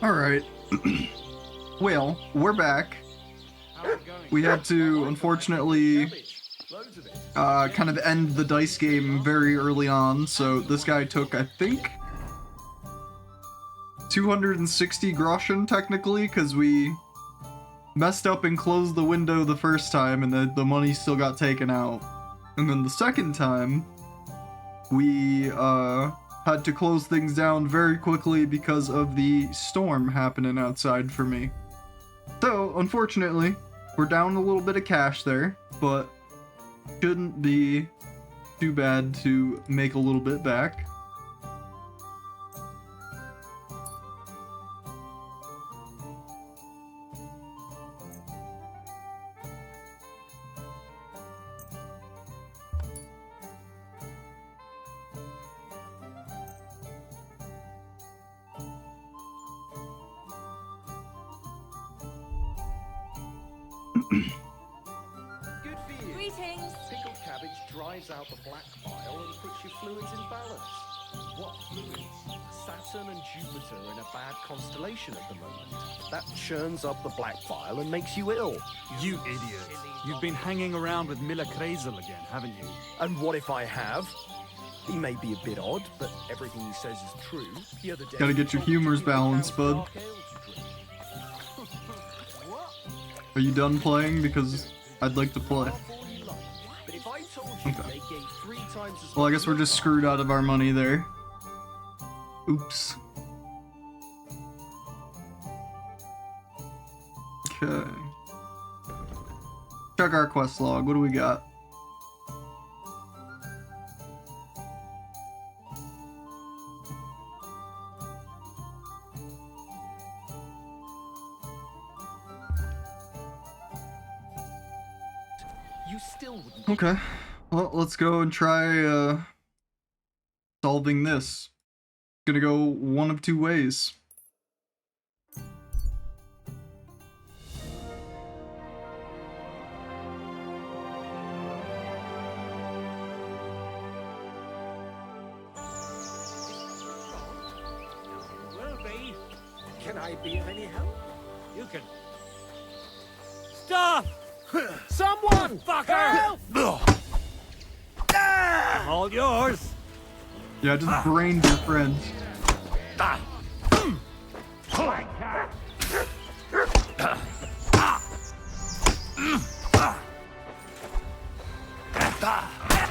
Alright. Well, we're back. We had to, unfortunately, kind of end the dice game very early on, so this guy took, I think, 260 groschen, technically, because we messed up and closed the window the first time, and the money still got taken out. And then the second time, we, had to close things down very quickly because of the storm happening outside for me. So, unfortunately, we're down a little bit of cash there, but shouldn't be too bad to make a little bit back. Good for you. Greetings. Pickled cabbage drives out the black bile and puts your fluids in balance. What fluids? Saturn and Jupiter are in a bad constellation at the moment. That churns up the black bile and makes you ill. You idiot. You've been hanging around with Miller Krazel again, haven't you? And what if I have? He may be a bit odd, but everything he says is true. The other day, Gotta get your humors balanced, bud. Are you done playing? Because I'd like to play. Okay. Well, I guess we're just screwed out of our money there. Oops. Okay. Check our quest log. What do we got? You still wouldn't. Okay. Well, let's go and try solving this. Gonna go one of two ways. Will be. Can I be of any help? You can. Stop! Someone! Fucker! Help! All yours. Yeah, just brained your friend.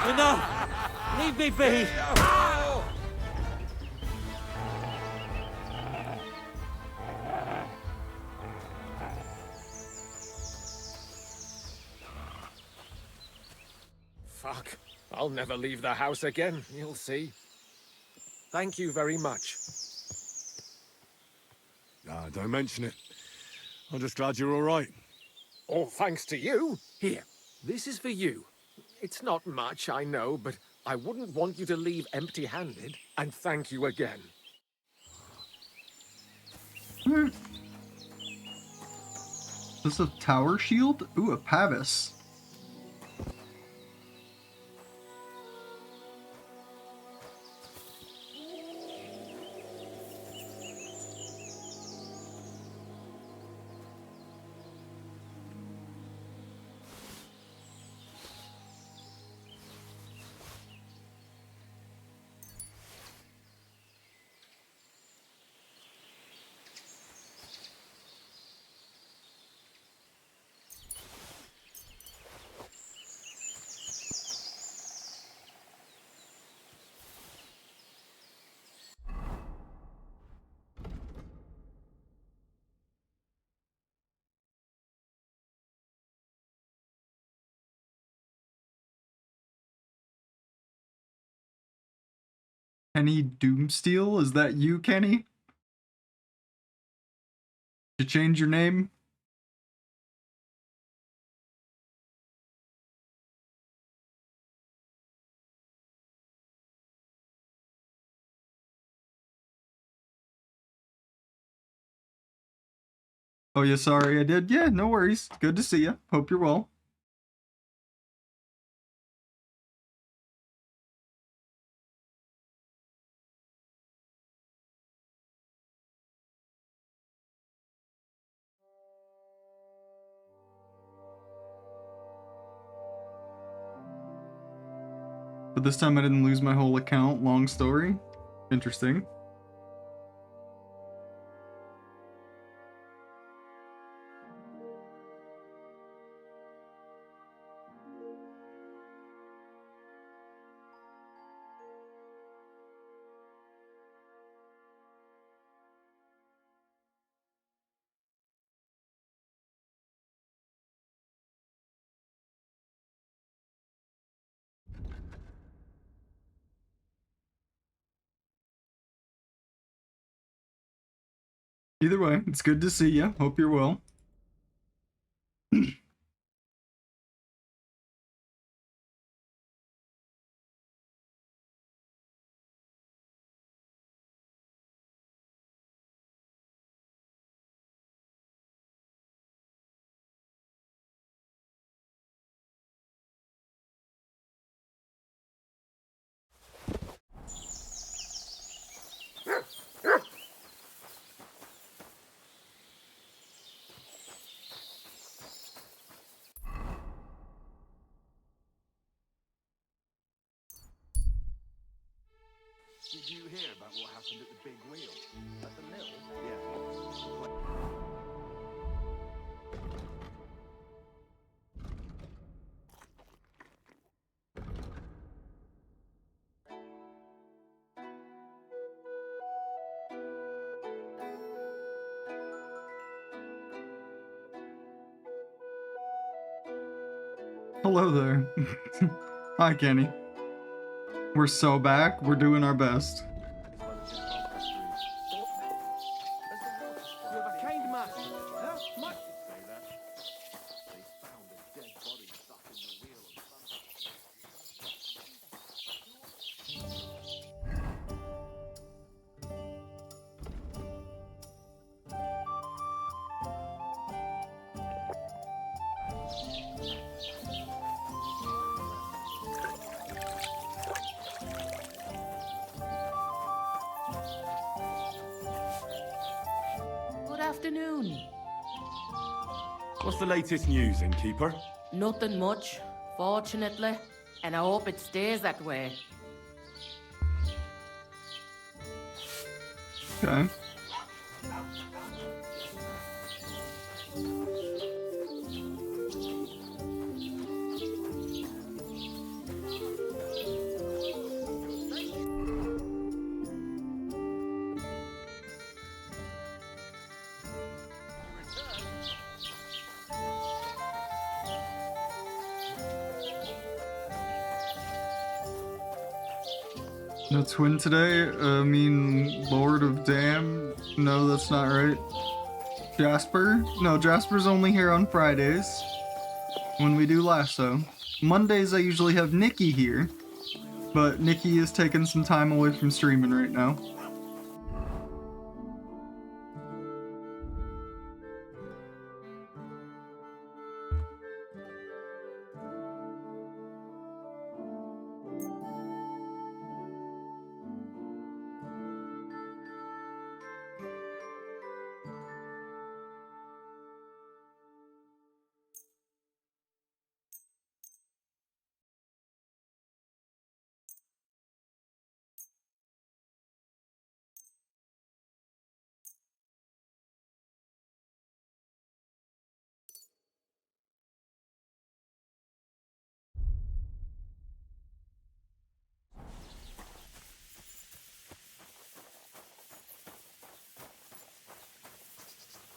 Enough! Leave me be! Fuck. I'll never leave the house again, you'll see. Thank you very much. Ah, don't mention it. I'm just glad you're all right. All thanks to you. Here, this is for you. It's not much, I know, but I wouldn't want you to leave empty-handed. And thank you again. Is this a tower shield? Ooh, a Pavis. Kenny Doomsteel? Is that you, Kenny? Did you change your name? Oh, yeah, sorry, I did. Yeah, no worries. Good to see you. Hope you're well. But this time I didn't lose my whole account. Long story. Interesting. Either way, it's good to see you. Hope you're well. Did you hear about what happened at the big wheel? At the mill, Yeah. Hello there. Hi, Kenny. We're so back. We're doing our best. you have a kind master. Huh? Say that. They found a dead body stuck in the wheel of Good afternoon. What's the latest news, innkeeper? Nothing much, fortunately, and I hope it stays that way. Okay. No twin today? I mean, Lord of Damn? No, that's not right. Jasper? No, Jasper's only here on Fridays when we do Lasso. Mondays I usually have Nikki here, but Nikki is taking some time away from streaming right now.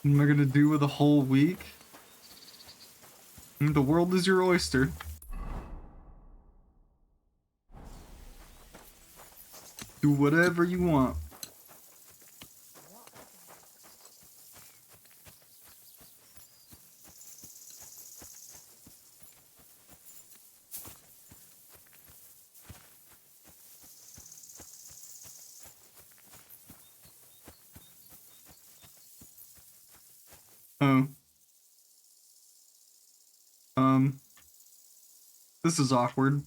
What am I gonna do with a whole week? The world is your oyster. Do whatever you want. Oh. This is awkward.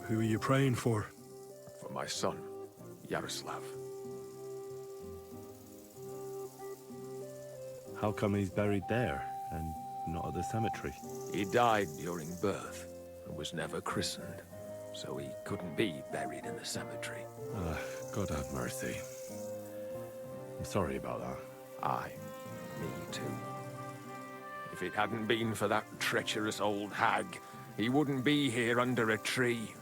Who are you praying for? my son, Yaroslav. How come he's buried there and not at the cemetery? He died during birth and was never christened, so he couldn't be buried in the cemetery. God have mercy. I'm sorry about that. Aye, me too. If it hadn't been for that treacherous old hag, he wouldn't be here under a tree.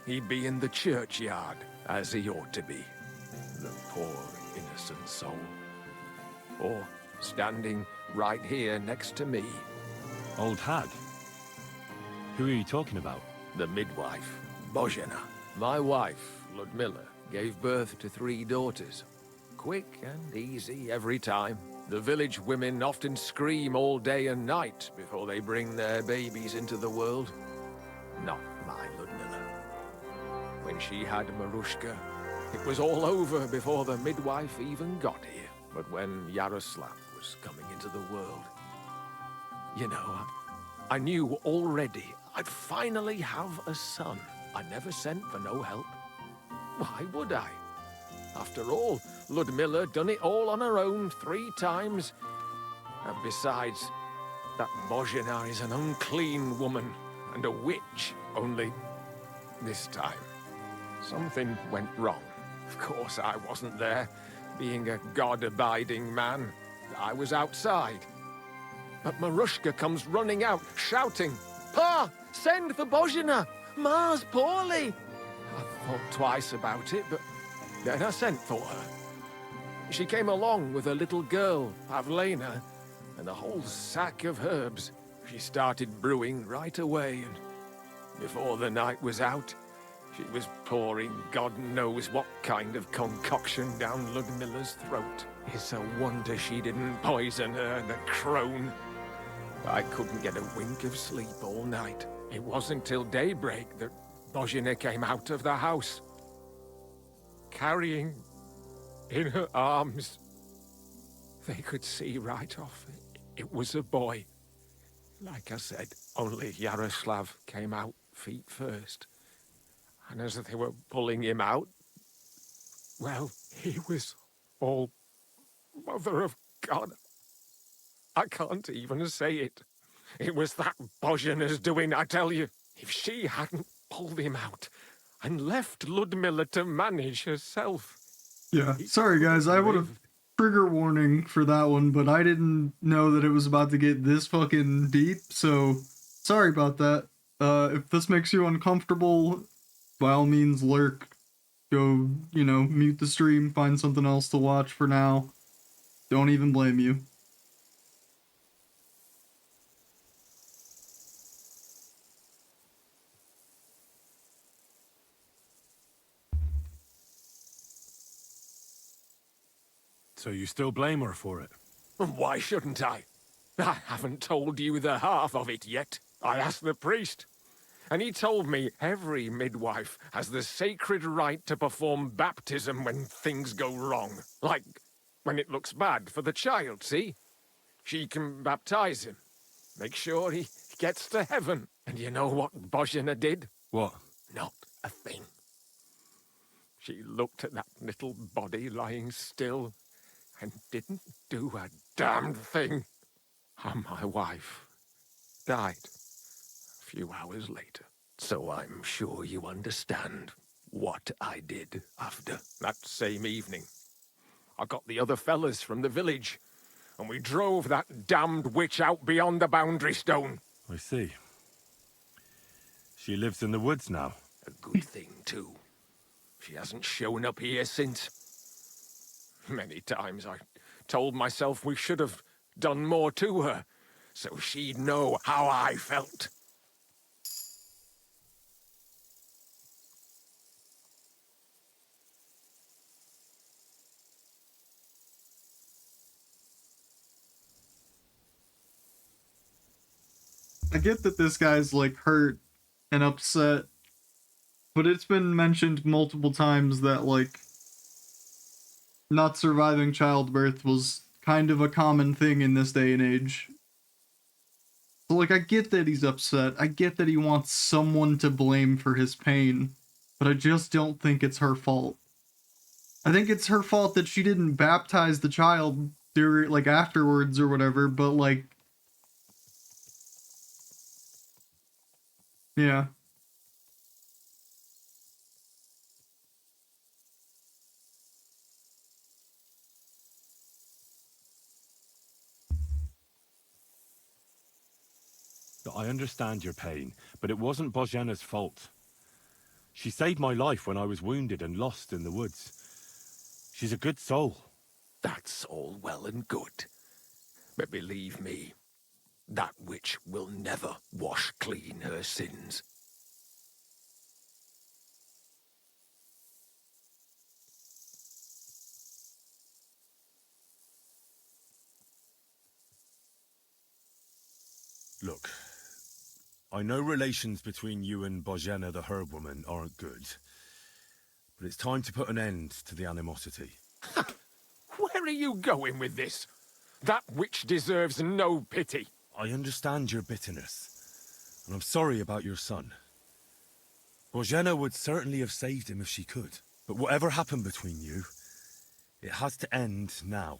He'd be in the churchyard, as he ought to be. The poor, innocent soul. Or standing right here next to me. Old hag? Who are you talking about? The midwife, Bozhena. My wife, Ludmilla, gave birth to 3 daughters. Quick and easy every time. The village women often scream all day and night before they bring their babies into the world. Not my Ludmilla. When she had Marushka, it was all over before the midwife even got here. But when Yaroslav was coming into the world, you know, I knew already I'd finally have a son. I never sent for no help. Why would I? After all, Ludmilla done it all on her own 3 times. And besides, that Bozhena is an unclean woman and a witch, only this time something went wrong. Of course, I wasn't there. Being a god-abiding man, I was outside. But Marushka comes running out, shouting, "Pa, send for Bozhena! Ma's poorly!" I thought twice about it, but then I sent for her. She came along with a little girl, Pavlena, and a whole sack of herbs. She started brewing right away, and before the night was out, she was pouring God knows what kind of concoction down Ludmilla's throat. It's a wonder she didn't poison her, the crone. I couldn't get a wink of sleep all night. It wasn't till daybreak that Bozhena came out of the house, carrying in her arms. They could see right off it was a boy. Like I said, only Yaroslav came out feet first. And as they were pulling him out, well, he was all Mother of God. I can't even say it. It was that Bozhena's doing, I tell you. If she hadn't pulled him out and left Ludmilla to manage herself. Yeah, sorry guys, I would have trigger warning for that one, but I didn't know that it was about to get this fucking deep, so sorry about that. If this makes you uncomfortable, by all means lurk. Go, you know, mute the stream, find something else to watch for now. Don't even blame you. So you still blame her for it? Why shouldn't I? I haven't told you the half of it yet. I asked the priest, and he told me every midwife has the sacred right to perform baptism when things go wrong. Like when it looks bad for the child, see? She can baptize him, make sure he gets to heaven. And you know what Bozhena did? What? Not a thing. She looked at that little body lying still and didn't do a damned thing. And my wife died a few hours later. So I'm sure you understand what I did after. That same evening, I got the other fellas from the village, and we drove that damned witch out beyond the boundary stone. I see. She lives in the woods now. A good thing, too. She hasn't shown up here since. Many times I told myself we should have done more to her, so she'd know how I felt. I get that this guy's like hurt and upset, but it's been mentioned multiple times that like not surviving childbirth was kind of a common thing in this day and age. So like I get that he's upset, I get that he wants someone to blame for his pain, but I just don't think it's her fault. I think it's her fault that she didn't baptize the child during, like, afterwards or whatever, but, like, yeah. I understand your pain, but it wasn't Bozhena's fault. She saved my life when I was wounded and lost in the woods. She's a good soul. That's all well and good. But believe me, that witch will never wash clean her sins. Look, I know relations between you and Bozhena the herb woman aren't good, but it's time to put an end to the animosity. Where are you going with this? That witch deserves no pity. I understand your bitterness, and I'm sorry about your son. Bozhena would certainly have saved him if she could, but whatever happened between you, it has to end now.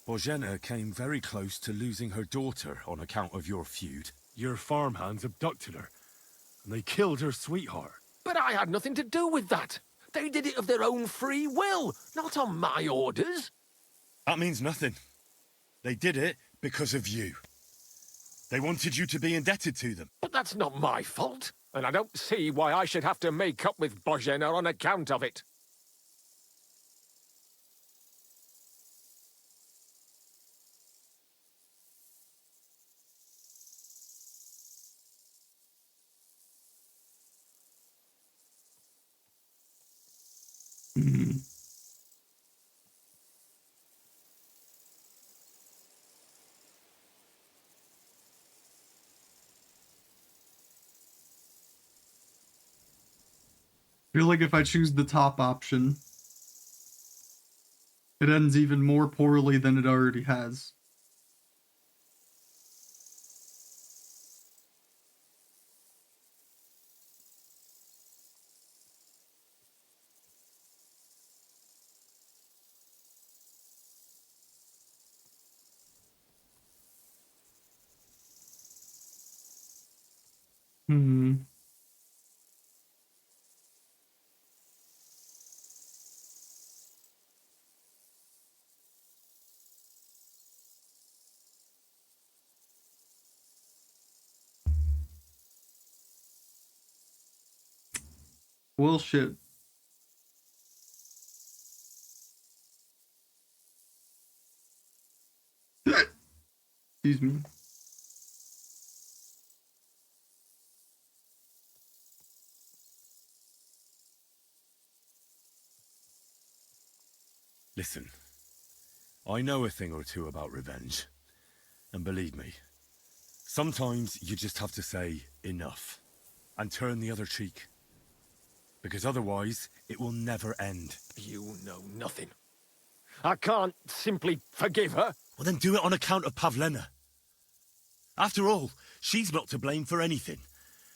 Bozhena came very close to losing her daughter on account of your feud. Your farmhands abducted her, and they killed her sweetheart. But I had nothing to do with that. They did it of their own free will, not on my orders. That means nothing. They did it because of you. They wanted you to be indebted to them. But that's not my fault, and I don't see why I should have to make up with Bozhena on account of it. I feel like if I choose the top option, it ends even more poorly than it already has. Hmm. Well, shit. Excuse me. Listen, I know a thing or two about revenge. And believe me, sometimes you just have to say enough and turn the other cheek. Because otherwise, it will never end. You know nothing. I can't simply forgive her. Well, then do it on account of Pavlena. After all, she's not to blame for anything.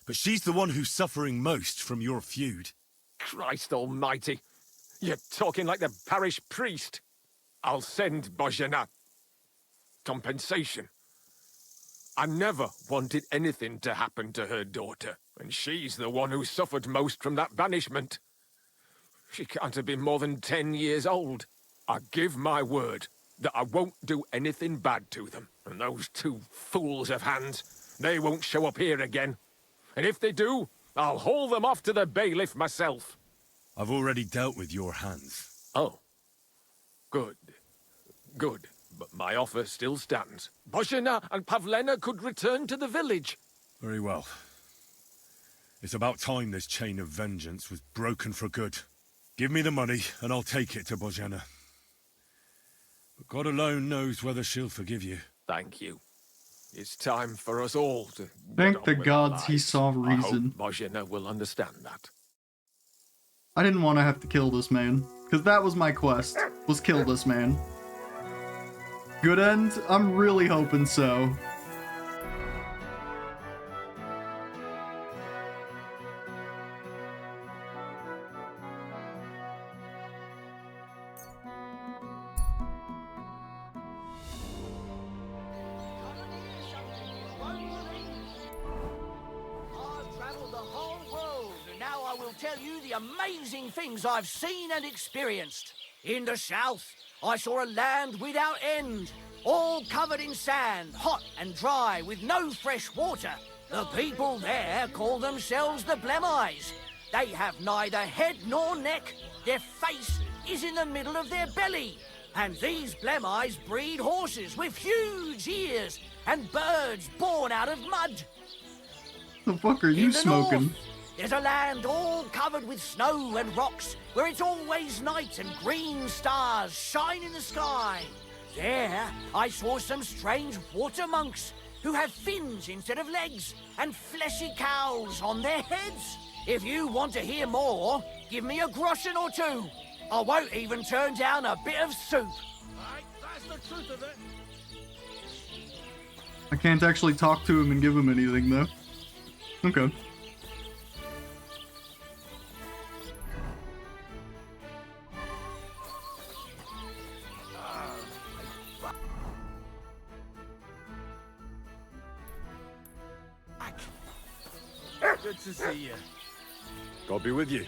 But she's the one who's suffering most from your feud. Christ almighty. You're talking like the parish priest. I'll send Bozhena. Compensation. I never wanted anything to happen to her daughter, and she's the one who suffered most from that banishment. She can't have been more than 10 years old. I give my word that I won't do anything bad to them, and those two fools of hands, they won't show up here again. And if they do, I'll haul them off to the bailiff myself. I've already dealt with your hands. Oh. Good. Good. But my offer still stands. Bozhena and Pavlena could return to the village. Very well. It's about time this chain of vengeance was broken for good. Give me the money, and I'll take it to Bozhena. But God alone knows whether she'll forgive you. Thank you. It's time for us all to... Thank the gods he saw I hope reason. Bozhena will understand that. I didn't want to have to kill this man, because that was my quest, was kill this man. Good end? I'm really hoping so. tell you the amazing things I've seen and experienced. In the south, I saw a land without end, all covered in sand, hot and dry, with no fresh water. The people there call themselves the Blemmeyes. They have neither head nor neck. Their face is in the middle of their belly. And these Blemmeyes breed horses with huge ears and birds born out of mud. The fuck are you In the smoking? north, there's a land all covered with snow and rocks, where it's always night and green stars shine in the sky. There, I saw some strange water monks who have fins instead of legs and fleshy cows on their heads. If you want to hear more, give me a groschen or two. I won't even turn down a bit of soup. Aye, that's the truth of it. I can't actually talk to him and give him anything, though. Okay. Good to see you. God be with you.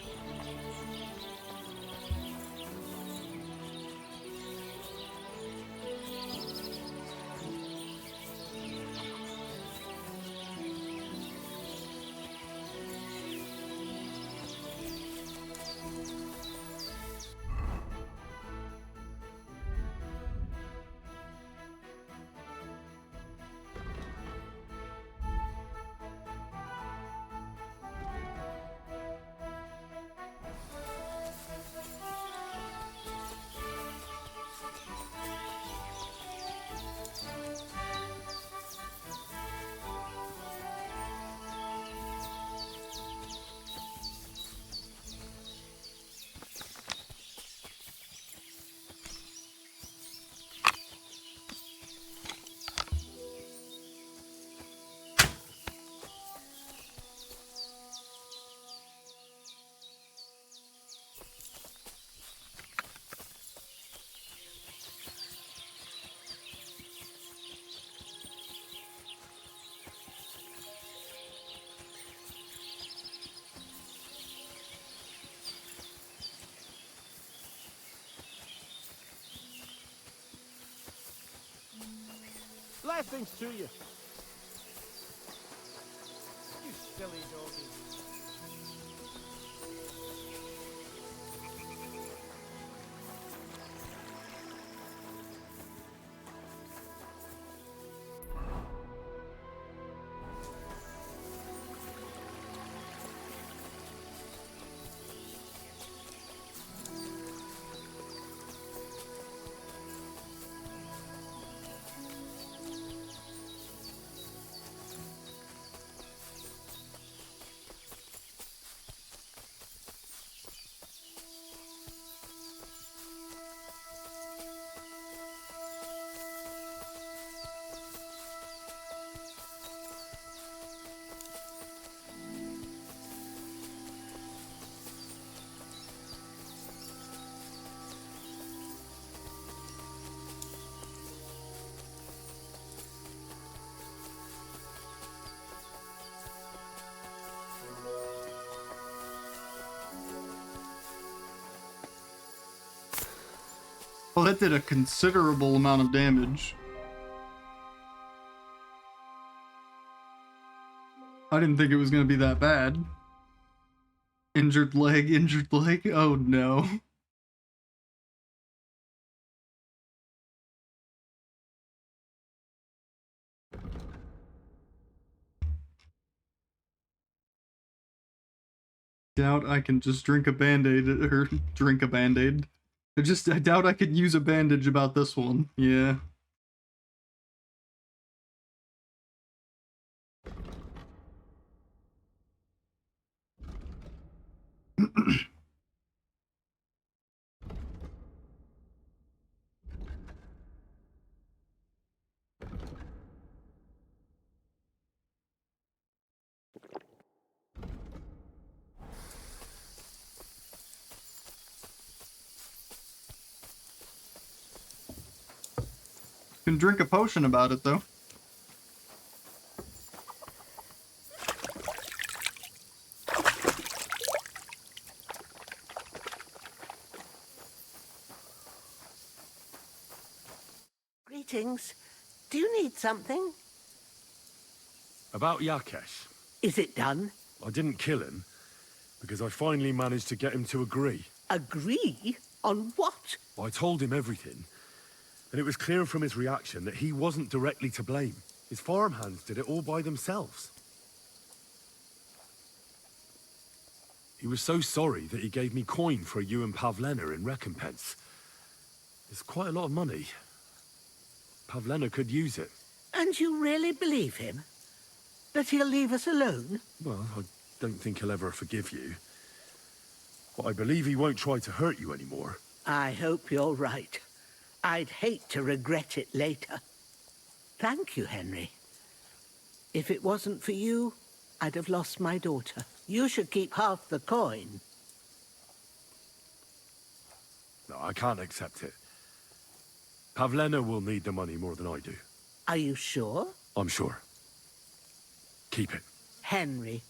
Blessings to you. You silly doggy. Well, that did a considerable amount of damage. I didn't think it was gonna be that bad. Injured leg, injured leg. Oh no. Doubt I can just drink a band-aid, or drink a band-aid. I doubt I could use a bandage about this one. Yeah. Can drink a potion about it, though. Greetings. Do you need something? About Yakesh. Is it done? I didn't kill him, because I finally managed to get him to agree. Agree? On what? I told him everything, and it was clear from his reaction that he wasn't directly to blame. His farmhands did it all by themselves. He was so sorry that he gave me coin for you and Pavlena in recompense. It's quite a lot of money. Pavlena could use it. And you really believe him? That he'll leave us alone? Well, I don't think he'll ever forgive you. But I believe he won't try to hurt you anymore. I hope you're right. I'd hate to regret it later. Thank you, Henry. If it wasn't for you, I'd have lost my daughter. You should keep half the coin. No, I can't accept it. Pavlena will need the money more than I do. Are you sure? I'm sure. Keep it. Henry,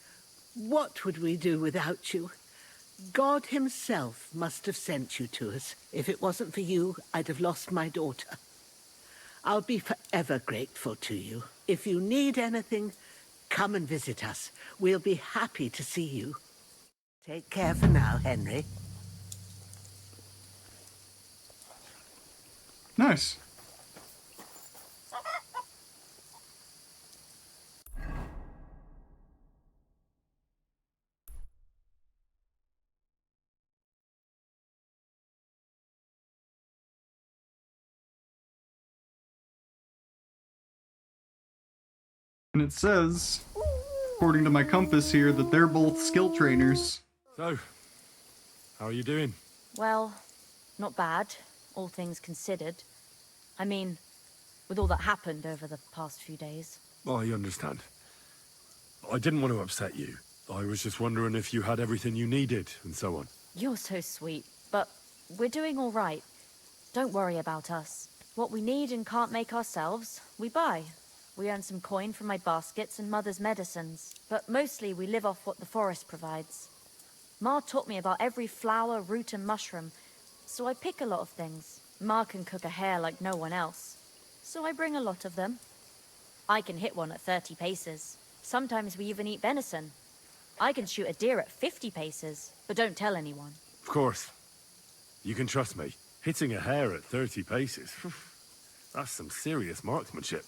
what would we do without you? God himself must have sent you to us. If it wasn't for you, I'd have lost my daughter. I'll be forever grateful to you. If you need anything, come and visit us. We'll be happy to see you. Take care for now, Henry. Nice. And it says, according to my compass here, that they're both skill trainers. So, how are you doing? Well, not bad, all things considered. I mean, with all that happened over the past few days. I understand. I didn't want to upset you. I was just wondering if you had everything you needed, and so on. You're so sweet, but we're doing all right. Don't worry about us. What we need and can't make ourselves, we buy. We earn some coin from my baskets and Mother's medicines, but mostly we live off what the forest provides. Ma taught me about every flower, root and mushroom, so I pick a lot of things. Ma can cook a hare like no one else, so I bring a lot of them. I can hit one at 30 paces. Sometimes we even eat venison. I can shoot a deer at 50 paces, but don't tell anyone. Of course. You can trust me. Hitting a hare at 30 paces, that's some serious marksmanship.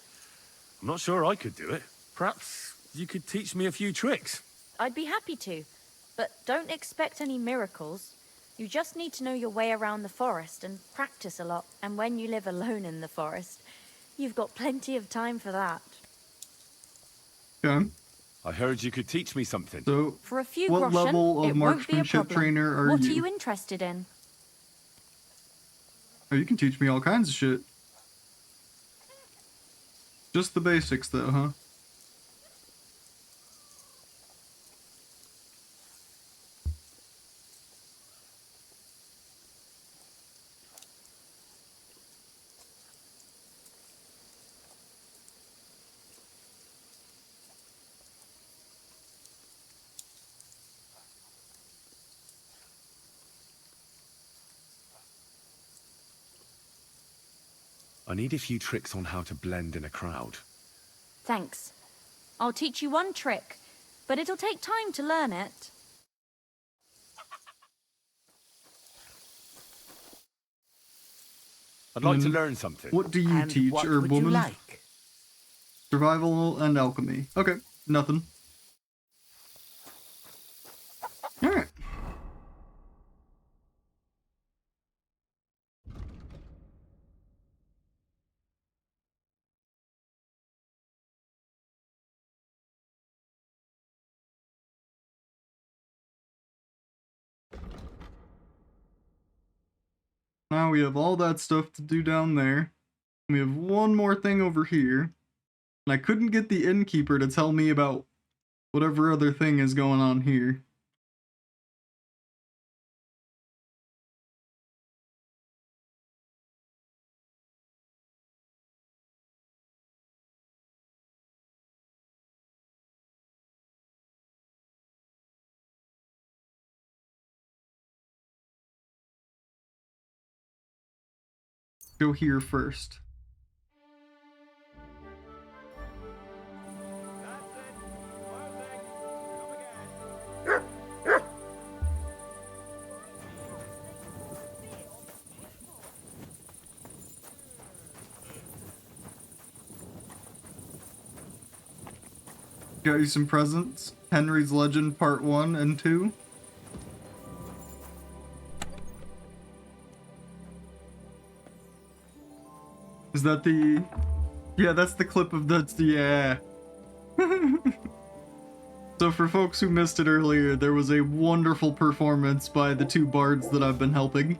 I'm not sure I could do it. Perhaps you could teach me a few tricks. I'd be happy to, but don't expect any miracles. You just need to know your way around the forest and practice a lot. And when you live alone in the forest, you've got plenty of time for that. Okay. I heard you could teach me something. So, For a few what groschen, level of it won't be a marksmanship problem. trainer are What you? are you interested in? Oh, you can teach me all kinds of shit. Just the basics, though, huh? I need a few tricks on how to blend in a crowd. Thanks. I'll teach you one trick, but it'll take time to learn it. I'd like to learn something. What do you And teach, what herb would you woman? like? Survival and alchemy. Okay, nothing. Alright. Now we have all that stuff to do down there. We have one more thing over here. And I couldn't get the innkeeper to tell me about whatever other thing is going on here. Go here first. Got you some presents. Henry's Legend Part 1 and 2. Is that the... Yeah, that's the clip of the... Yeah. So for folks who missed it earlier, there was a wonderful performance by the two bards that I've been helping.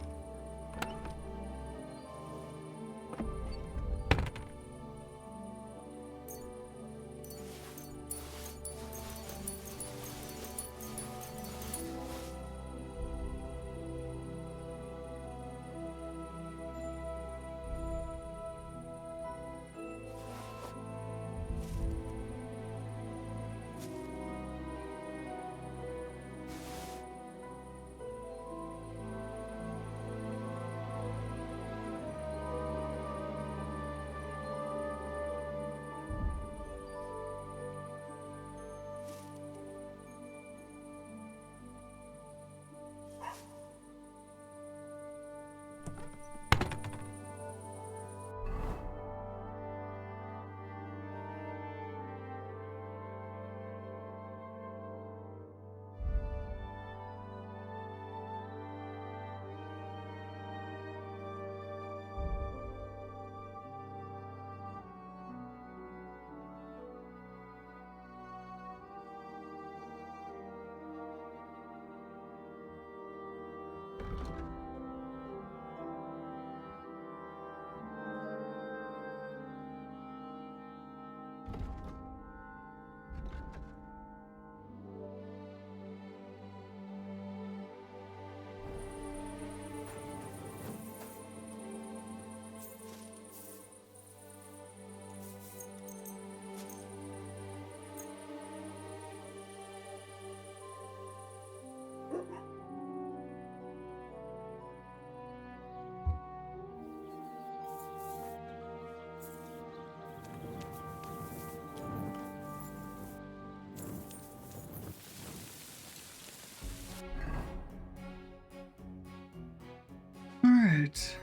Alright.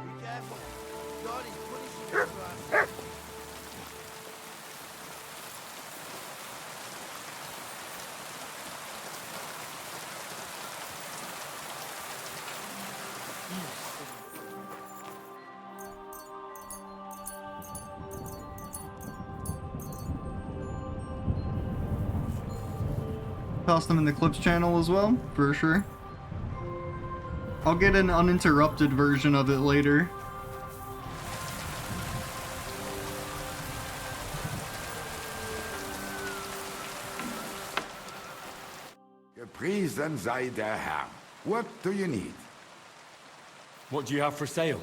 Be careful. God is punishing us for our sins. Toss them in the clips channel as well, for sure. I'll get an uninterrupted version of it later. Gepriesen sei der Herr. What do you need? What do you have for sale?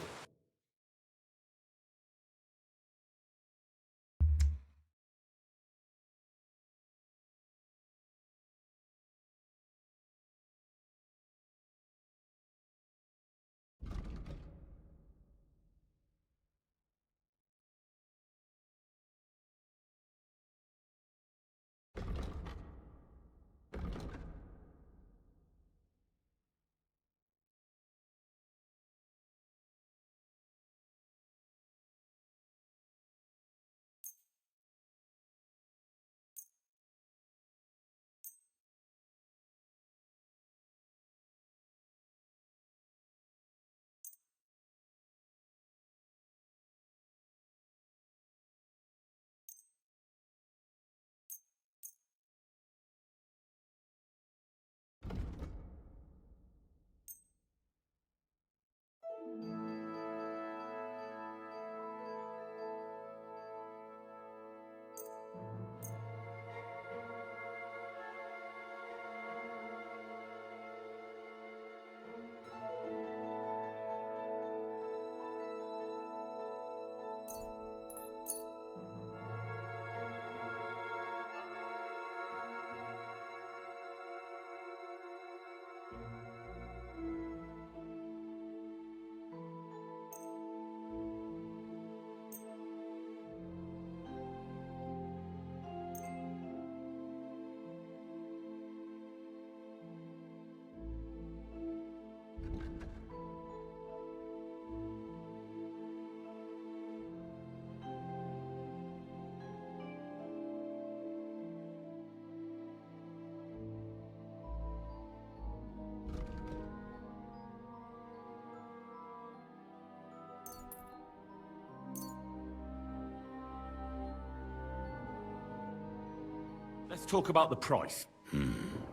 Let's talk about the price.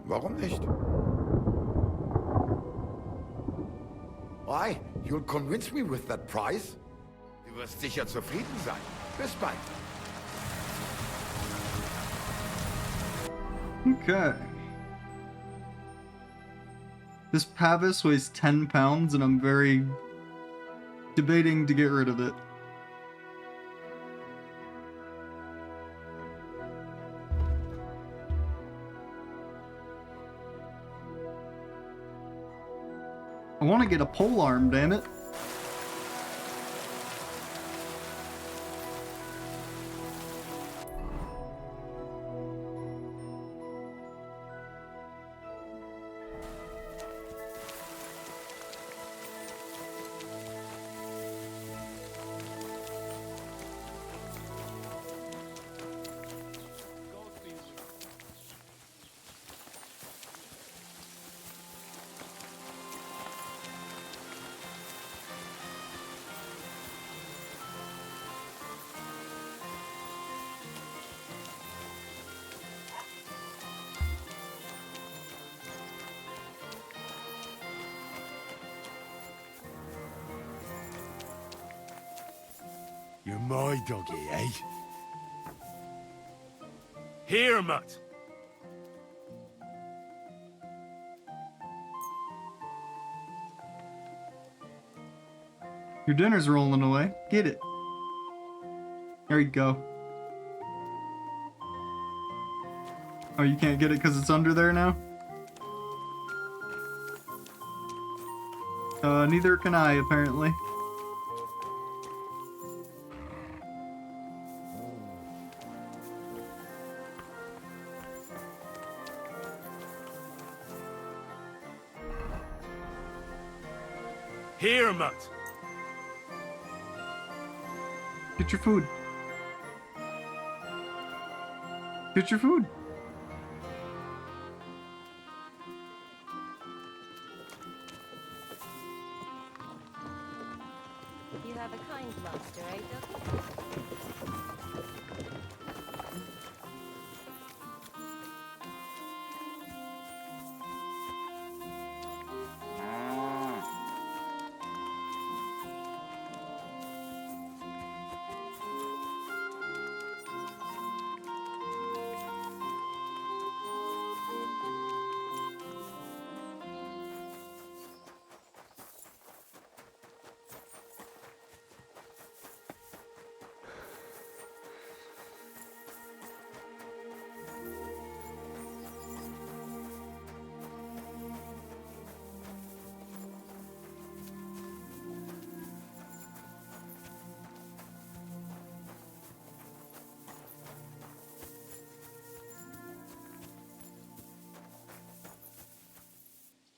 Warum nicht? Why? You'll convince me with that price? Du wirst sicher zufrieden sein. Bis bald. Okay. This Pavis weighs 10 pounds, and I'm very debating to get rid of it. I want to get a pole arm, damn it. You're my doggy, eh? Here, Mutt. Your dinner's rolling away. Get it. There you go. Oh, you can't get it because it's under there now? Neither can I, apparently. Here, Mutt. Get your food. Get your food. You have a kind master, eh, Ducky?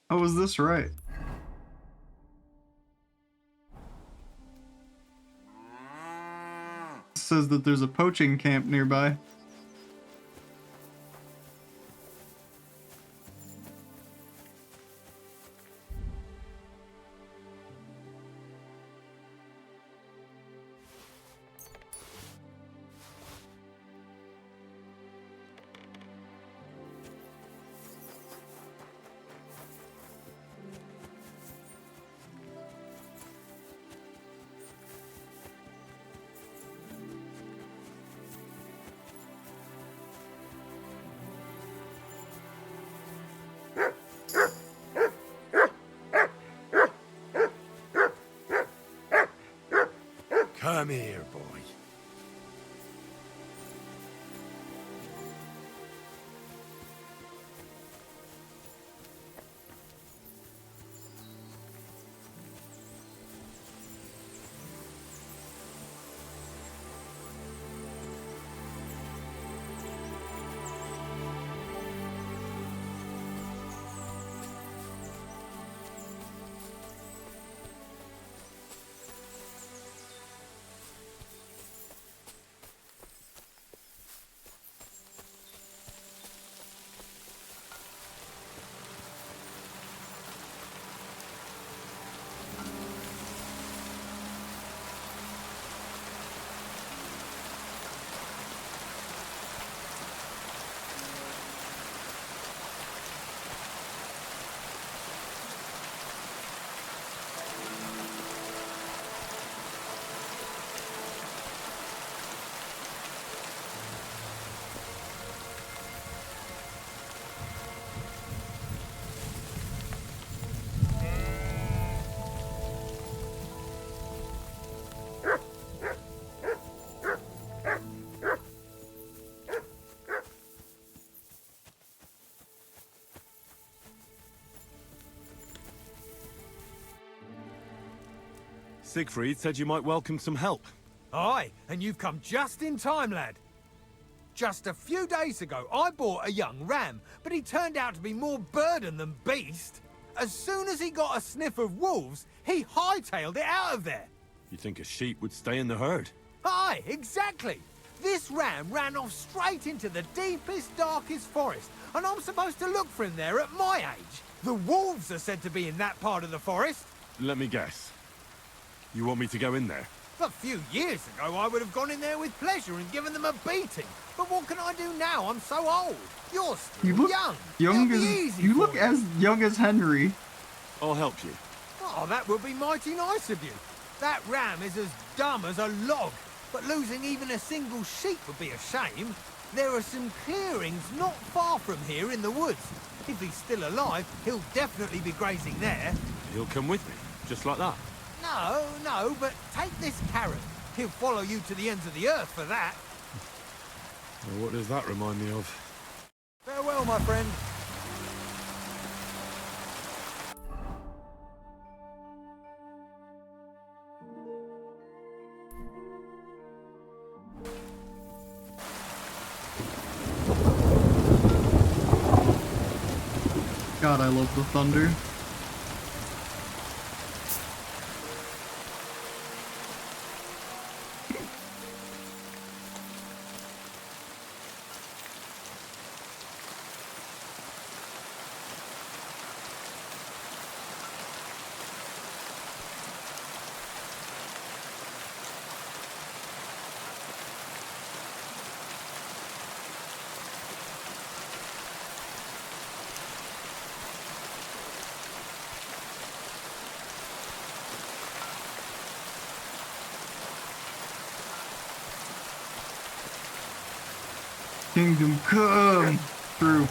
Oh, was this right? It says that there's a poaching camp nearby. Come here, boy. Siegfried said you might welcome some help. Aye, and you've come just in time, lad. Just a few days ago, I bought a young ram, but he turned out to be more burden than beast. As soon as he got a sniff of wolves, he hightailed it out of there. You think a sheep would stay in the herd? Aye, exactly. This ram ran off straight into the deepest, darkest forest, and I'm supposed to look for him there at my age. The wolves are said to be in that part of the forest. Let me guess. You want me to go in there? A few years ago, I would have gone in there with pleasure and given them a beating. But what can I do now? I'm so old. You're still young. You look as young as Henry. I'll help you. Oh, that would be mighty nice of you. That ram is as dumb as a log, but losing even a single sheep would be a shame. There are some clearings not far from here in the woods. If he's still alive, he'll definitely be grazing there. He'll come with me, just like that. No, but take this carrot. He'll follow you to the ends of the earth for that. Well, what does that remind me of? Farewell, my friend. God, I love the thunder. Kingdom come through.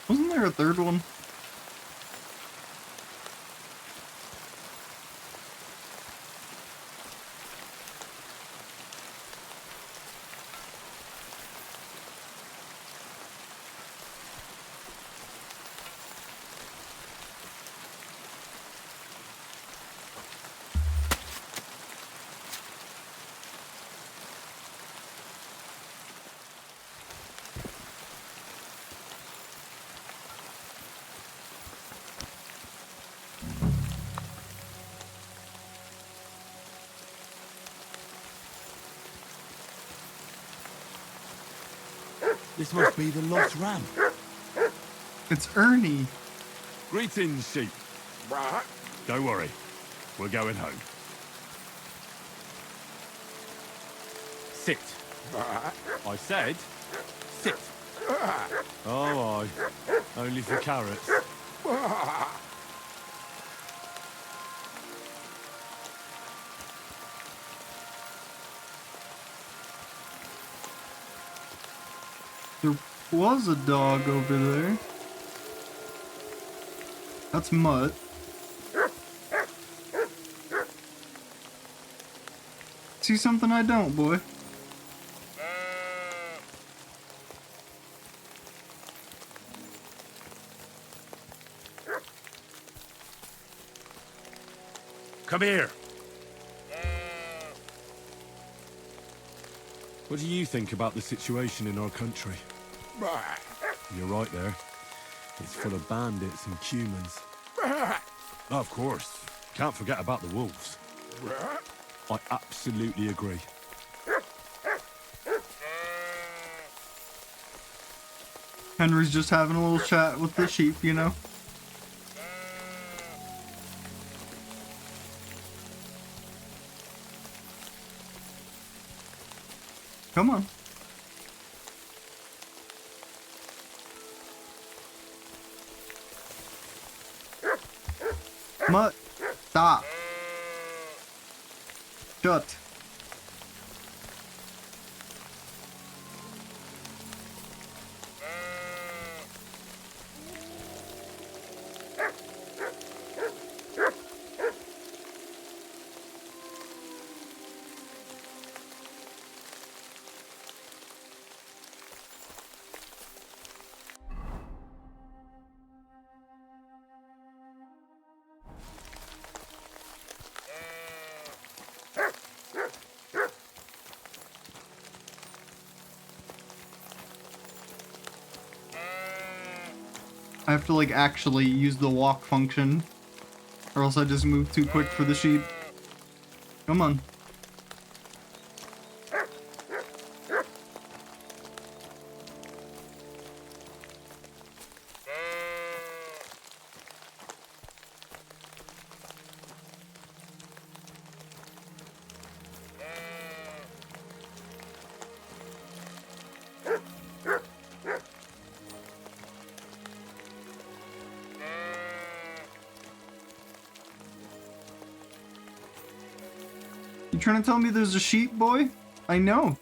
Wasn't there a third one? This must be the lost ram. It's Ernie. Greetings, sheep. Don't worry. We're going home. Sit. I said, sit. Oh, aye. Only for carrots. There was a dog over there. That's Mutt. See something I don't, boy? Come here. What do you think about the situation in our country? You're right there. It's full of bandits and humans. Of course. Can't forget about the wolves. I absolutely agree. Henry's just having a little chat with the sheep, you know? Come on. Mutt. Stop. Shut. I have to like actually use the walk function, or else I just move too quick for the sheep. Come on. You trying to tell me there's a sheep, boy? I know.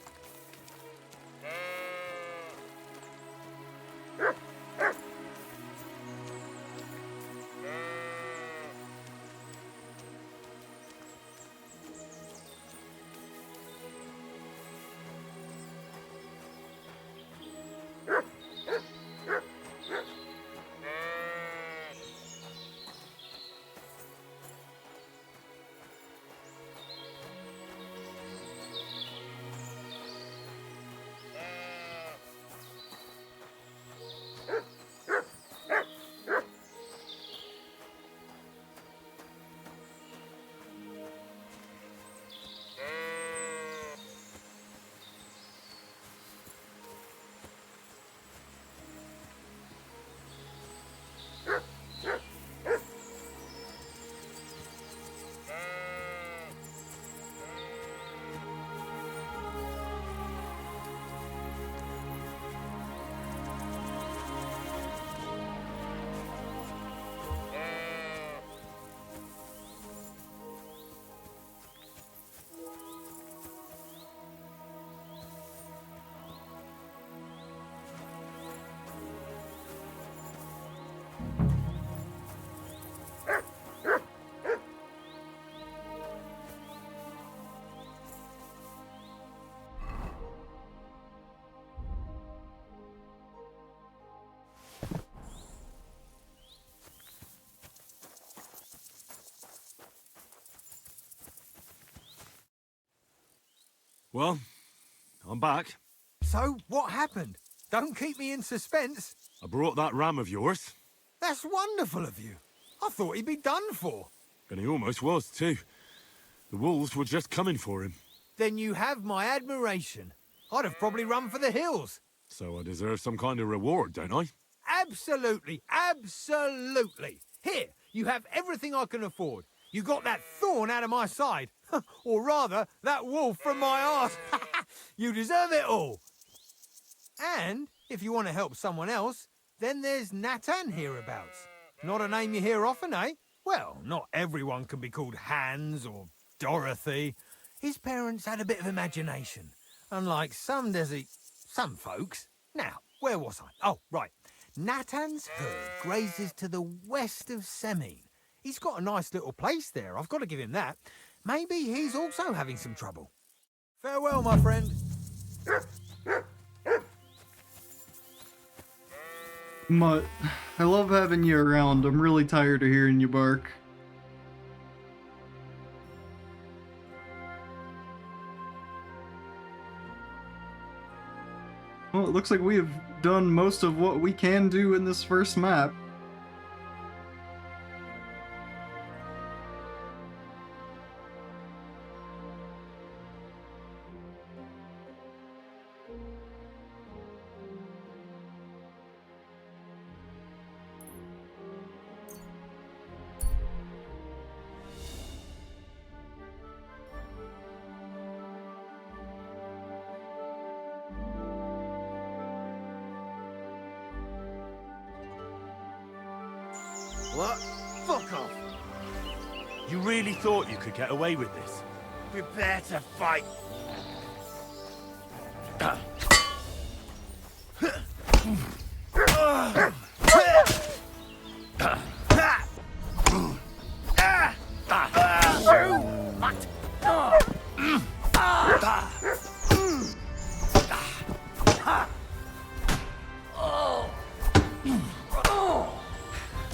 Well, I'm back. So, what happened? Don't keep me in suspense. I brought that ram of yours. That's wonderful of you. I thought he'd be done for. And he almost was, too. The wolves were just coming for him. Then you have my admiration. I'd have probably run for the hills. So I deserve some kind of reward, don't I? Absolutely, absolutely. Here, you have everything I can afford. You got that thorn out of my side. Or rather, that wolf from my arse. You deserve it all. And if you want to help someone else, then there's Natan hereabouts. Not a name you hear often, eh? Well, not everyone can be called Hans or Dorothy. His parents had a bit of imagination, unlike some folks. Now, where was I? Oh, right. Natan's herd grazes to the west of Semine. He's got a nice little place there, I've got to give him that. Maybe he's also having some trouble. Farewell, my friend. Mutt, I love having you around. I'm really tired of hearing you bark. Well, it looks like we have done most of what we can do in this first map. What? Fuck off! You really thought you could get away with this? Prepare to fight!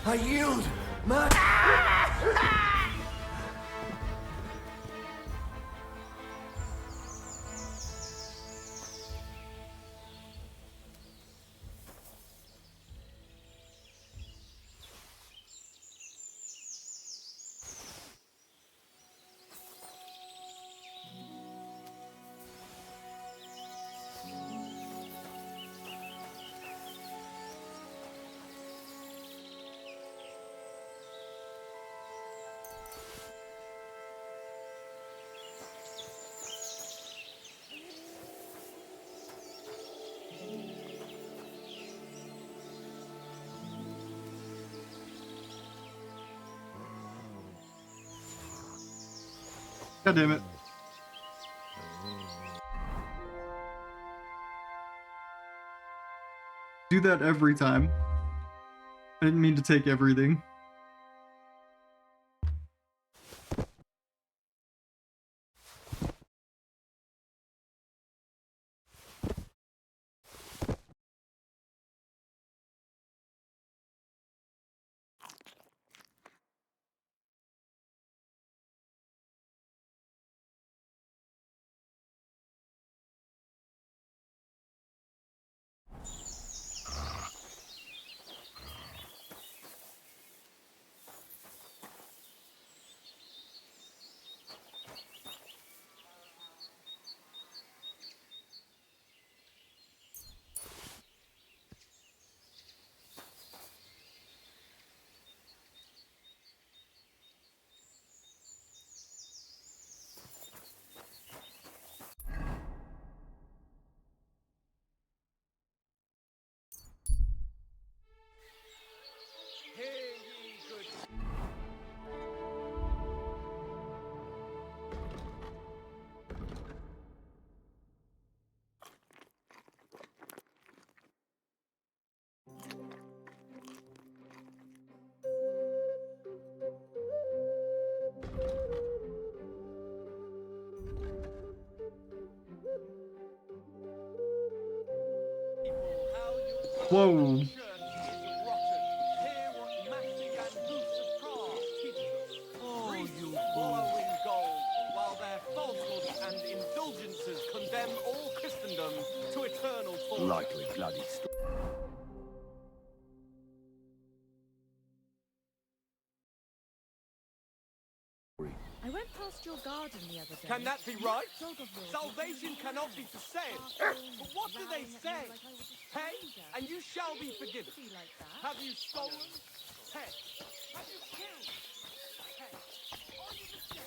I yield, man. God damn it. Do that every time. I didn't mean to take everything. Whoa. Oh, you borrowing gold, while their falsehoods and indulgences condemn all Christendom to eternal torment. Likely bloody I went past your garden the other day. Can that be right? Dog of yours. Salvation cannot be for sale. But what do they say? Pay, and you shall be forgiven. Have you stolen? Pay. Have you killed? Pay. Or you just get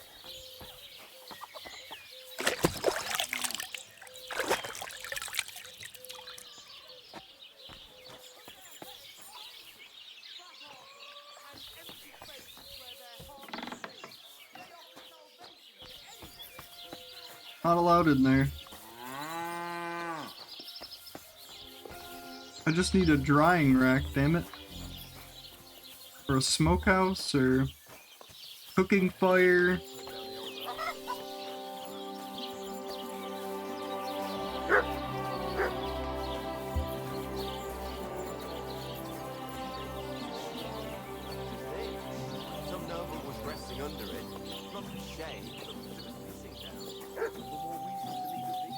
Not allowed in there. I just need a drying rack, damn it. Or a smokehouse, or cooking fire. Some noble was resting under it. Not for shame, but because it was missing now. The more reason to leave it be.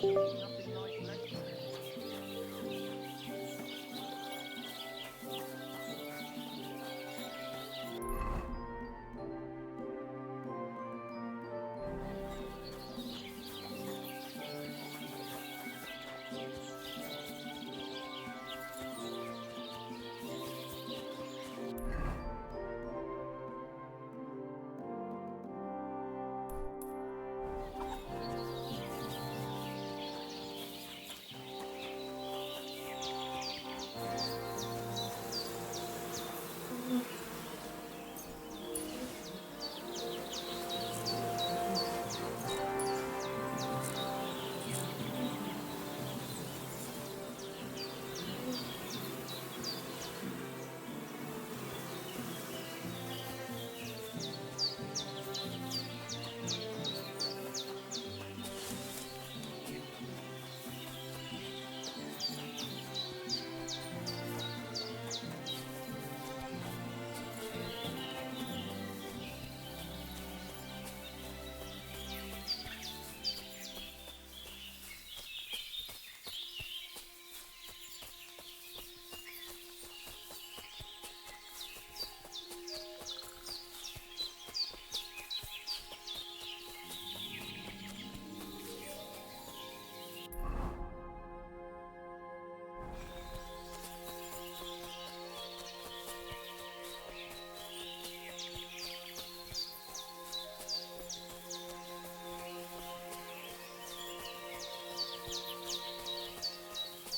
Nothing like that.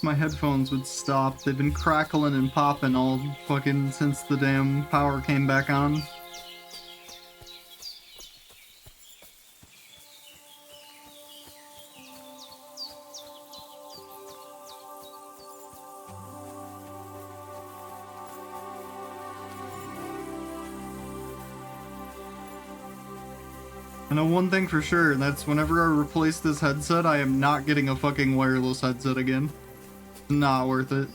My headphones would stop. They've been crackling and popping all fucking since the damn power came back on. I know one thing for sure, and that's whenever I replace this headset, I am not getting a fucking wireless headset again. Not worth it.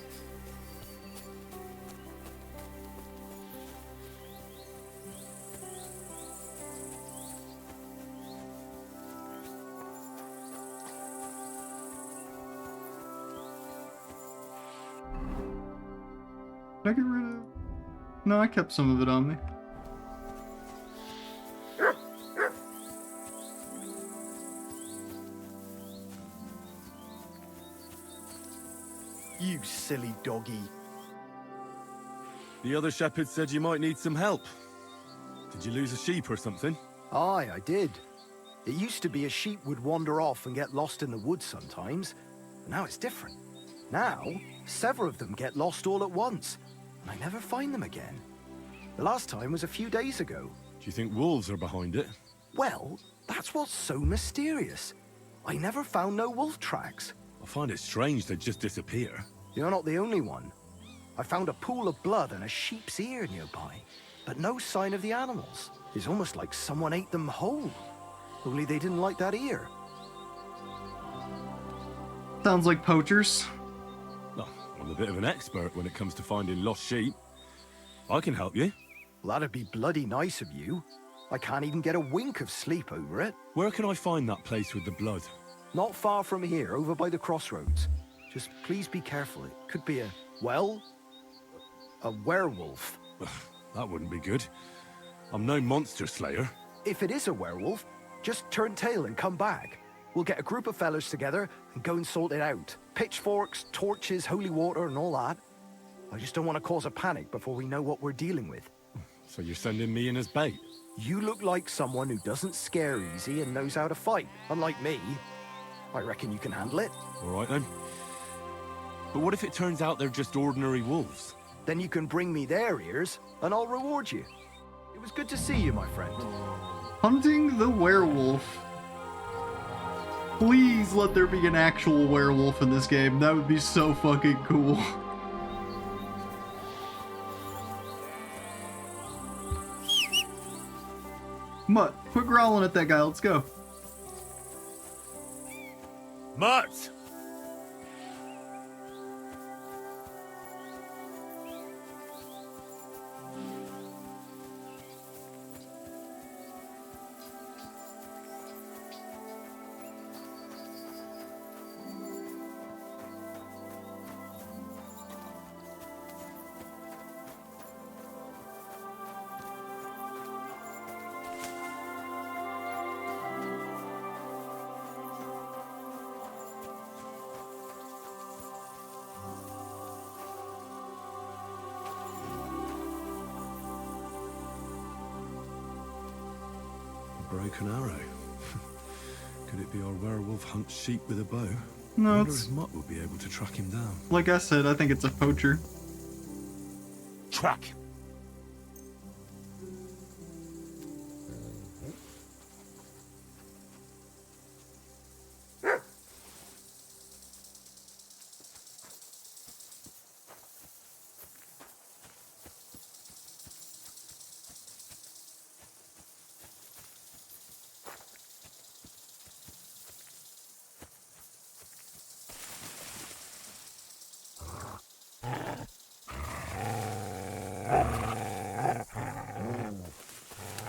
Did I get rid of... No, I kept some of it on me. You silly doggy. The other shepherd said you might need some help. Did you lose a sheep or something? Aye, I did. It used to be a sheep would wander off and get lost in the woods sometimes. Now it's different. Now, several of them get lost all at once, and I never find them again. The last time was a few days ago. Do you think wolves are behind it? Well, that's what's so mysterious. I never found no wolf tracks. I find it strange they'd just disappear. You're not the only one. I found a pool of blood and a sheep's ear nearby, but no sign of the animals. It's almost like someone ate them whole. Only they didn't like that ear. Sounds like poachers. Oh, I'm a bit of an expert when it comes to finding lost sheep. I can help you. Well, that'd be bloody nice of you. I can't even get a wink of sleep over it. Where can I find that place with the blood? Not far from here, over by the crossroads. Just please be careful. It could be a werewolf. That wouldn't be good. I'm no monster slayer. If it is a werewolf, just turn tail and come back. We'll get a group of fellas together and go and sort it out. Pitchforks, torches, holy water and all that. I just don't want to cause a panic before we know what we're dealing with. So you're sending me in as bait? You look like someone who doesn't scare easy and knows how to fight, unlike me. I reckon you can handle it. All right then. But what if it turns out they're just ordinary wolves? Then you can bring me their ears, and I'll reward you. It was good to see you, my friend. Hunting the werewolf. Please let there be an actual werewolf in this game. That would be so fucking cool. Mutt, quit growling at that guy. Let's go. Mutt! broken arrow. Could it be our werewolf hunts sheep with a bow? No, I wonder it's... if Mutt will be able to track him down. Like I said, I think it's a poacher. Track!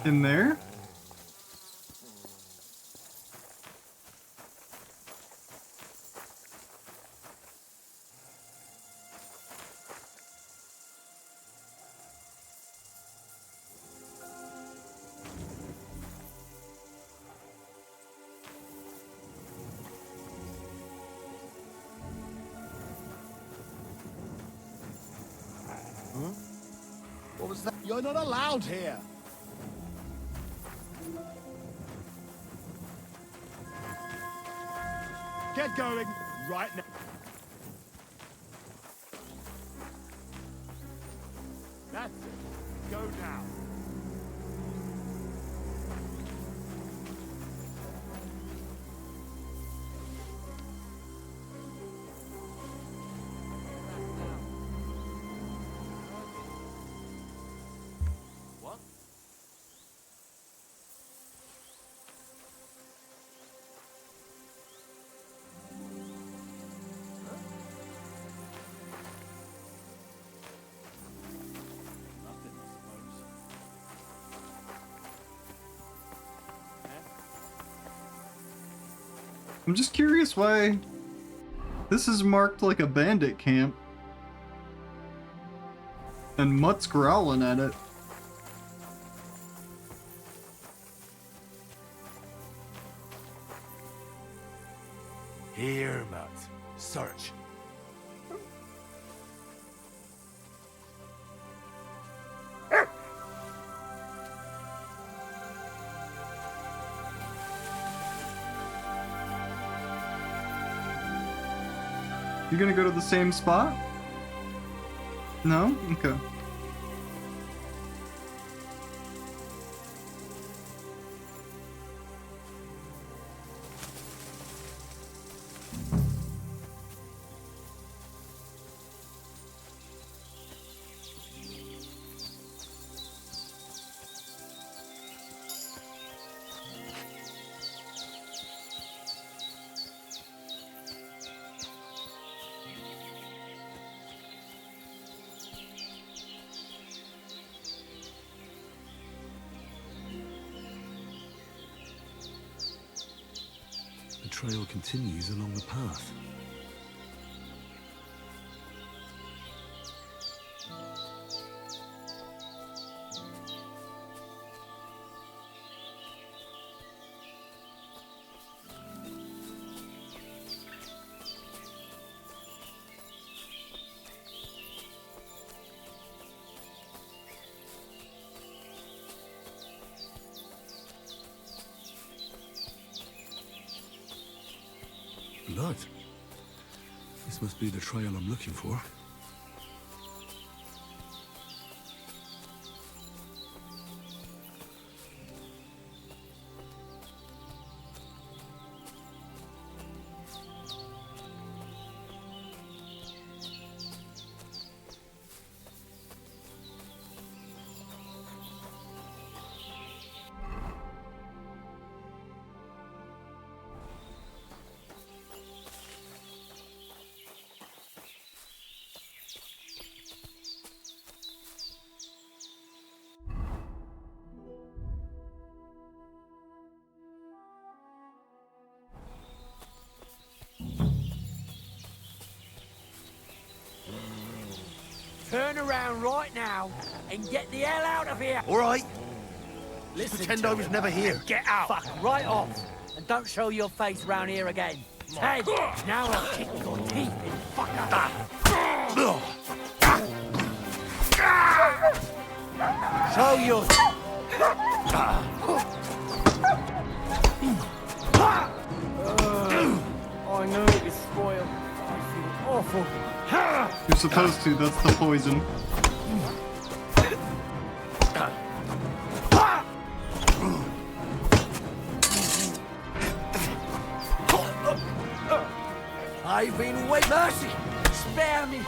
In there? What was that? You're not allowed here. Get going right now. That's it. Go now. What? I'm just curious why this is marked like a bandit camp. And Mutt's growling at it. Here, Mutt. Search. You gonna go to the same spot? No? Okay. The trail continues along the path. Blood. This must be the trail I'm looking for. Turn around right now and get the hell out of here. All right. Listen, Pretend I was never here. Get out. Fuck right off. And don't show your face round here again. Ted, now I'll kick your teeth in, fucker. Show you. I know it is spoiled. I feel awful. You're supposed to, that's the poison. I've been waiting. Mercy! Spare me!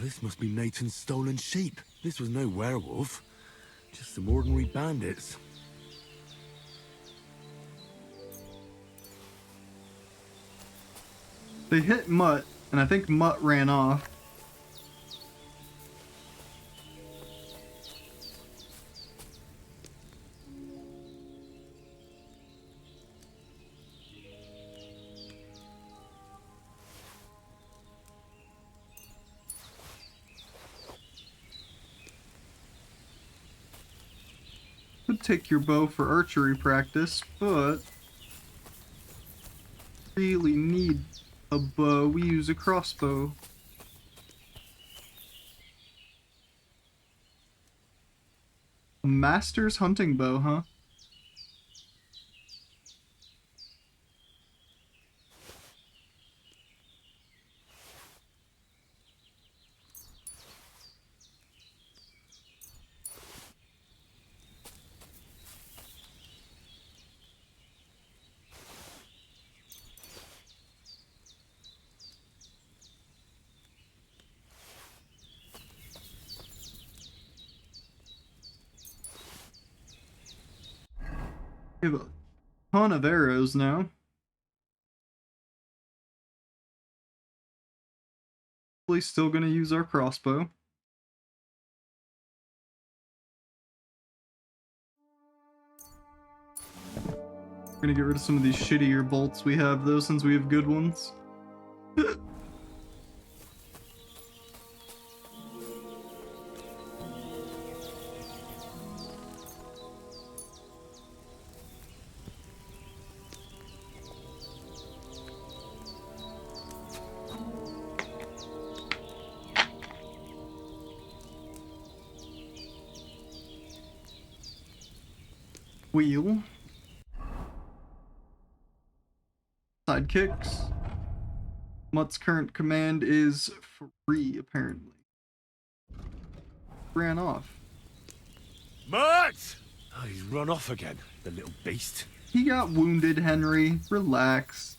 This must be Nathan's stolen sheep. This was no werewolf. Just some ordinary bandits. They hit Mutt, and I think Mutt ran off. Could take your bow for archery practice, but really need a bow. We use a crossbow. A master's hunting bow, huh? We have a ton of arrows now. Probably still gonna use our crossbow. We're gonna get rid of some of these shittier bolts we have though, since we have good ones. Wheel. Sidekicks. Mutt's current command is free, apparently. Ran off. Mutt! Oh, he's run off again, the little beast. He got wounded, Henry. Relax.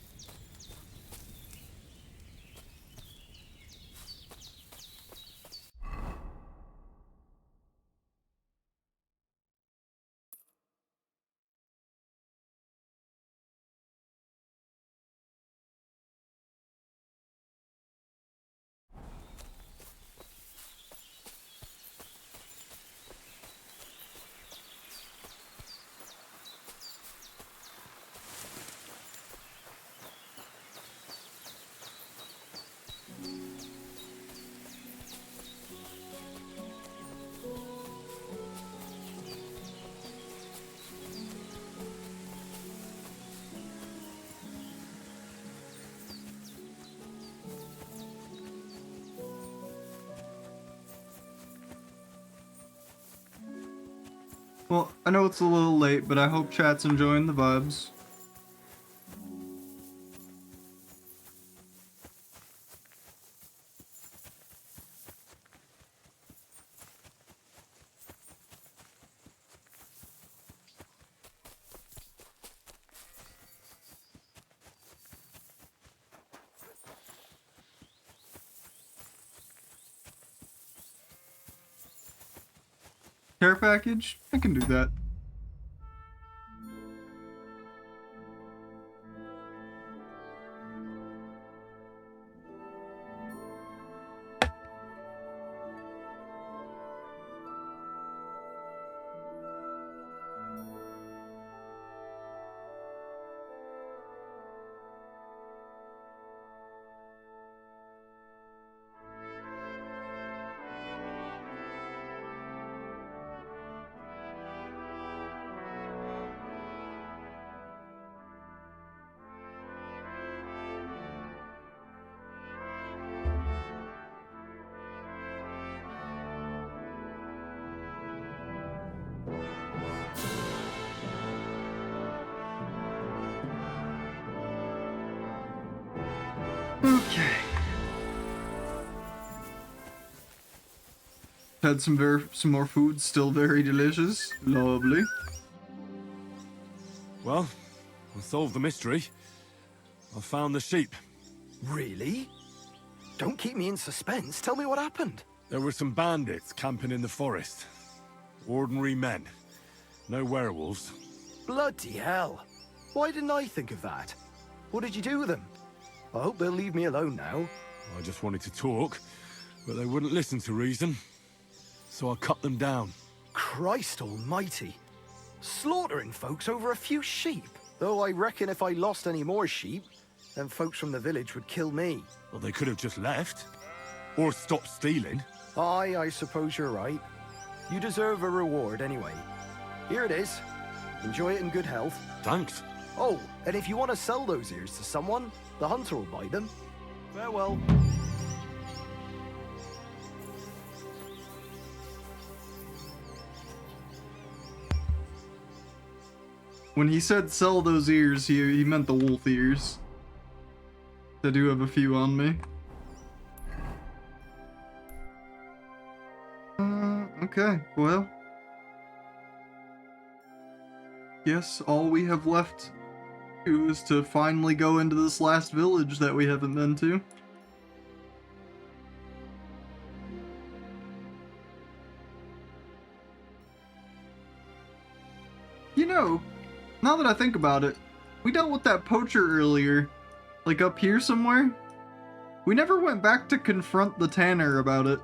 Well, I know it's a little late, but I hope chat's enjoying the vibes. Care package? I can do that. Okay. Had some more food, still very delicious. Lovely. Well, I solved the mystery. I found the sheep. Really? Don't keep me in suspense. Tell me what happened. There were some bandits camping in the forest. Ordinary men. No werewolves. Bloody hell. Why didn't I think of that? What did you do with them? I hope they'll leave me alone now. I just wanted to talk, but they wouldn't listen to reason. So I cut them down. Christ almighty. Slaughtering folks over a few sheep. Though I reckon if I lost any more sheep, then folks from the village would kill me. Well, they could have just left. Or stopped stealing. Aye, I suppose you're right. You deserve a reward anyway. Here it is. Enjoy it in good health. Thanks. Oh, and if you want to sell those ears to someone, the hunter will buy them. Farewell. When he said sell those ears, he meant the wolf ears. I do have a few on me. Okay, well. Yes, all we have left to do is to finally go into this last village that we haven't been to. You know, now that I think about it, we dealt with that poacher earlier, like up here somewhere. We never went back to confront the tanner about it.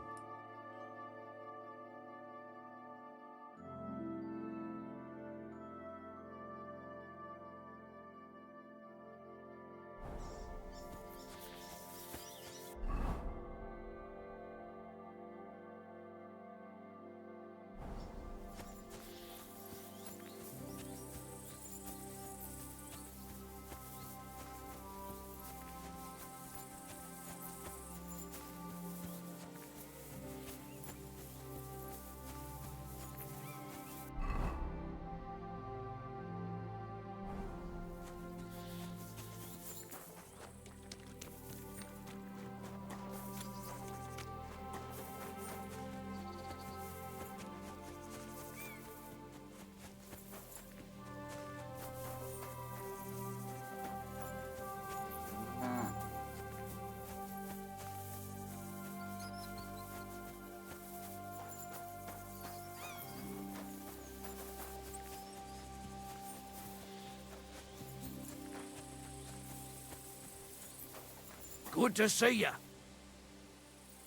Good to see you.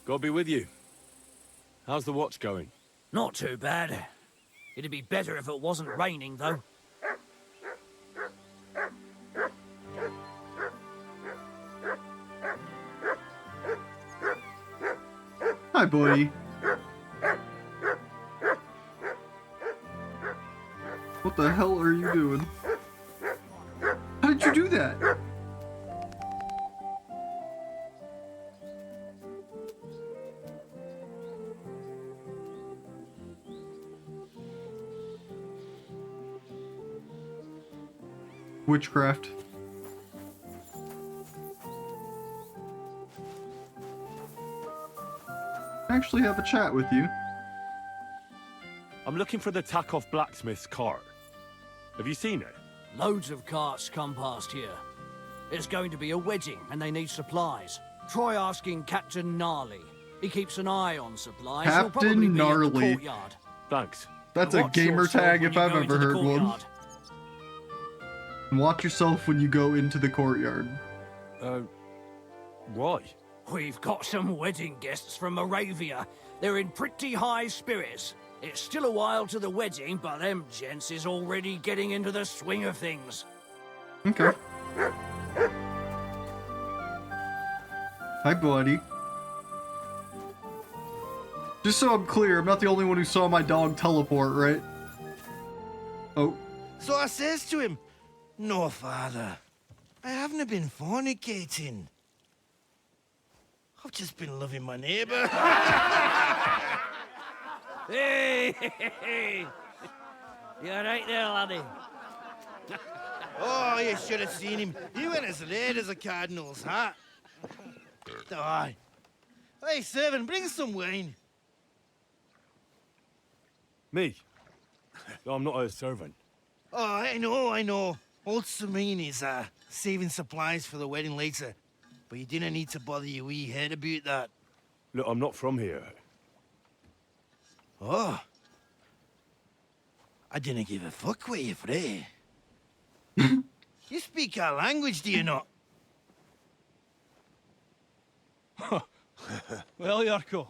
God be with you. How's the watch going? Not too bad. It'd be better if it wasn't raining, though. Hi, buddy. What the hell are you doing? How did you do that? Witchcraft. I actually have a chat with you. I'm looking for the Takeoff blacksmith's cart. Have you seen it? Loads of carts come past here. There's going to be a wedding and they need supplies. Try asking Captain Gnarly. He keeps an eye on supplies. He'll probably Captain be in the Gnarly. courtag. Thanks. That's a Watch your gamer sword tag when if you I've go into ever the heard one. courtyard. And watch yourself when you go into the courtyard. Why? We've got some wedding guests from Moravia. They're in pretty high spirits. It's still a while to the wedding, but them gents is already getting into the swing of things. Okay. Hi, buddy. Just so I'm clear, I'm not the only one who saw my dog teleport, right? Oh. So I says to him, "No, father, I haven't been fornicating. I've just been loving my neighbour." Hey! You're right there, laddie. Oh, you should have seen him. He went as red as a cardinal's hat. Aye. Hey, servant, bring some wine. Me? I'm not a servant. Oh, I know. Old Samine is saving supplies for the wedding later. But you didn't need to bother your wee head about that. Look, I'm not from here. Oh. I didn't give a fuck where you're from. You speak our language, do you not? Well, Yurko,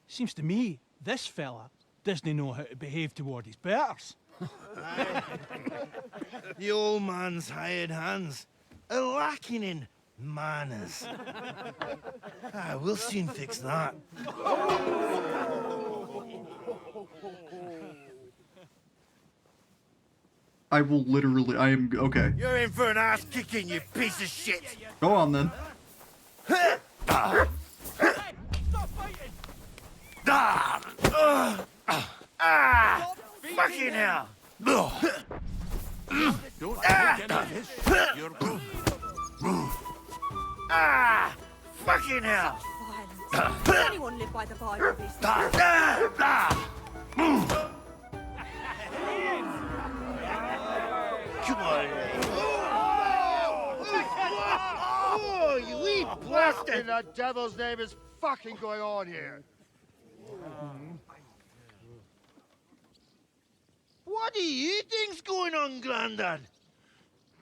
seems to me this fella doesn't know how to behave toward his betters. The old man's hired hands are lacking in manners. We'll soon fix that. I will literally, I am, okay. You're in for an ass kicking, you piece of shit. Go on then. Fucking hell. Don't take any of his shit. You're Fucking hell. Does anyone live by the Bible these Come on. Oh, you wee What bastard. in the devil's name is fucking going on here? What do you think's going on, Grandad?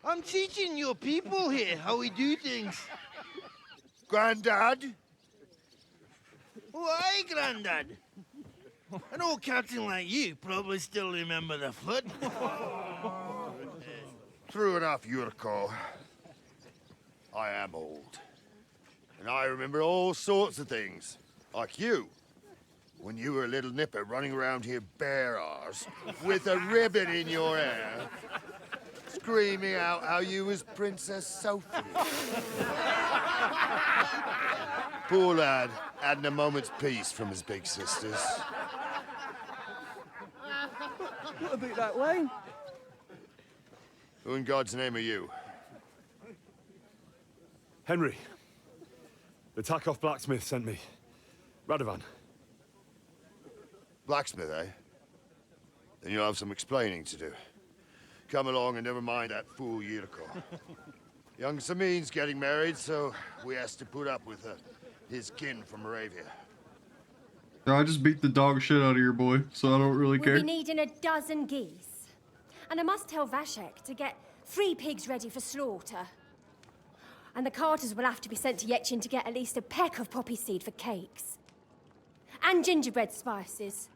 I'm teaching your people here how we do things. Grandad? Why, Grandad? An old captain like you probably still remember the flood. True enough, Yurko. I am old. And I remember all sorts of things. Like you. When you were a little nipper running around here bare arse, with a ribbon in your hair, screaming out how you was Princess Sophie. Poor lad, hadn't a moment's peace from his big sisters. What about that wine? Who in God's name are you? Henry. The Takeoff blacksmith sent me. Radovan. Blacksmith, eh? Then you'll have some explaining to do. Come along and never mind that fool Yurko. Young Samin's getting married, so we has to put up with his kin from Moravia. No, I just beat the dog shit out of your boy, so I don't really care. We'll be needing a dozen geese. And I must tell Vashek to get 3 pigs ready for slaughter. And the carters will have to be sent to Yetchin to get at least a peck of poppy seed for cakes. And gingerbread spices.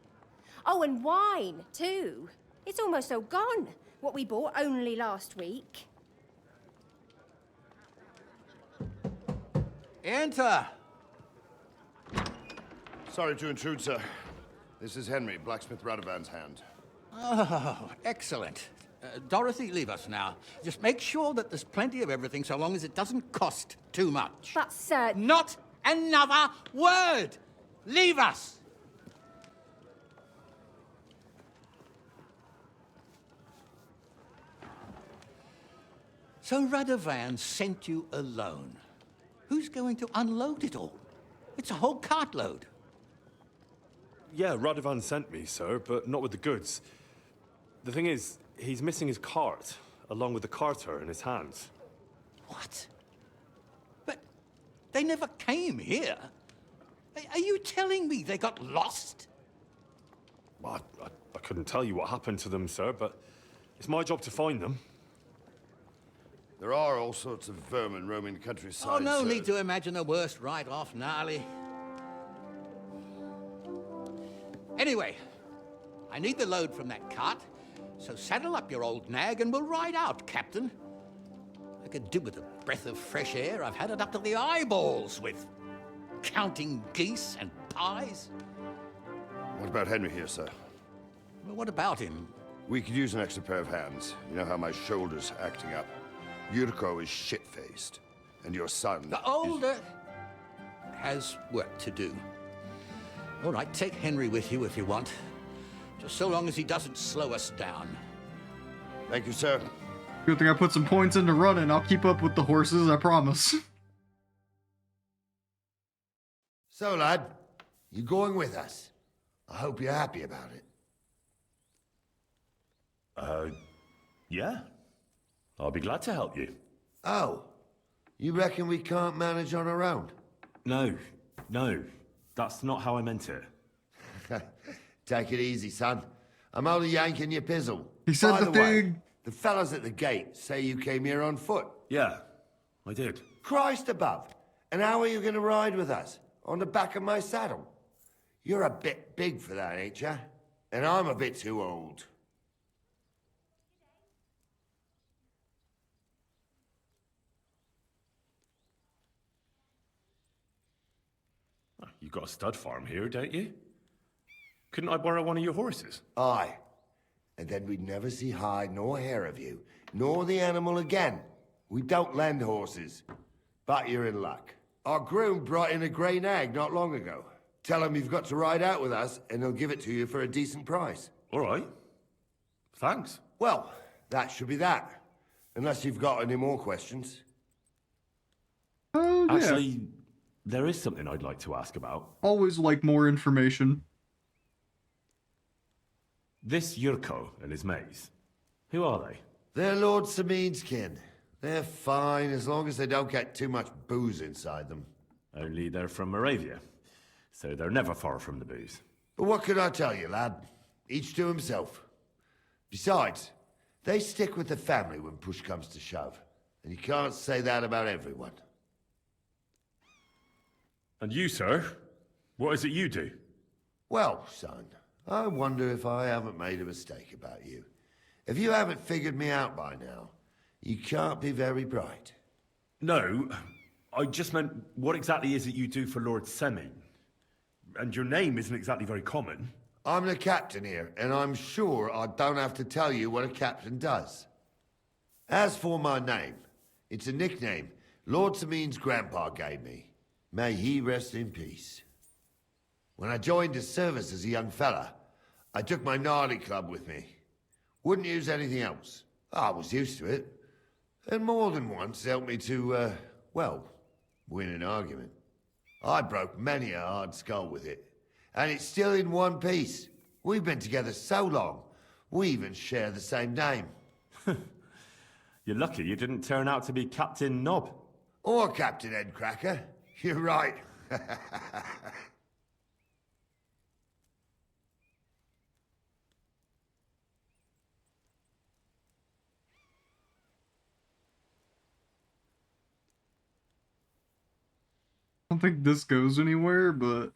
Oh, and wine, too. It's almost all gone, what we bought only last week. Enter! Sorry to intrude, sir. This is Henry, Blacksmith Radovan's hand. Oh, excellent. Dorothy, leave us now. Just make sure that there's plenty of everything so long as it doesn't cost too much. But, sir... Not another word! Leave us! So Radovan sent you alone. Who's going to unload it all? It's a whole cartload. Yeah, Radovan sent me, sir, but not with the goods. The thing is, he's missing his cart, along with the carter in his hands. What? But they never came here. Are you telling me they got lost? Well, I couldn't tell you what happened to them, sir, but it's my job to find them. There are all sorts of vermin roaming the countryside. Oh, no sir. need to imagine the worst right off, gnarly. Anyway, I need the load from that cart, so saddle up your old nag and we'll ride out, Captain. I could do with a breath of fresh air. I've had it up to the eyeballs with counting geese and pies. What about Henry here, sir? Well, what about him? We could use an extra pair of hands. You know how my shoulder's acting up. Yurko is shit-faced, and your son... The older has work to do. All right, take Henry with you if you want. Just so long as he doesn't slow us down. Thank you, sir. Good thing I put some points into running. I'll keep up with the horses, I promise. So, lad, you going with us? I hope you're happy about it. Yeah. I'll be glad to help you. Oh, you reckon we can't manage on our own? No. That's not how I meant it. Take it easy, son. I'm only yanking your pizzle. He said By the the way, thing. the fellas at the gate say you came here on foot. Yeah, I did. Christ above. And how are you going to ride with us? On the back of my saddle? You're a bit big for that, ain't ya? And I'm a bit too old. You got a stud farm here, don't you? Couldn't I borrow one of your horses? Aye. And then we'd never see hide nor hair of you, nor the animal again. We don't lend horses. But you're in luck. Our groom brought in a grey nag not long ago. Tell him you've got to ride out with us, and he'll give it to you for a decent price. All right. Thanks. Well, that should be that. Unless you've got any more questions. Oh, yeah. Actually, there is something I'd like to ask about. Always like more information. This Yurko and his mates, who are they? They're Lord Samin's kin. They're fine as long as they don't get too much booze inside them. Only they're from Moravia, so they're never far from the booze. But what could I tell you, lad? Each to himself. Besides, they stick with the family when push comes to shove. And you can't say that about everyone. And you, sir? What is it you do? Well, son, I wonder if I haven't made a mistake about you. If you haven't figured me out by now, you can't be very bright. No, I just meant, what exactly is it you do for Lord Semin? And your name isn't exactly very common. I'm the captain here, and I'm sure I don't have to tell you what a captain does. As for my name, it's a nickname Lord Samin's grandpa gave me. May he rest in peace. When I joined his service as a young fella, I took my gnarly club with me. Wouldn't use anything else. I was used to it. And more than once helped me to, well, win an argument. I broke many a hard skull with it. And it's still in one piece. We've been together so long, we even share the same name. You're lucky you didn't turn out to be Captain Knob. Or Captain Headcracker. You're right. I don't think this goes anywhere, but...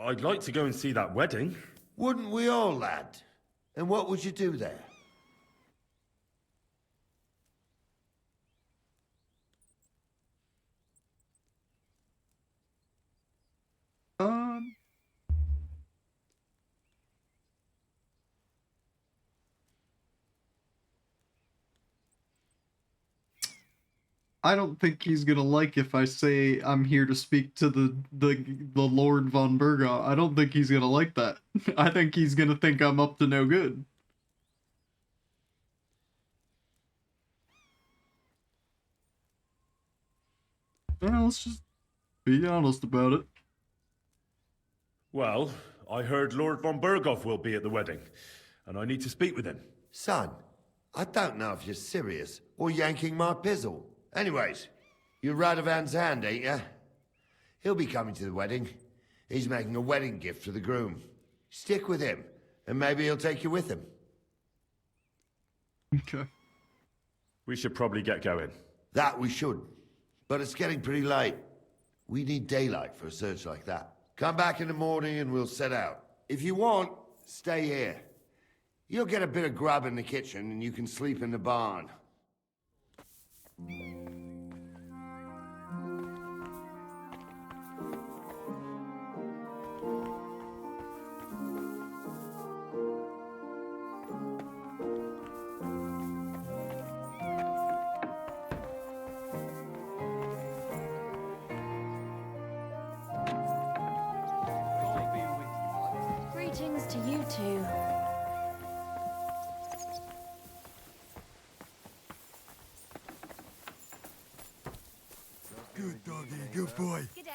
I'd like to go and see that wedding. Wouldn't we all, lad? And what would you do there? I don't think he's gonna like if I say I'm here to speak to the Lord von Burgott. I don't think he's gonna like that. I think he's gonna think I'm up to no good. Well, let's just be honest about it. Well, I heard Lord von Burgott will be at the wedding, and I need to speak with him. Son, I don't know if you're serious or yanking my pizzle. Anyways, you're Radovan's hand, ain't ya? He'll be coming to the wedding. He's making a wedding gift for the groom. Stick with him, and maybe he'll take you with him. Okay. We should probably get going. That we should. But it's getting pretty late. We need daylight for a search like that. Come back in the morning and we'll set out. If you want, stay here. You'll get a bit of grub in the kitchen and you can sleep in the barn. Greetings to you two. Good boy. Good day.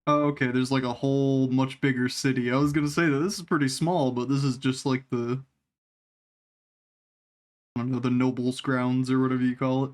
Oh, okay, there's like a whole much bigger city. I was gonna say that this is pretty small, but this is just like the, I don't know, the nobles' grounds or whatever you call it.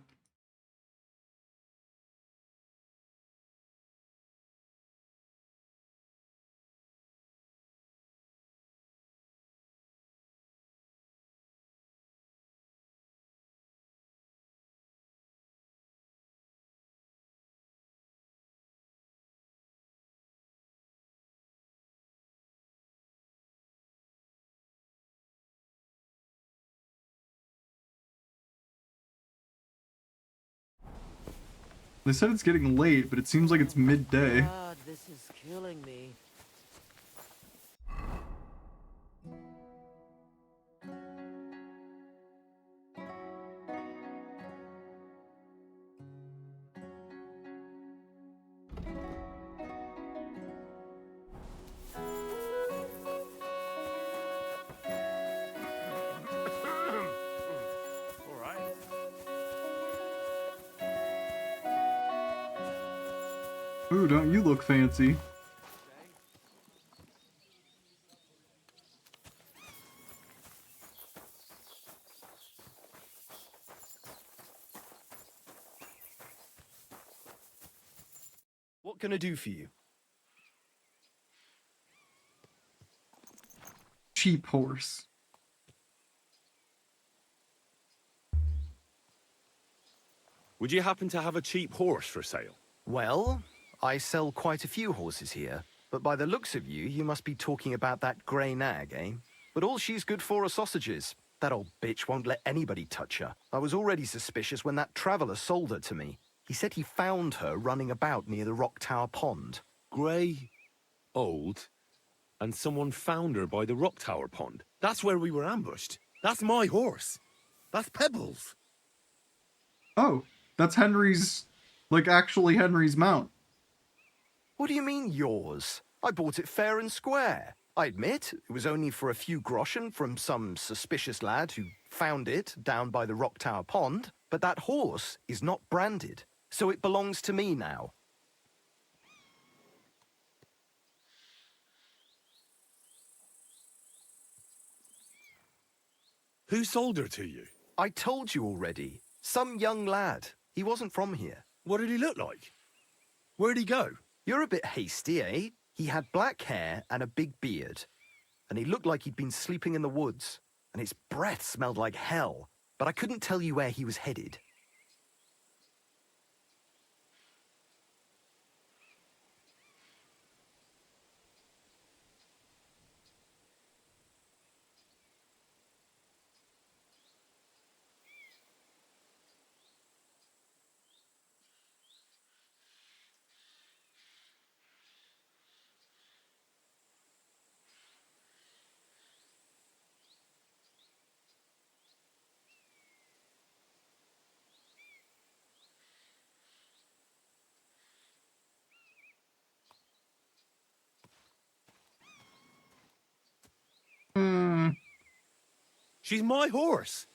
They said it's getting late, but it seems like it's midday. God, this is killing me. Ooh, don't you look fancy? What can I do for you? Cheap horse. Would you happen to have a cheap horse for sale? Well, I sell quite a few horses here, but by the looks of you, you must be talking about that grey nag, eh? But all she's good for are sausages. That old bitch won't let anybody touch her. I was already suspicious when that traveller sold her to me. He said he found her running about near the Rock Tower Pond. Grey, old, and someone found her by the Rock Tower Pond. That's where we were ambushed. That's my horse. That's Pebbles. Oh, that's Henry's, like actually Henry's mount. What do you mean, yours? I bought it fair and square. I admit, it was only for a few groschen from some suspicious lad who found it down by the Rock Tower Pond, but that horse is not branded, so it belongs to me now. Who sold her to you? I told you already. Some young lad. He wasn't from here. What did he look like? Where'd he go? You're a bit hasty, eh? He had black hair and a big beard. And he looked like he'd been sleeping in the woods. And his breath smelled like hell. But I couldn't tell you where he was headed. She's my horse.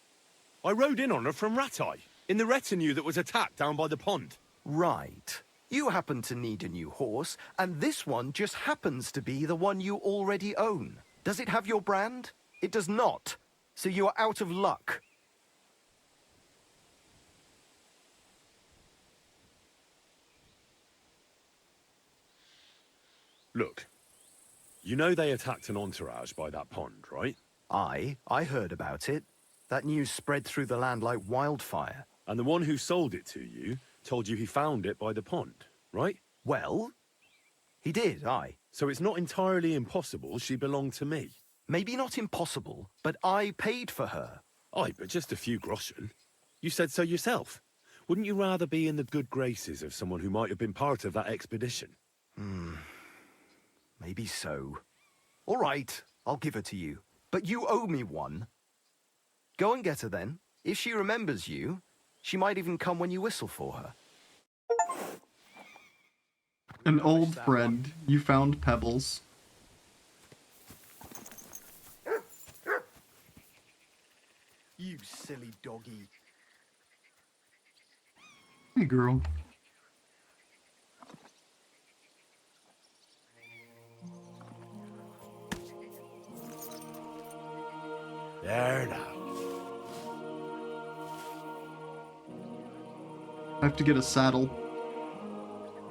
I rode in on her from Ratai, in the retinue that was attacked down by the pond. Right. You happen to need a new horse, and this one just happens to be the one you already own. Does it have your brand? It does not. So you are out of luck. Look, you know they attacked an entourage by that pond, right? I heard about it. That news spread through the land like wildfire. And the one who sold it to you told you he found it by the pond, right? Well, he did, aye. So it's not entirely impossible she belonged to me. Maybe not impossible, but I paid for her. Aye, but just a few groschen. You said so yourself. Wouldn't you rather be in the good graces of someone who might have been part of that expedition? Maybe so. All right, I'll give her to you. But you owe me one. Go and get her then. If she remembers you, she might even come when you whistle for her. An old friend. You found Pebbles. You silly doggy. Hey, girl. There now. I have to get a saddle.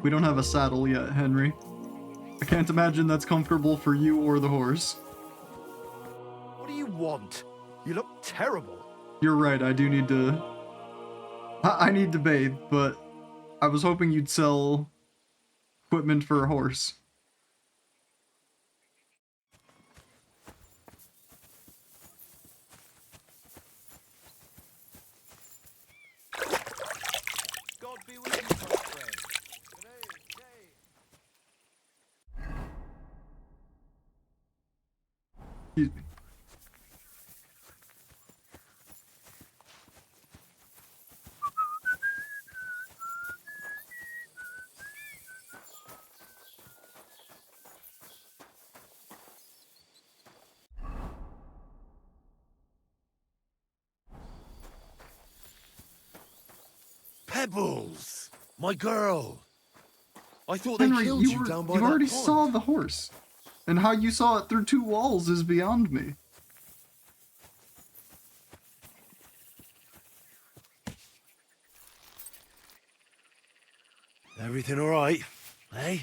We don't have a saddle yet, Henry. I can't imagine that's comfortable for you or the horse. What do you want? You look terrible. You're right, I do need to... I need to bathe, but I was hoping you'd sell equipment for a horse. God be with you, my friend. Excuse me. Pebbles! My girl! I thought they Henry, killed you down by you that already pond. saw the horse. And how you saw it through 2 walls is beyond me. Everything all right, eh?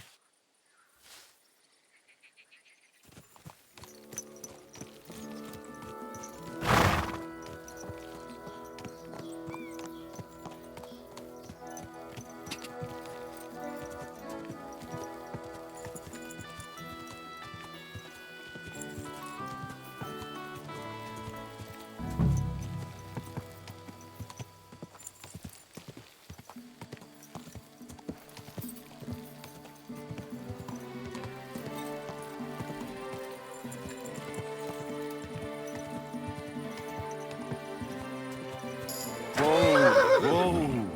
Whoa, whoa.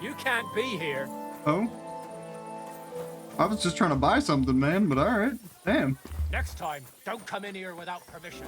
You can't be here. Oh? I was just trying to buy something, man, but alright. Damn. Next time, don't come in here without permission.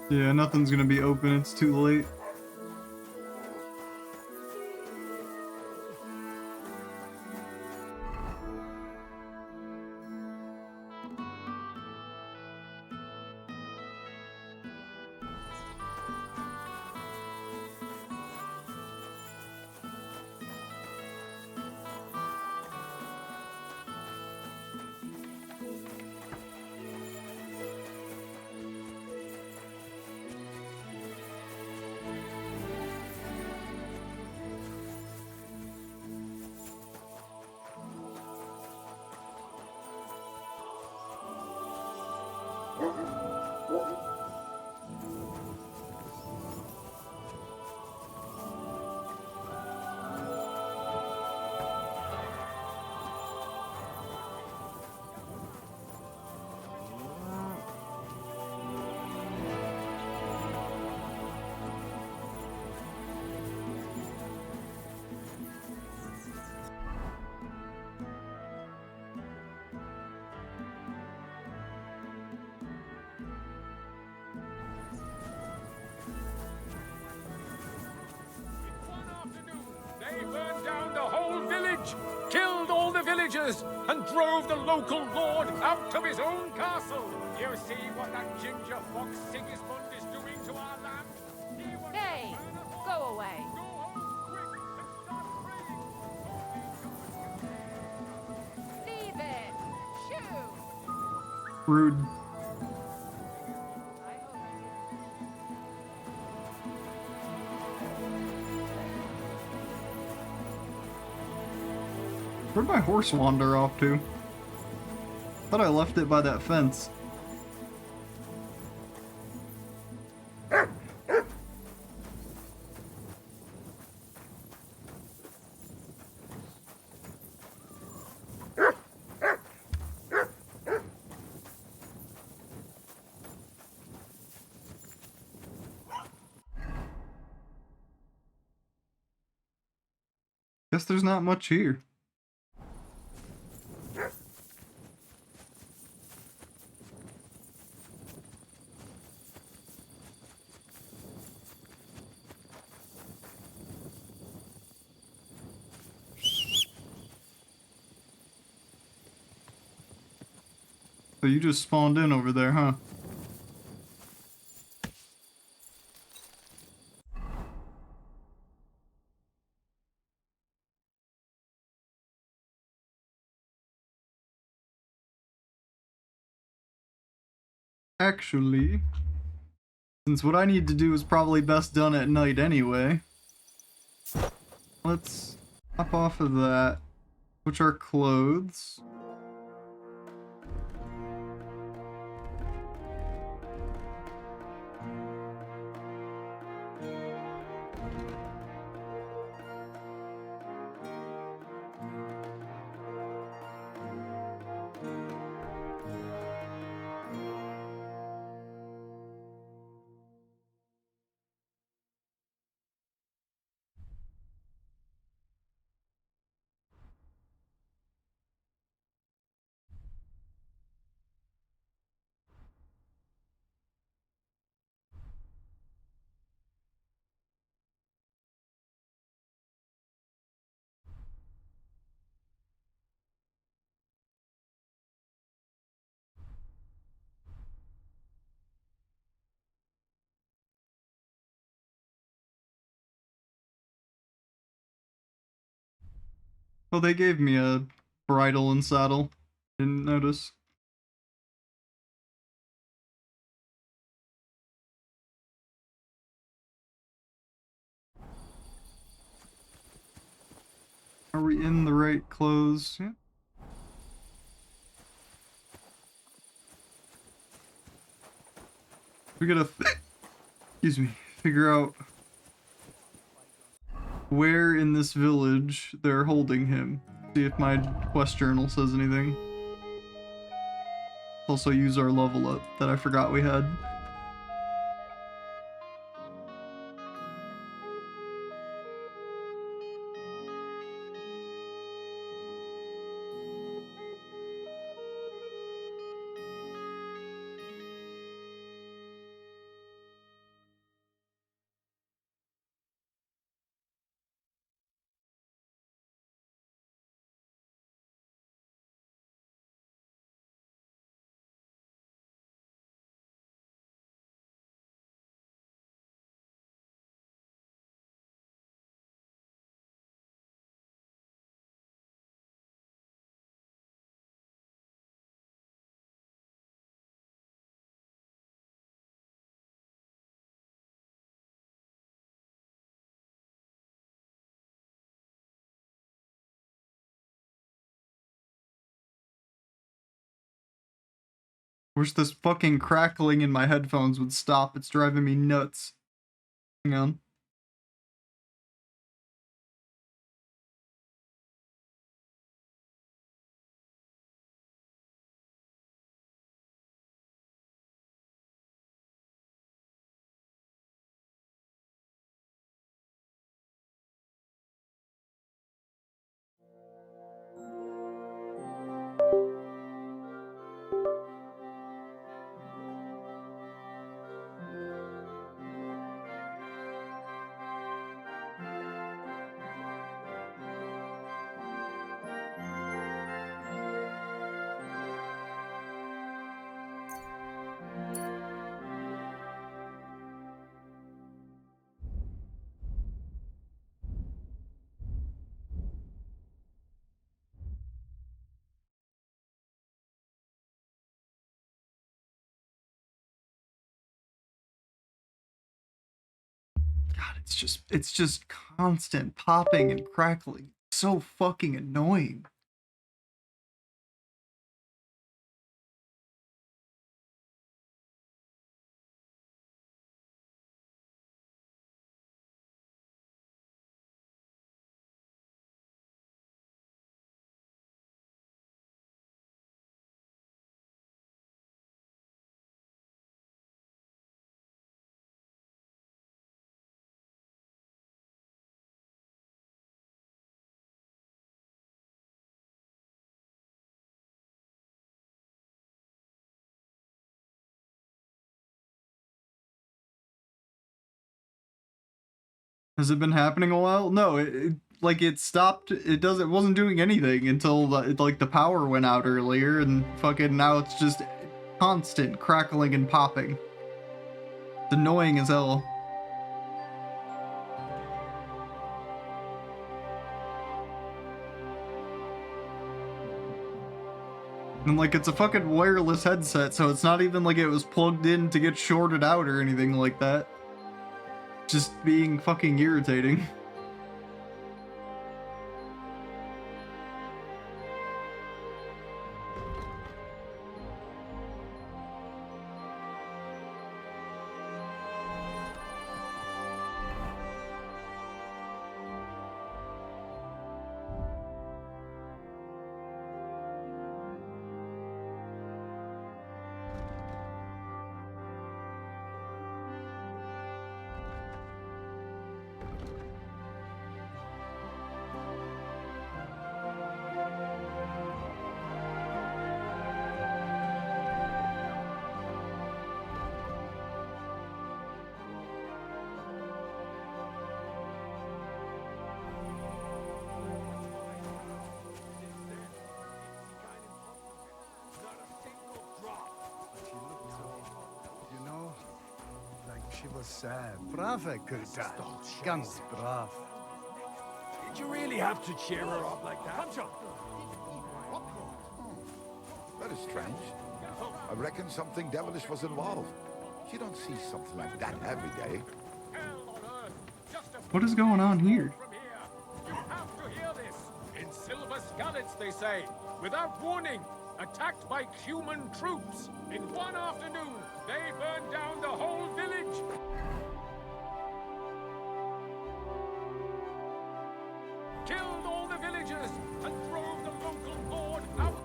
Yeah, nothing's gonna be open, it's too late. villagers and drove the local lord out of his own castle. You see what that ginger fox Sigismund is doing to our land? Hey, go away. Leave it. Shoo. Rude. Where'd my horse wander off to? Thought I left it by that fence. Guess there's not much here. So you just spawned in over there, huh? Actually, since what I need to do is probably best done at night anyway, let's hop off of that, switch our clothes. Oh, they gave me a bridle and saddle. Didn't notice. Are we in the right clothes? Yeah. We gotta, excuse me, figure out where in this village they're holding him. See if my quest journal says anything. Also use our level up that I forgot we had. Wish this fucking crackling in my headphones would stop. It's driving me nuts. Hang on. God, it's just constant popping and crackling. So fucking annoying. Has it been happening a while? No, like it stopped. It wasn't doing anything until like the power went out earlier, and fucking now it's just constant crackling and popping. It's annoying as hell. And like it's a fucking wireless headset, so it's not even like it was plugged in to get shorted out or anything like that. Just being fucking irritating. She was brave, Kurta. Ganz brav. Did you really have to cheer her up like that? That is strange. I reckon something devilish was involved. You don't see something like that every day. What is going on here? You have to hear this. In silver scarlets, they say, without warning, attacked by human troops. In one afternoon, they burned down the whole village. Killed all the villagers and drove the local board out.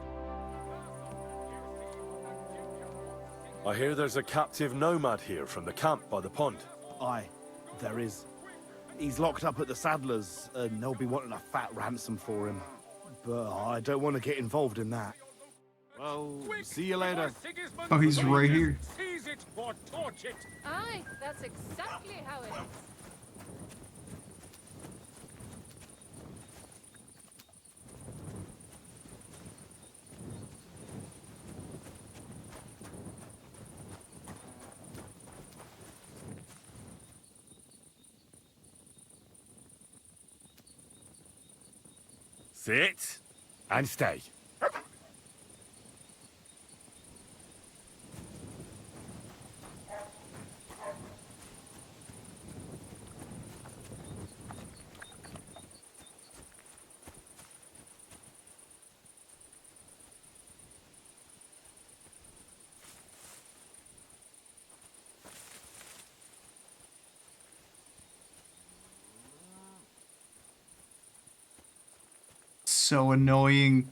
I hear there's a captive nomad here from the camp by the pond. Aye, there is. He's locked up at the Saddler's, and they'll be wanting a fat ransom for him. But I don't want to get involved in that. Well, see you later. Oh, he's right here. Seize it or torch it. Aye, that's exactly how it is. Sit and stay. So annoying.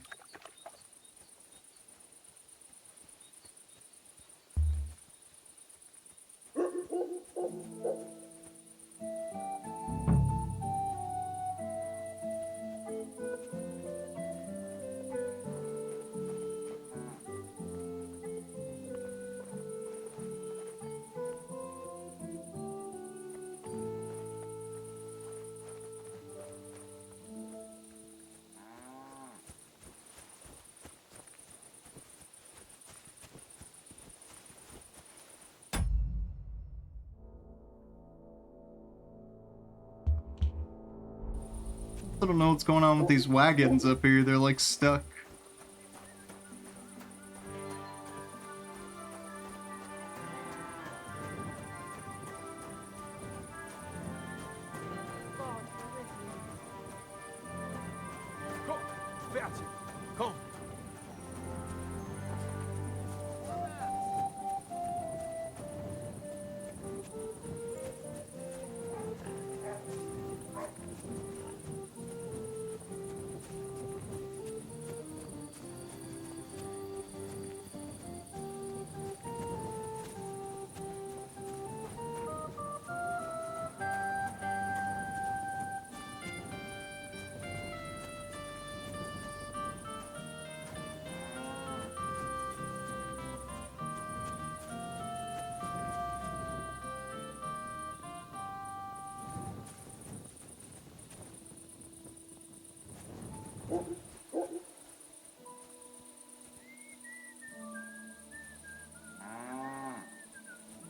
I don't know what's going on with these wagons up here. They're like stuck.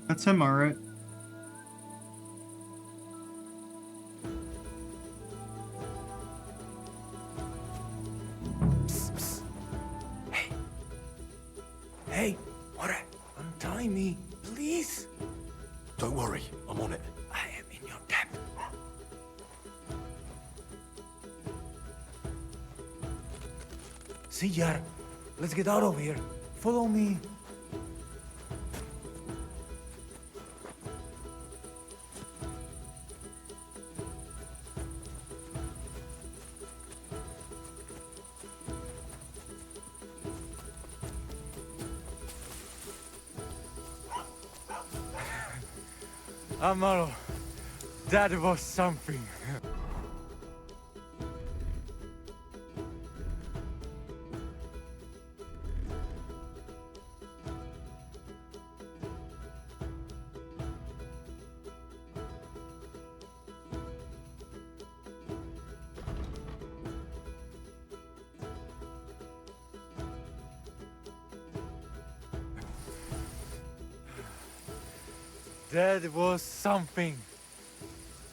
That's him, alright. Hey, what? Untie me, please. Don't worry, I'm on it. I am in your debt. See, Yar, let's get out of here. Follow me. Amaro, that was something. That was something.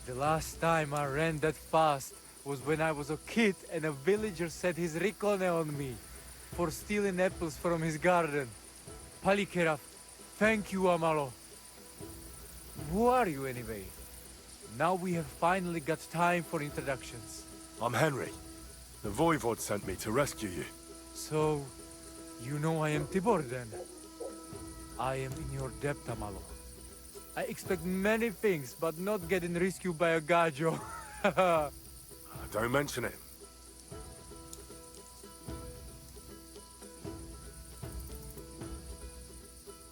The last time I ran that fast was when I was a kid and a villager set his ricone on me for stealing apples from his garden. Palikera, thank you, Amalo. Who are you anyway? Now we have finally got time for introductions. I'm Henry. The Voivod sent me to rescue you. So, you know I am Tibor then? I am in your debt, Amalo. I expect many things, but not getting rescued by a gajo. Don't mention it.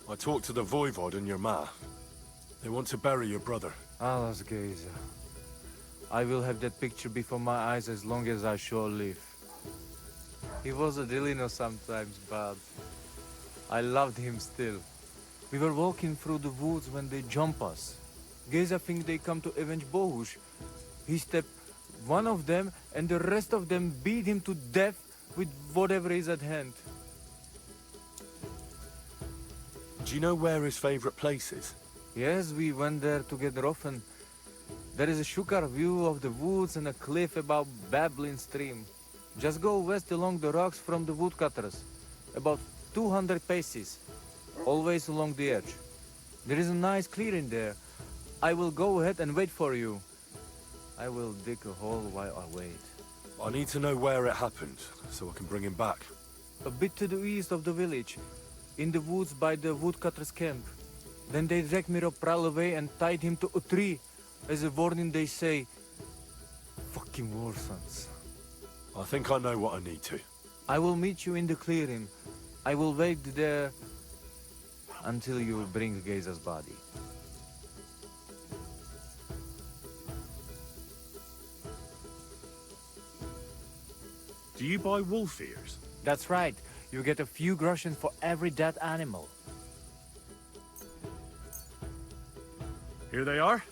I talked to the Voivod and your ma. They want to bury your brother. Alas, Geza. I will have that picture before my eyes as long as I shall live. He was a Delino sometimes, but I loved him still. We were walking through the woods when they jump us. Geza think they come to avenge Bohush. He stepped one of them, and the rest of them beat him to death with whatever is at hand. Do you know where his favorite place is? Yes, we went there together often. There is a shukar view of the woods and a cliff above babbling stream. Just go west along the rocks from the woodcutters. About 200 paces. Always along the edge. There is a nice clearing there. I will go ahead and wait for you. I will dig a hole while I wait. I need to know where it happened, so I can bring him back. A bit to the east of the village, in the woods by the woodcutter's camp. Then they dragged Miropral away and tied him to a tree. As a warning they say, fucking war sons. I think I know what I need to. I will meet you in the clearing. I will wait there until you bring Geza's body. Do you buy wolf ears? That's right. You get a few groschen for every dead animal. Here they are.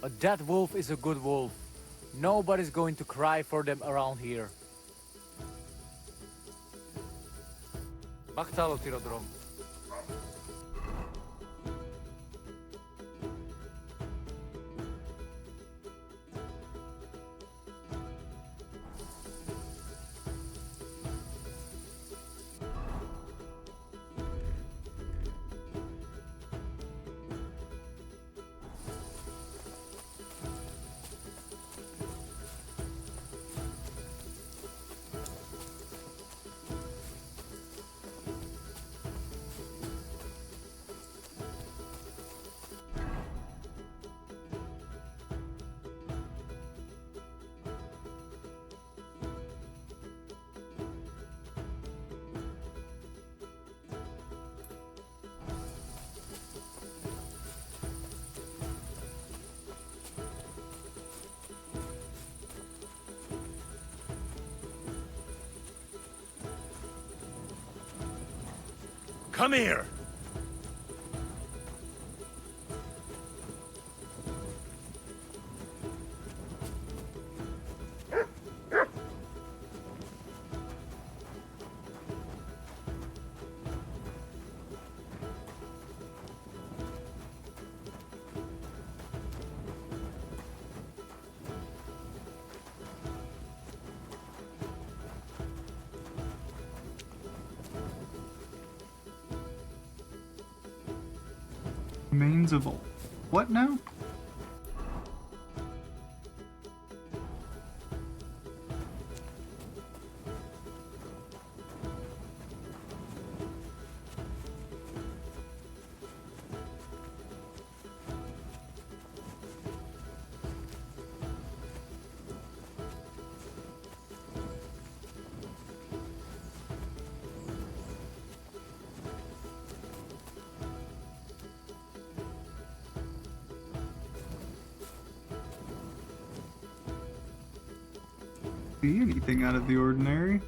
A dead wolf is a good wolf. Nobody's going to cry for them around here. Bachtalo, Tyrodrom. Come here! Remains of old. What now? See anything out of the ordinary?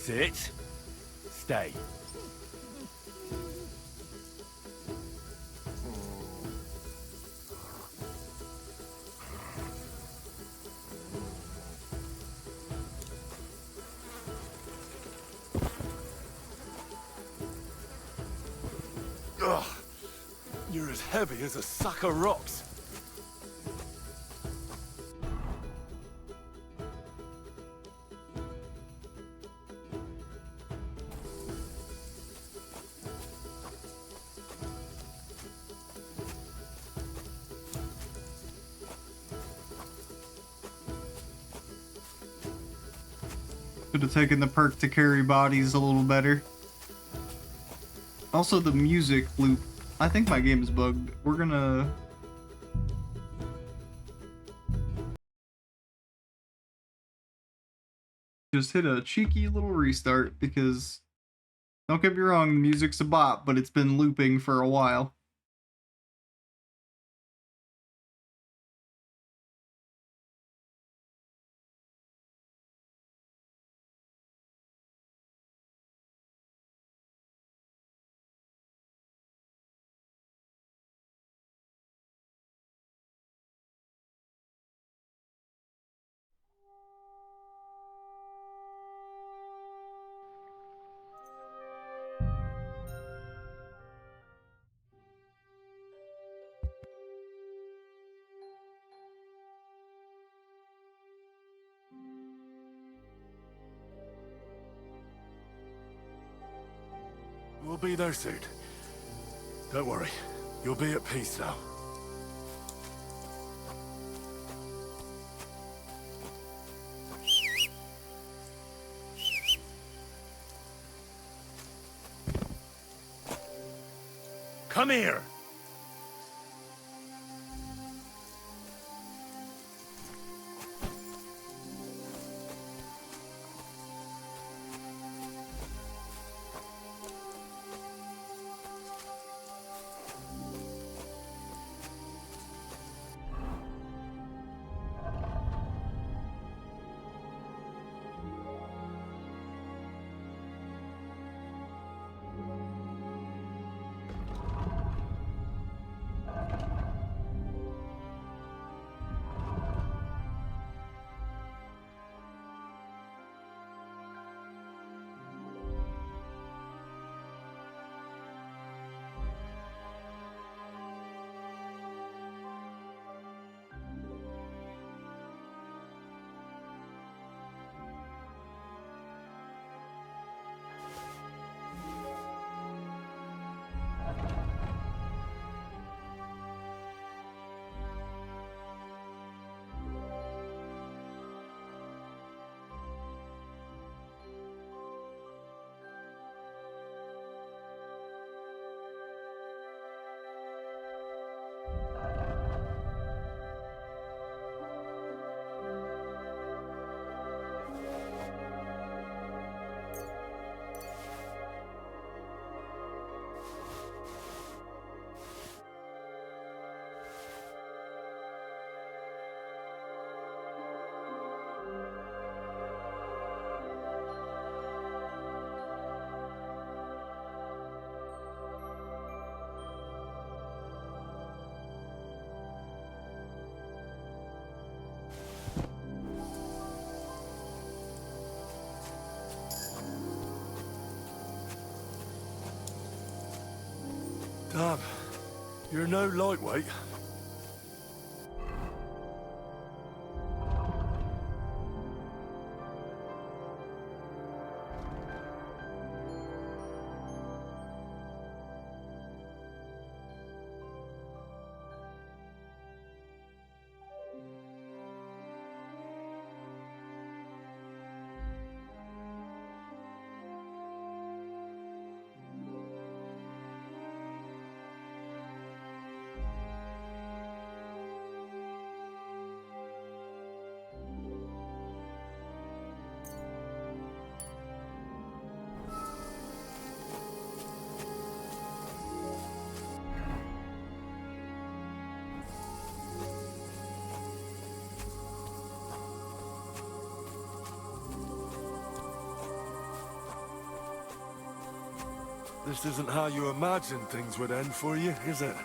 Sit. Stay. Ugh. You're as heavy as a sack of rocks. Should have taken the perk to carry bodies a little better. Also, the music loop. I think my game is bugged. We're gonna... just hit a cheeky little restart because... don't get me wrong, the music's a bop, but it's been looping for a while. We'll be there soon. Don't worry. You'll be at peace now. Come here! Damn, you're no lightweight. This isn't how you imagined things would end for you, is it?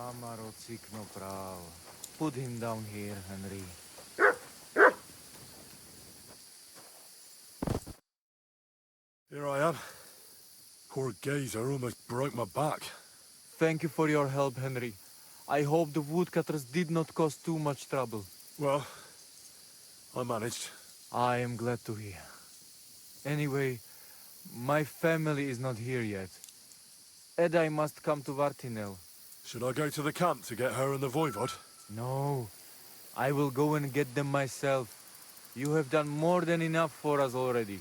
Amarocikno pravo. Put him down here, Henry. Here I am. Poor Gazer almost broke my back. Thank you for your help, Henry. I hope the woodcutters did not cause too much trouble. Well, I managed. I am glad to hear. Anyway, my family is not here yet. Edai must come to Vartinel. Should I go to the camp to get her and the Voivod? No. I will go and get them myself. You have done more than enough for us already.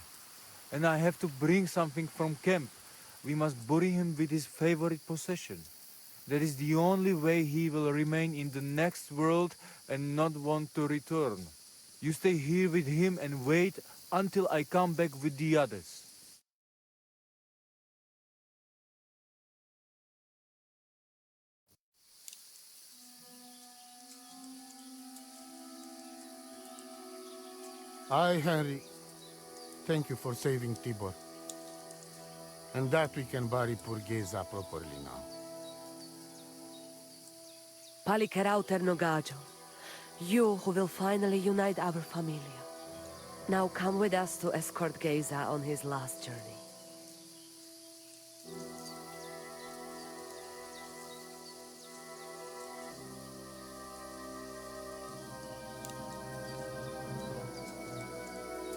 And I have to bring something from camp. We must bury him with his favorite possession. That is the only way he will remain in the next world and not want to return. You stay here with him and wait until I come back with the others. Aye, Henry. Thank you for saving Tibor. And that we can bury poor Geza properly now. Palikerauter Nogajo, you who will finally unite our familia. Now come with us to escort Geza on his last journey.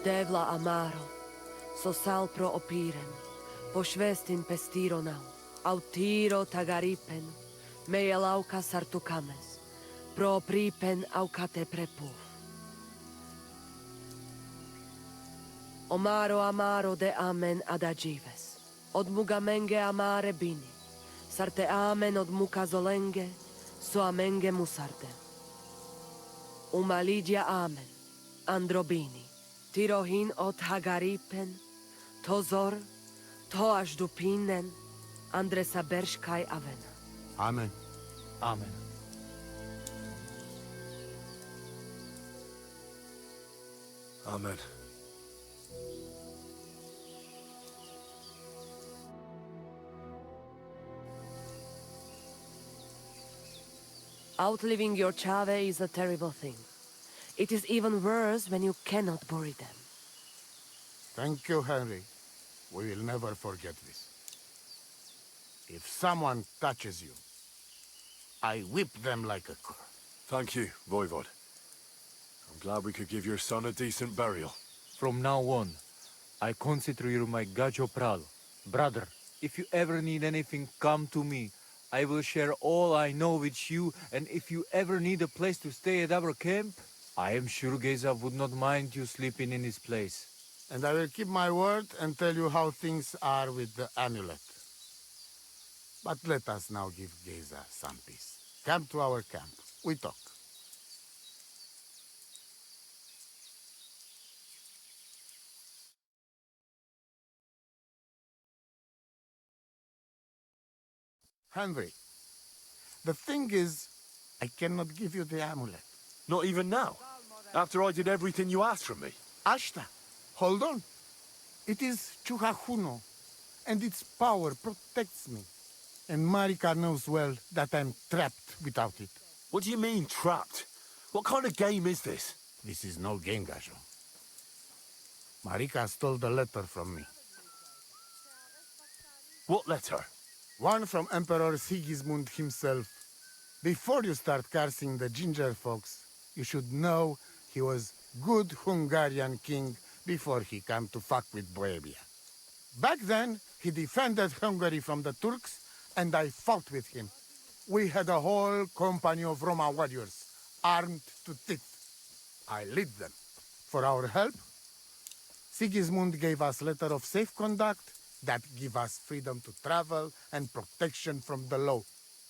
Devla amaro, sosal pro opiren, pošvestin pestironau, autiro tagaripen, mejelauka sartukames, pro pripen aukate prepuf. Omaro amaro de amen adagives, od mugamenge amare bini, sarte amen od muka zolenge, so amenge musarte. Umalidia amen, androbini. Tirohin od Hagaripen, Tozor, Toash Dupinen, Andresa Bershkai Avena. Amen. Amen. Amen. Outliving your Chave is a terrible thing. It is even worse when you cannot bury them. Thank you, Henry. We will never forget this. If someone touches you, I whip them like a cur. Thank you, Voivod. I'm glad we could give your son a decent burial. From now on, I consider you my Gajo Pral. Brother, if you ever need anything, come to me. I will share all I know with you, and if you ever need a place to stay at our camp, I am sure Geza would not mind you sleeping in his place. And I will keep my word and tell you how things are with the amulet. But let us now give Geza some peace. Come to our camp. We talk. Henry, the thing is, I cannot give you the amulet. Not even now? After I did everything you asked from me? Ashta, hold on. It is Chuhajuno, and its power protects me. And Marika knows well that I'm trapped without it. What do you mean, trapped? What kind of game is this? This is no game, Gajo. Marika stole the letter from me. What letter? One from Emperor Sigismund himself. Before you start cursing the ginger folks, you should know he was good Hungarian king before he came to fuck with Bohemia. Back then, he defended Hungary from the Turks, and I fought with him. We had a whole company of Roma warriors, armed to teeth. I lead them. For our help, Sigismund gave us letter of safe conduct that give us freedom to travel and protection from the law.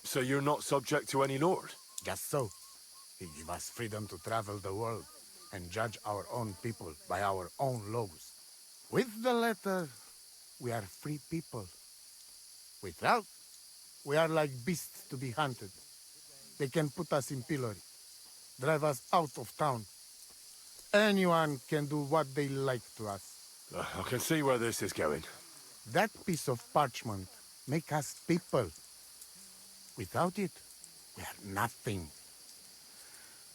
So you're not subject to any lord? Just so. He give us freedom to travel the world and judge our own people by our own laws. With the letter, we are free people. Without, we are like beasts to be hunted. They can put us in pillory, drive us out of town. Anyone can do what they like to us. I can see where this is going. That piece of parchment make us people. Without it, we are nothing.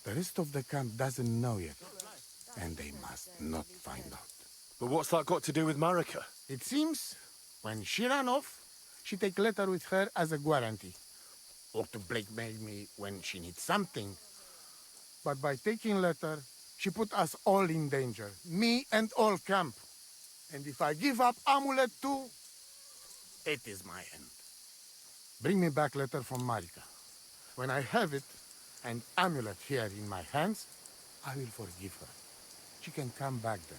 The rest of the camp doesn't know yet, and they must not find out. But what's that got to do with Marika? It seems, when she ran off, she take letter with her as a guarantee. Or to blackmail me when she needs something. But by taking letter, she put us all in danger. Me and all camp. And if I give up amulet too, it is my end. Bring me back letter from Marika. When I have it, and amulet here in my hands, I will forgive her. She can come back then.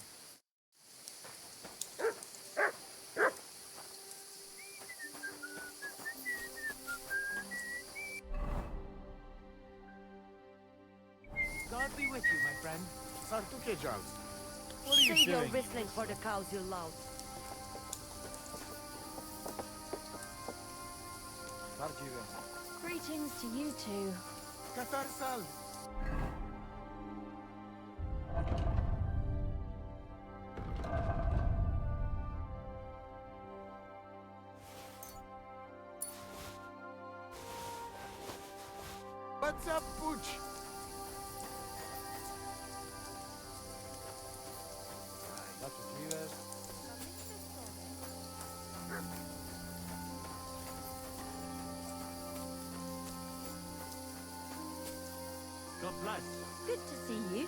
God be with you, my friend. Sartukejal. What are you Save your doing? whistling for the cows you love. Greetings to you two. Katarsal. What's up, Pooch? God bless. Good to see you.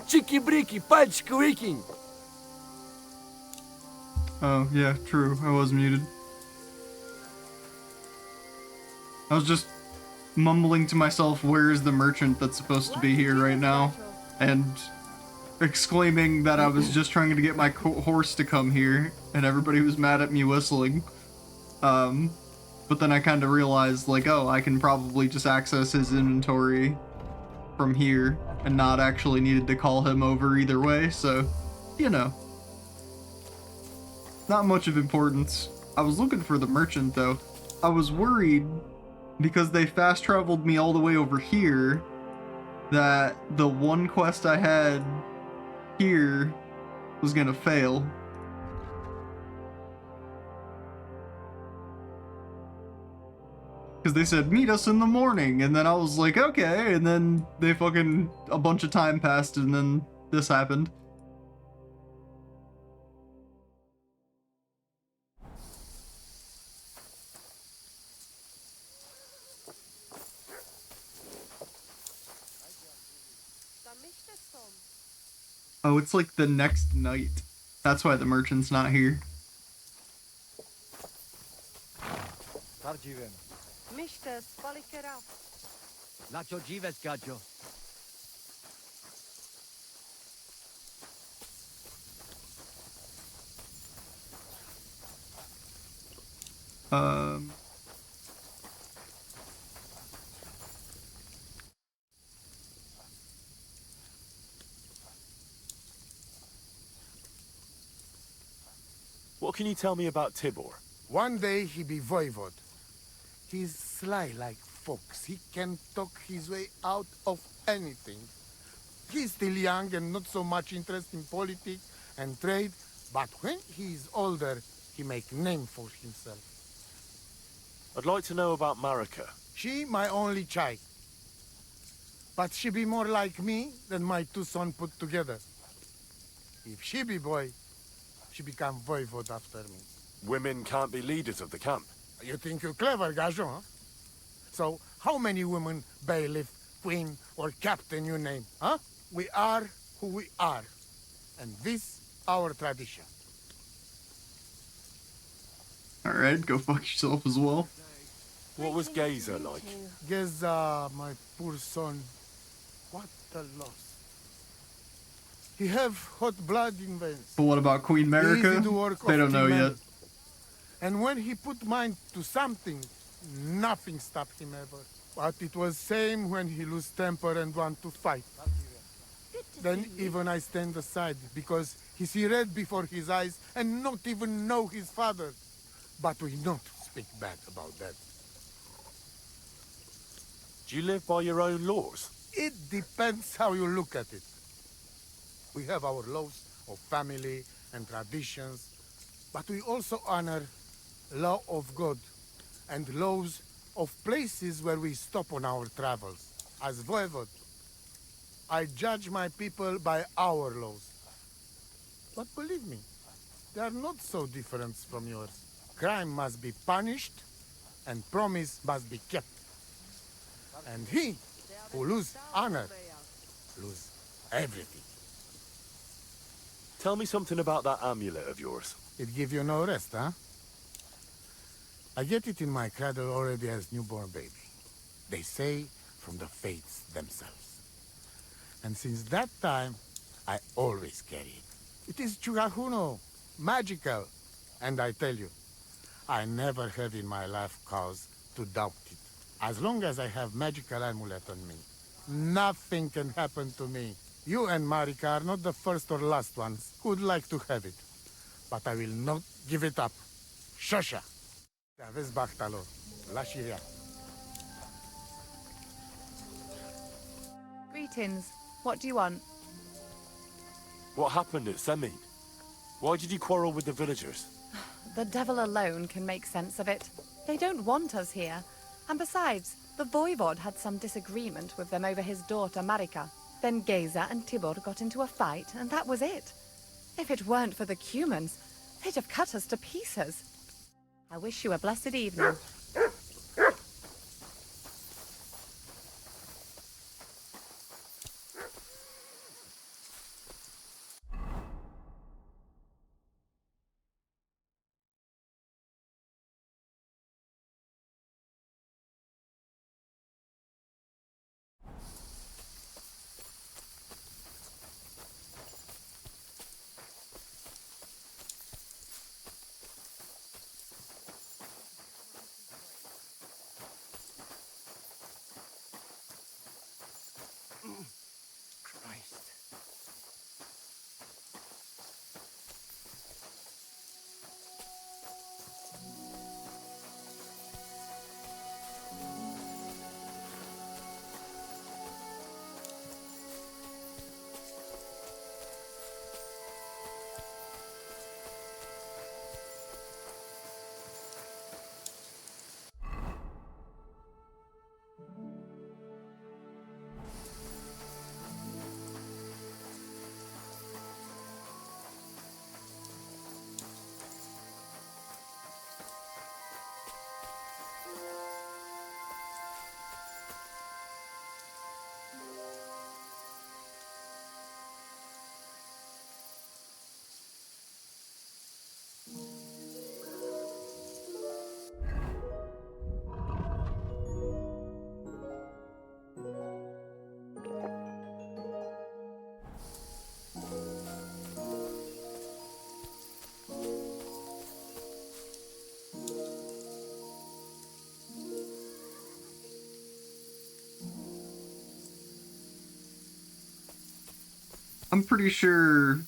Чики-брики, пальчик-выкинь! Oh, yeah, true. I was muted. I was just mumbling to myself, where is the merchant that's supposed to be here right now? And exclaiming that I was just trying to get my horse to come here, and everybody was mad at me whistling. But then I kind of realized, like, oh, I can probably just access his inventory from here, and not actually needed to call him over either way, so, you know. Not much of importance. I was looking for the merchant, though. I was worried, because they fast-traveled me all the way over here, that the one quest I had here was gonna fail. Because they said, meet us in the morning, and then I was like, okay, and then they fucking, a bunch of time passed, and then this happened. Oh, it's like the next night. That's why the merchant's not here. Mr. Spalikera. Nacho Jives, Gajo. What can you tell me about Tibor? One day he be voivod. He's sly like fox. He can talk his way out of anything. He's still young and not so much interested in politics and trade, but when he's older, he make name for himself. I'd like to know about Marika. She my only child. But she be more like me than my two sons put together. If she be boy, she become voivod after me. Women can't be leaders of the camp. You think you're clever, Gajon, huh? So, how many women, bailiff, queen, or captain you name, huh? We are who we are. And this, our tradition. Alright, go fuck yourself as well. What was Geza like? Geza, my poor son. What a loss. He have hot blood in veins. But what about Queen Marika? They don't know yet. And when he put mind to something, nothing stopped him ever. But it was same when he lose temper and want to fight. Then even I stand aside, because he see red before his eyes and not even know his father. But we not speak bad about that. Do you live by your own laws? It depends how you look at it. We have our laws of family and traditions, but we also honor law of God and laws of places where we stop on our travels. As voivod, I judge my people by our laws. But believe me, they are not so different from yours. Crime must be punished, and promise must be kept. And he who lose honor, lose Everything. Tell me something about that amulet of yours. It give you no rest, huh? I get it in my cradle already as newborn baby. They say from the fates themselves. And since that time, I always carry it. It is Chugahuno, magical. And I tell you, I never have in my life cause to doubt it. As long as I have magical amulet on me, nothing can happen to me. You and Marika are not the first or last ones who would like to have it. But I will not give it up. Shosha. Aveți Bachtalo. La Shiria. Greetings. What do you want? What happened at Semid? Why did you quarrel with the villagers? The devil alone can make sense of it. They don't want us here. And besides, the voivod had some disagreement with them over his daughter Marika. Then Geza and Tibor got into a fight, and that was it. If it weren't for the Cumans, they'd have cut us to pieces. I wish you a blessed evening. Christ. I'm pretty sure.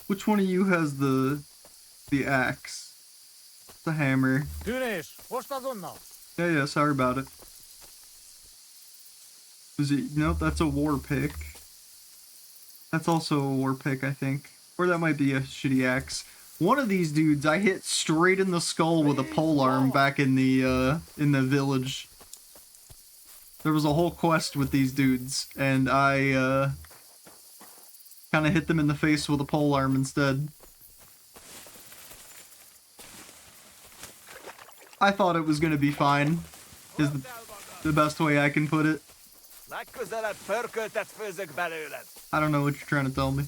Which one of you has the axe? The hammer. Yeah, sorry about it. Is it? Nope, that's a war pick. That's also a war pick, I think. Or that might be a shitty axe. One of these dudes I hit straight in the skull with a polearm back in the village. There was a whole quest with these dudes, and I kind of hit them in the face with a polearm instead. I thought it was gonna be fine, is the best way I can put it. I don't know what you're trying to tell me.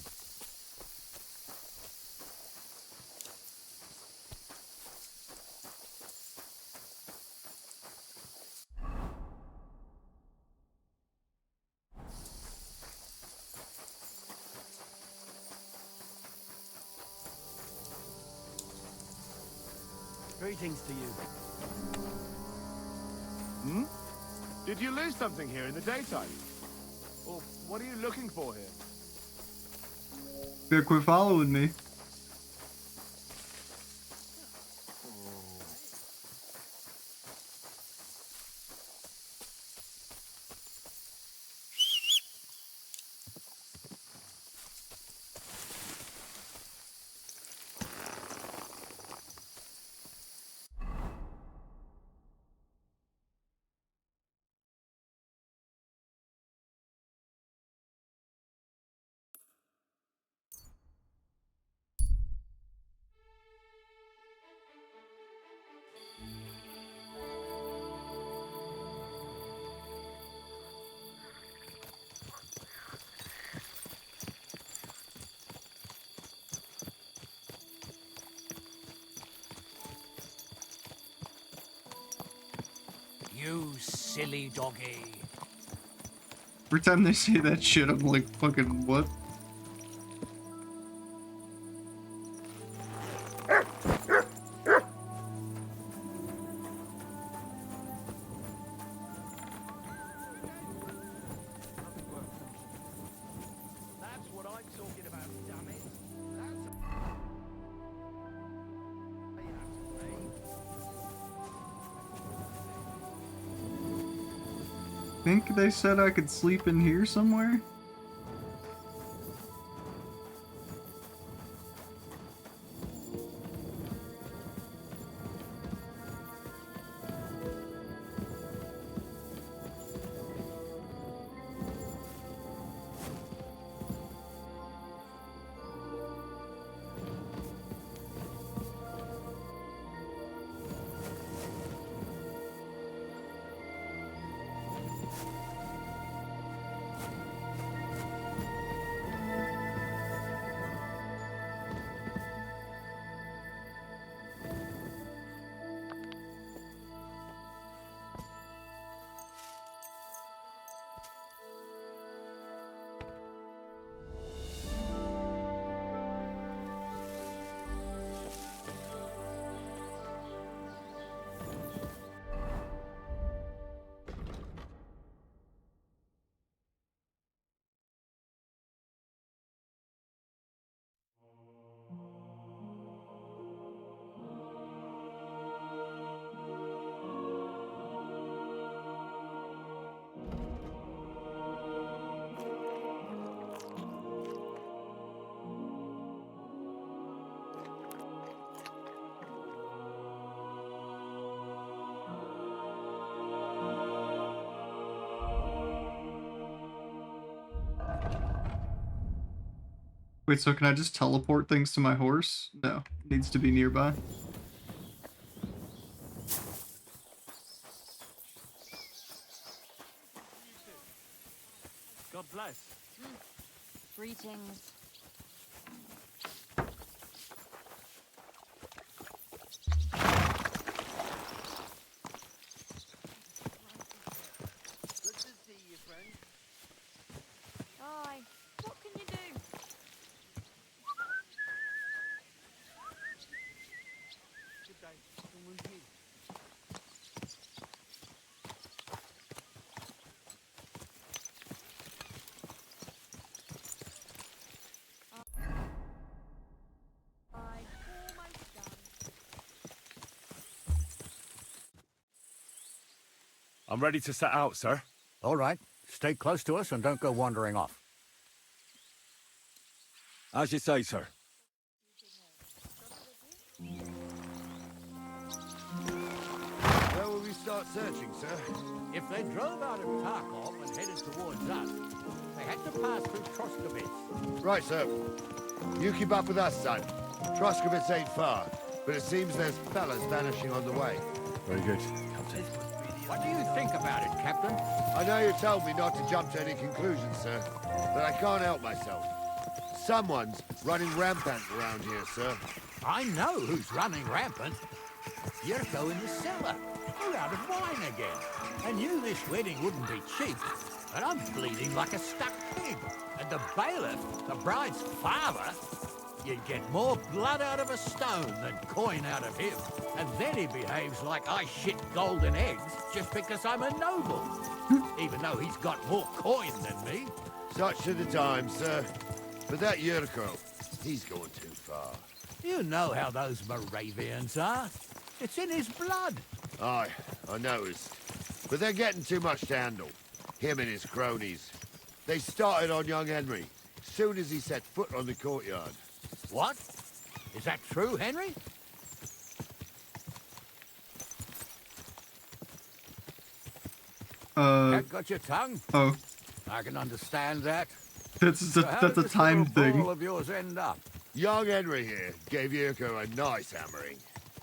Greetings to you. Hmm? Did you lose something here in the daytime? Or what are you looking for here? Better quit following me. You silly doggy. Every time they say that shit, I'm like, fucking what? That's what I'm talking about, damn it. Think they said I could sleep in here somewhere? Wait, so can I just teleport things to my horse? No, it needs to be nearby. God bless. Greetings. Good to see you, friend. Aye. What can you do? Good day. Someone's here. Almost done. I'm ready to set out, sir. All right. Stay close to us and don't go wandering off. As you say, sir. Where will we start searching, sir? If they drove out of Tarkov and headed towards us, they had to pass through Troskovitz. Right, sir. You keep up with us, son. Troskovitz ain't far, but it seems there's fellas vanishing on the way. Very good. What do you think about it, Captain? I know you told me not to jump to any conclusions, sir, but I can't help myself. Someone's running rampant around here, sir. I know who's running rampant. Yurko in the cellar. You're out of wine again. I knew this wedding wouldn't be cheap, but I'm bleeding like a stuck pig. And the bailiff, the bride's father, you'd get more blood out of a stone than coin out of him. And then he behaves like I shit golden eggs just because I'm a noble. Even though he's got more coin than me. Such are the times, sir. But that Yurko, he's going too far. You know how those Moravians are. It's in his blood. Aye, I noticed. But they're getting too much to handle. Him and his cronies. They started on young Henry, soon as he set foot on the courtyard. What? Is that true, Henry? That got your tongue? Oh. I can understand that. That's So how that's did a this time little thing. ball of yours end up? Young Henry here gave Yurko a nice hammering.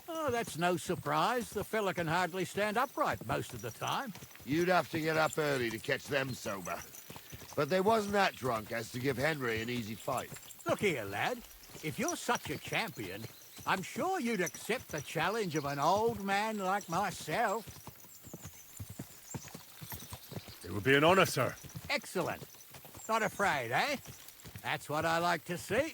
Oh, that's no surprise. The fella can hardly stand upright most of the time. You'd have to get up early to catch them sober. But they wasn't that drunk as to give Henry an easy fight. Look here, lad. If you're such a champion, I'm sure you'd accept the challenge of an old man like myself. It would be an honor, sir. Excellent. Not afraid, eh? That's what I like to see.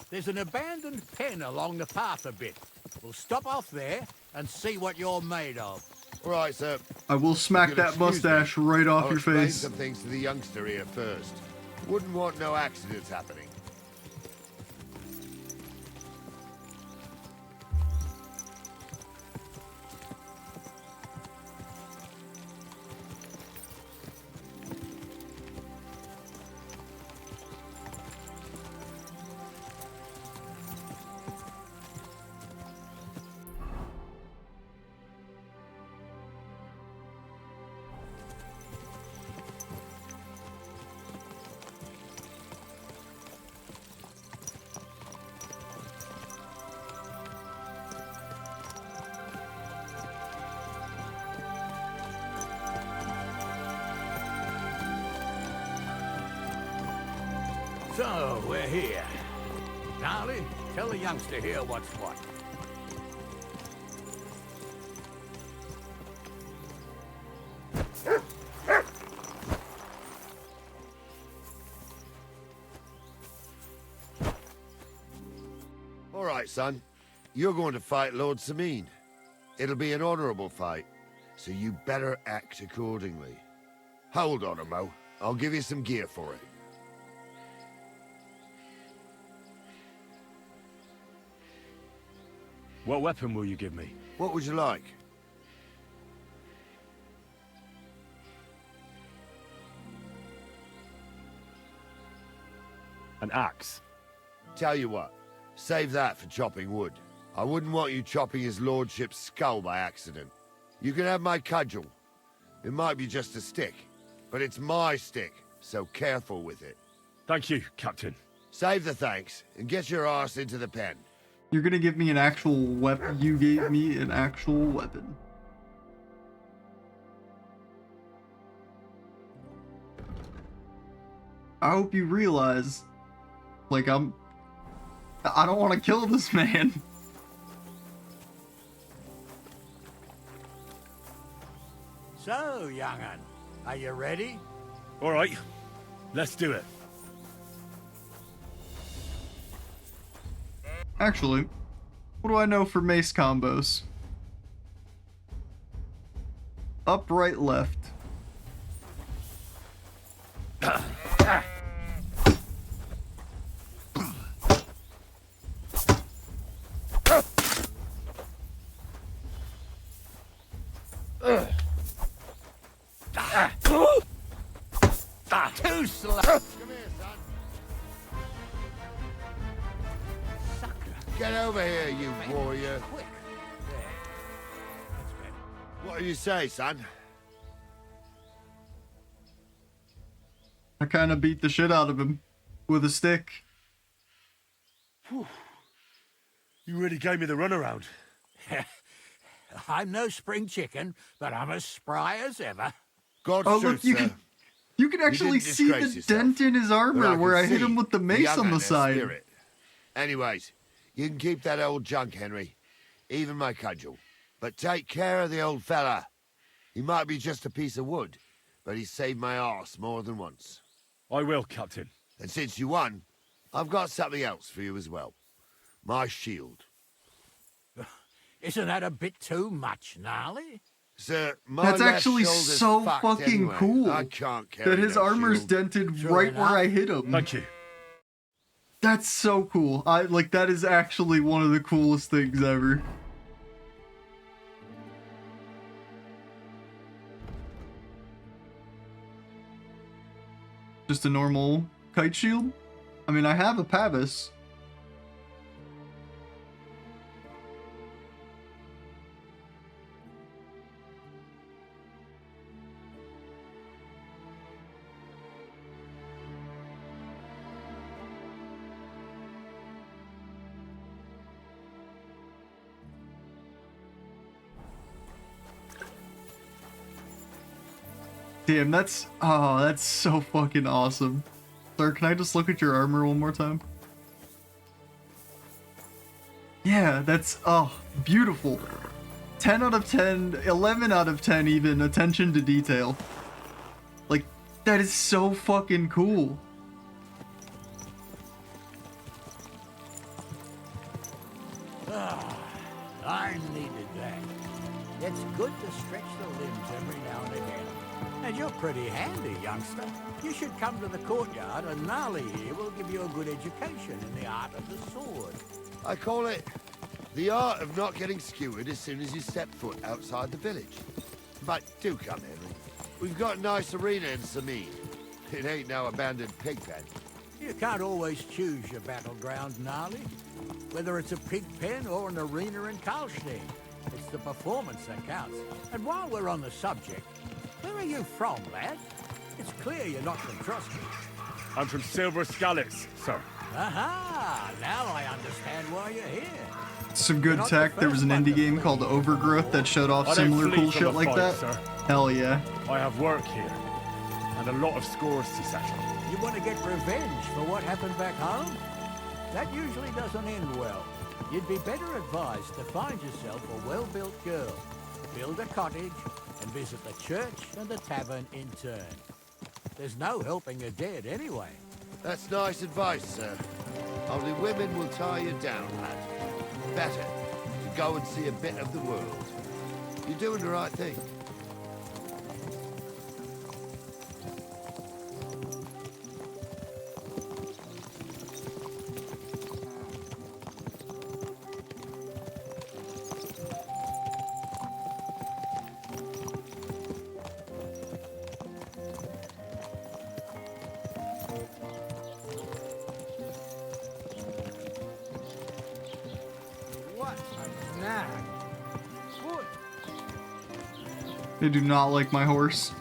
There's an abandoned pen along the path a bit. We'll stop off there and see what you're made of. All right, sir. I will smack that mustache right off your explain face. some things to the youngster here first. Wouldn't want no accidents happening. So, we're here. Gnarly, tell the youngster here what's what. All right, son. You're going to fight Lord Sameen. It'll be an honorable fight, so you better act accordingly. Hold on, Mo. I'll give you some gear for it. What weapon will you give me? What would you like? An axe. Tell you what, save that for chopping wood. I wouldn't want you chopping his lordship's skull by accident. You can have my cudgel. It might be just a stick, but it's my stick, so careful with it. Thank you, Captain. Save the thanks, and get your arse into the pen. You're gonna give me an actual weapon. You gave me an actual weapon. I hope you realize, like, I don't want to kill this man. So, young'un, are you ready? All right, let's do it. Actually, what do I know for mace combos? Up, right, left. Too slow. Get over here, you warrior. Quick. There. That's better. What do you say, son? I kind of beat the shit out of him with a stick. Whew. You really gave me the runaround. I'm no spring chicken, but I'm as spry as ever. God's Oh, truth, look, you sir. you can actually didn't see the disgrace yourself, dent in his but armor where I can hit see him with the mace young on the and their side. spirit. Anyways, you can keep that old junk, Henry. Even my cudgel. But take care of the old fella. He might be just a piece of wood, but he's saved my arse more than once. I will, Captain. And since you won, I've got something else for you as well. My shield. Isn't that a bit too much, Gnarly? Sir, my That's left actually shoulder's so fucked fucking anyway. cool. I can't carry That his no armor's shield. dented True right enough. where I hit him. Thank you. That's so cool. That is actually one of the coolest things ever. Just a normal kite shield? I mean, I have a Pavis. Damn, that's so fucking awesome. Sir, can I just look at your armor one more time? Yeah, that's, beautiful. 10 out of 10, 11 out of 10 even, attention to detail. Like, That is so fucking cool. I needed that. It's good to stretch the limbs every now and again. And you're pretty handy, youngster. You should come to the courtyard, and Gnarly here will give you a good education in the art of the sword. I call it the art of not getting skewered as soon as you step foot outside the village. But do come, Henry. We've got a nice arena in Sameen. It ain't no abandoned pig pen. You can't always choose your battleground, Gnarly. Whether it's a pig pen or an arena in Karlstein, it's the performance that counts. And while we're on the subject, where are you from, lad? It's clear you're not from Trusky. I'm from Silver Skallets, sir. Aha! Now I understand why you're here. Some good tech. There was an indie game called Overgrowth that showed off similar cool shit like that. Sir. Hell yeah. I have work here, and a lot of scores to settle. You want to get revenge for what happened back home? That usually doesn't end well. You'd be better advised to find yourself a well-built girl, build a cottage, and visit the church and the tavern in turn. There's no helping a dead anyway. That's nice advice, sir. Only women will tie you down, lad. Better to go and see a bit of the world. You're doing the right thing. They do not like my horse.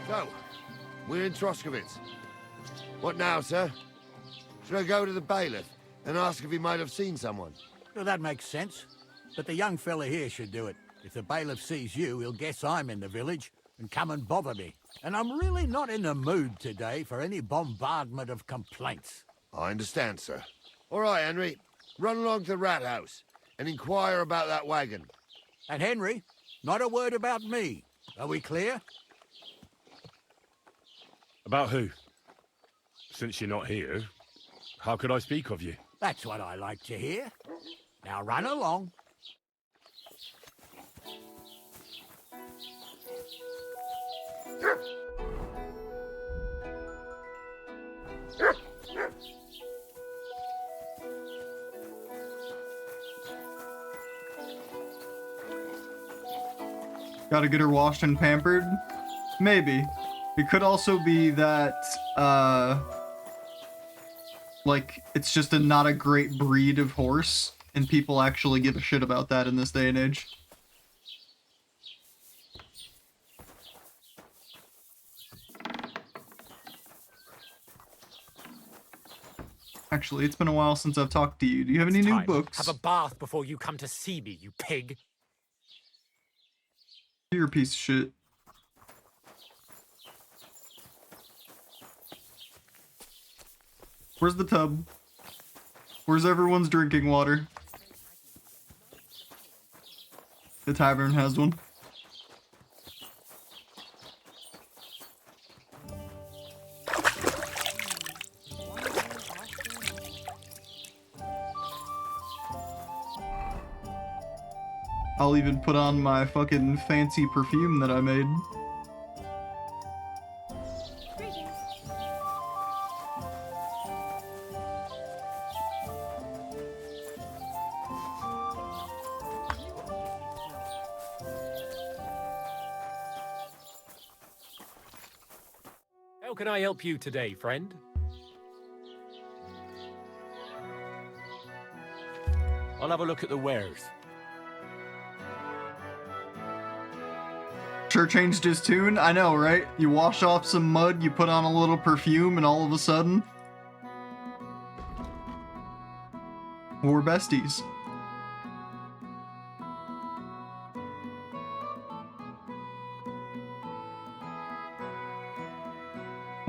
So, we're in Troskowitz. What now, sir? Should I go to the bailiff and ask if he might have seen someone? Well, that makes sense. But the young fella here should do it. If the bailiff sees you, he'll guess I'm in the village and come and bother me. And I'm really not in the mood today for any bombardment of complaints. I understand, sir. All right, Henry. Run along to the rat house and inquire about that wagon. And Henry, not a word about me. Are we clear? About who? Since you're not here, how could I speak of you? That's what I like to hear. Now run along. Gotta get her washed and pampered? Maybe. It could also be that, like, it's just not a great breed of horse, and people actually give a shit about that in this day and age. Actually, it's been a while since I've talked to you. Do you have any new books? Have a bath before you come to see me, you pig. You're a piece of shit. Where's the tub? Where's everyone's drinking water? The tavern has one. I'll even put on my fucking fancy perfume that I made. How can I help you today, friend? I'll have a look at the wares. Sure changed his tune? I know, right? You wash off some mud, you put on a little perfume, and all of a sudden... we're besties.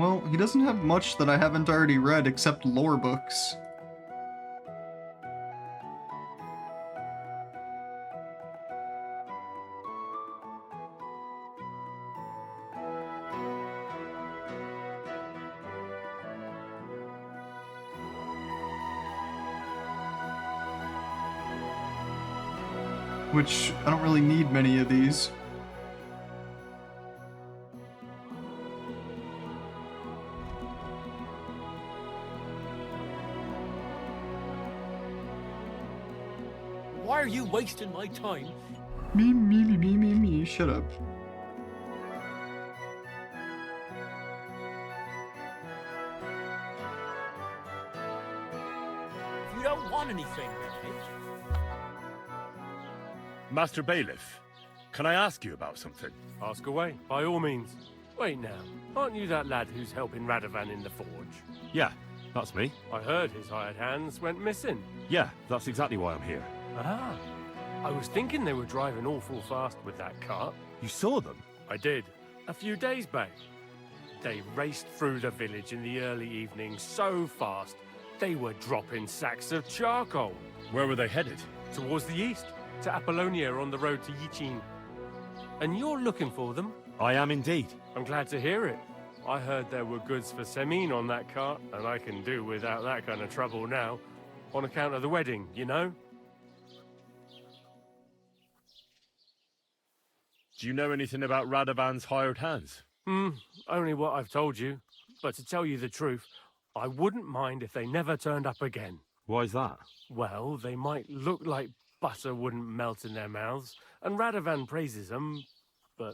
Well, he doesn't have much that I haven't already read except lore books. Which, I don't really need many of these. Why are you wasting my time? Me, shut up. If you don't want anything, then Master Bailiff, can I ask you about something? Ask away, by all means. Wait now, aren't you that lad who's helping Radovan in the forge? Yeah, that's me. I heard his hired hands went missing. Yeah, that's exactly why I'm here. Ah, I was thinking they were driving awful fast with that cart. You saw them? I did, a few days back. They raced through the village in the early evening so fast, they were dropping sacks of charcoal. Where were they headed? Towards the east, to Apollonia on the road to Yichin. And you're looking for them? I am indeed. I'm glad to hear it. I heard there were goods for Semin on that cart, and I can do without that kind of trouble now. On account of the wedding, you know? Do you know anything about Radovan's hired hands? Only what I've told you. But to tell you the truth, I wouldn't mind if they never turned up again. Why is that? Well, they might look like butter wouldn't melt in their mouths, and Radovan praises them, but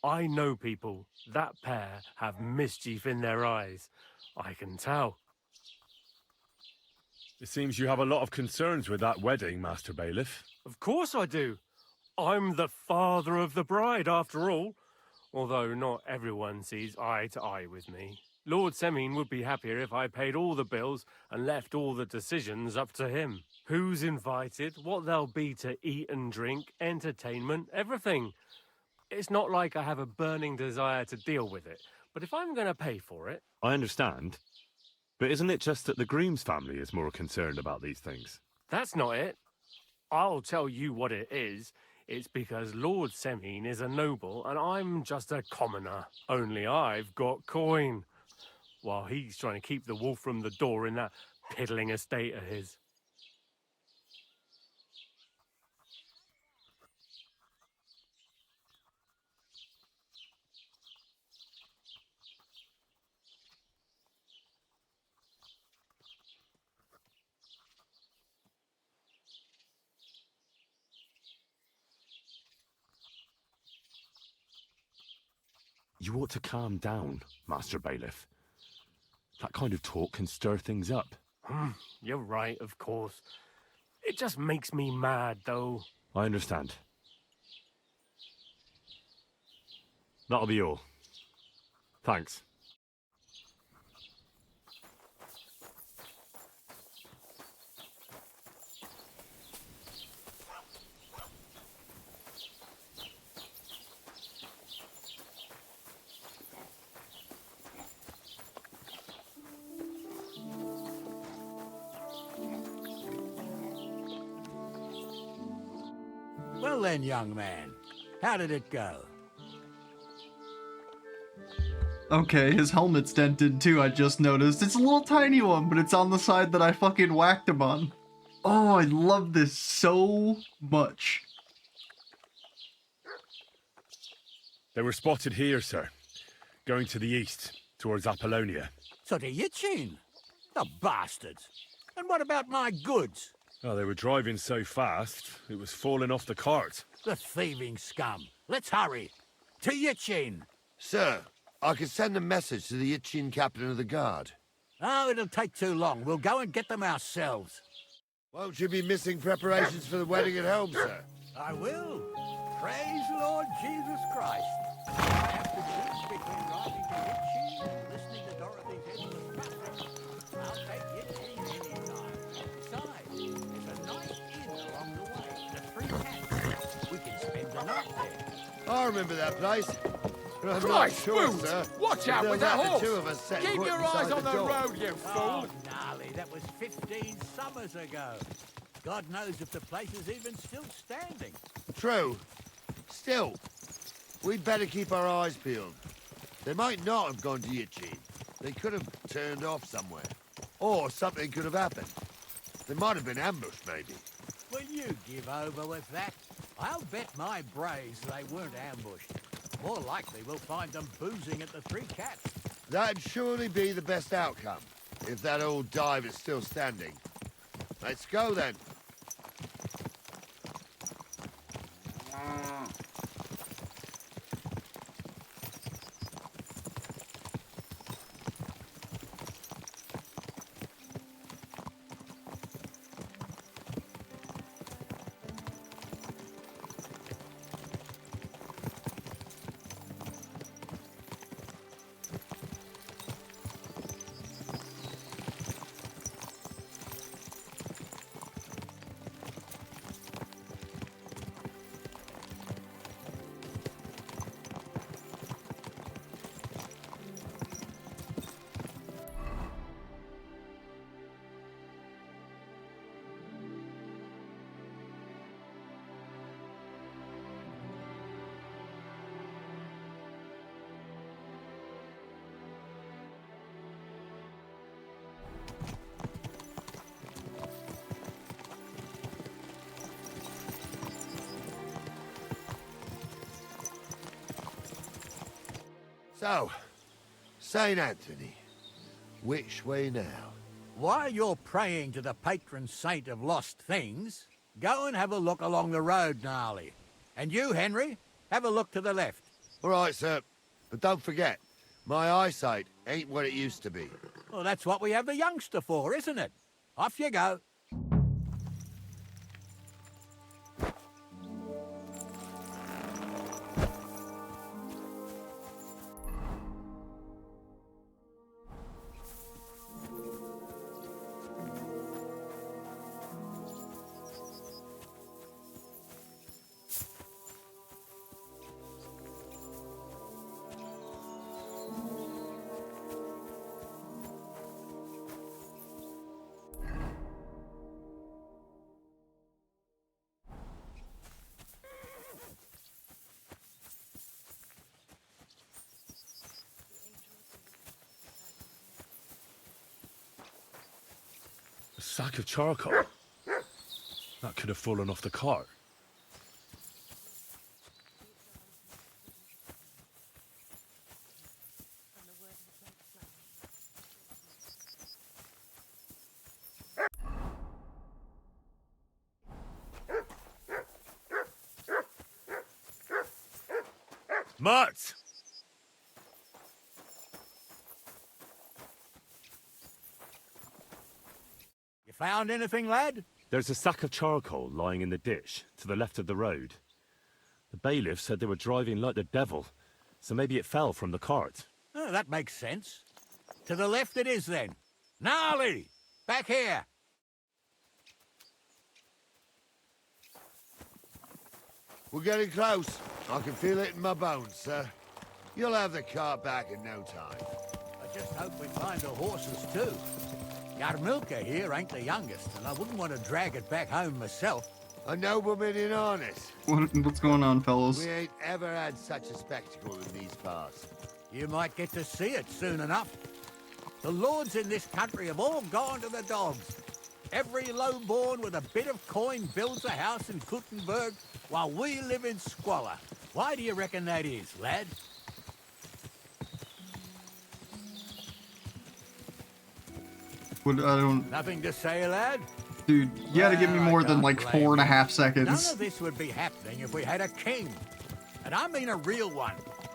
I know people. That pair have mischief in their eyes. I can tell. It seems you have a lot of concerns with that wedding, Master Bailiff. Of course I do. I'm the father of the bride, after all. Although not everyone sees eye to eye with me. Lord Semin would be happier if I paid all the bills and left all the decisions up to him. Who's invited, what there'll be to eat and drink, entertainment, everything. It's not like I have a burning desire to deal with it, but if I'm going to pay for it... I understand. But isn't it just that the groom's family is more concerned about these things? That's not it. I'll tell you what it is. It's because Lord Semin is a noble and I'm just a commoner. Only I've got coin. While he's trying to keep the wolf from the door in that piddling estate of his. You ought to calm down, Master Bailiff. That kind of talk can stir things up. You're right, of course. It just makes me mad, though. I understand. That'll be all. Thanks. Well then, young man, how did it go? Okay, his helmet's dented too, I just noticed. It's a little tiny one, but it's on the side that I fucking whacked him on. Oh, I love this so much. They were spotted here, sir. Going to the east, towards Apollonia. So to Yichin? The bastards. And what about my goods? Oh, they were driving so fast, it was falling off the cart. The thieving scum. Let's hurry. To Yichin. Sir, I can send a message to the Yichin captain of the guard. Oh, it'll take too long. We'll go and get them ourselves. Won't you be missing preparations for the wedding at home, sir? I will. Praise Lord Jesus Christ. I have to choose between riding to Yichin and listening to Dorothy's endless traffic. I'll take Yichin any time. Besides, there's a nice inn along the way, the Three Cats. We can spend the night there. I remember that place. But I'm not Christ, sure, Boots! sir. Watch out There'll with that have the horse! two of us set Keep foot your inside eyes on the door. road, you Oh, fool! gnarly, that was 15 summers ago. God knows if the place is even still standing. True. Still, we'd better keep our eyes peeled. They might not have gone to Yichin. They could have turned off somewhere. Or something could have happened. They might have been ambushed, maybe. Will you give over with that? I'll bet my braves they weren't ambushed. More likely we'll find them boozing at the Three Cats. That'd surely be the best outcome, if that old dive is still standing. Let's go, then. So, St. Anthony, which way now? While you're praying to the patron saint of lost things, go and have a look along the road, Gnarly. And you, Henry, have a look to the left. All right, sir. But don't forget, my eyesight ain't what it used to be. Well, that's what we have the youngster for, isn't it? Off you go. A sack of charcoal? That could have fallen off the cart. Mutt! You found anything, lad? There's a sack of charcoal lying in the ditch to the left of the road. The bailiff said they were driving like the devil, so maybe it fell from the cart. Oh, that makes sense. To the left it is, then. Gnarly! Back here! We're getting close. I can feel it in my bones, sir. You'll have the cart back in no time. I just hope we find the horses, too. Yarmilka here ain't the youngest, and I wouldn't want to drag it back home myself. A nobleman in harness. What's going on, fellas? We ain't ever had such a spectacle in these parts. You might get to see it soon enough. The lords in this country have all gone to the dogs. Every lowborn with a bit of coin builds a house in Kuttenberg, while we live in squalor. Why do you reckon that is, lad? I don't... Nothing to say, lad? Dude, you gotta give me more than like 4.5 seconds. None of this would be happening if we had a king. And I mean a real one.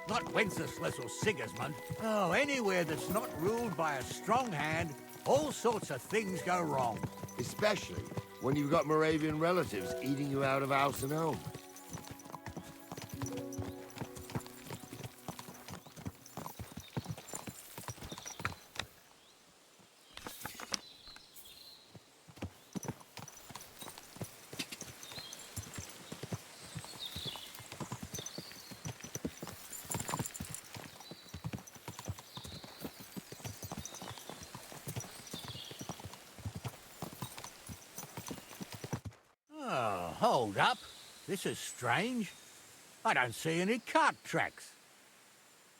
Not Wenceslas or Sigismund. Oh, anywhere that's not ruled by a strong hand, all sorts of things go wrong. Especially when you've got Moravian relatives eating you out of house and home. Hold up. This is strange. I don't see any cart tracks.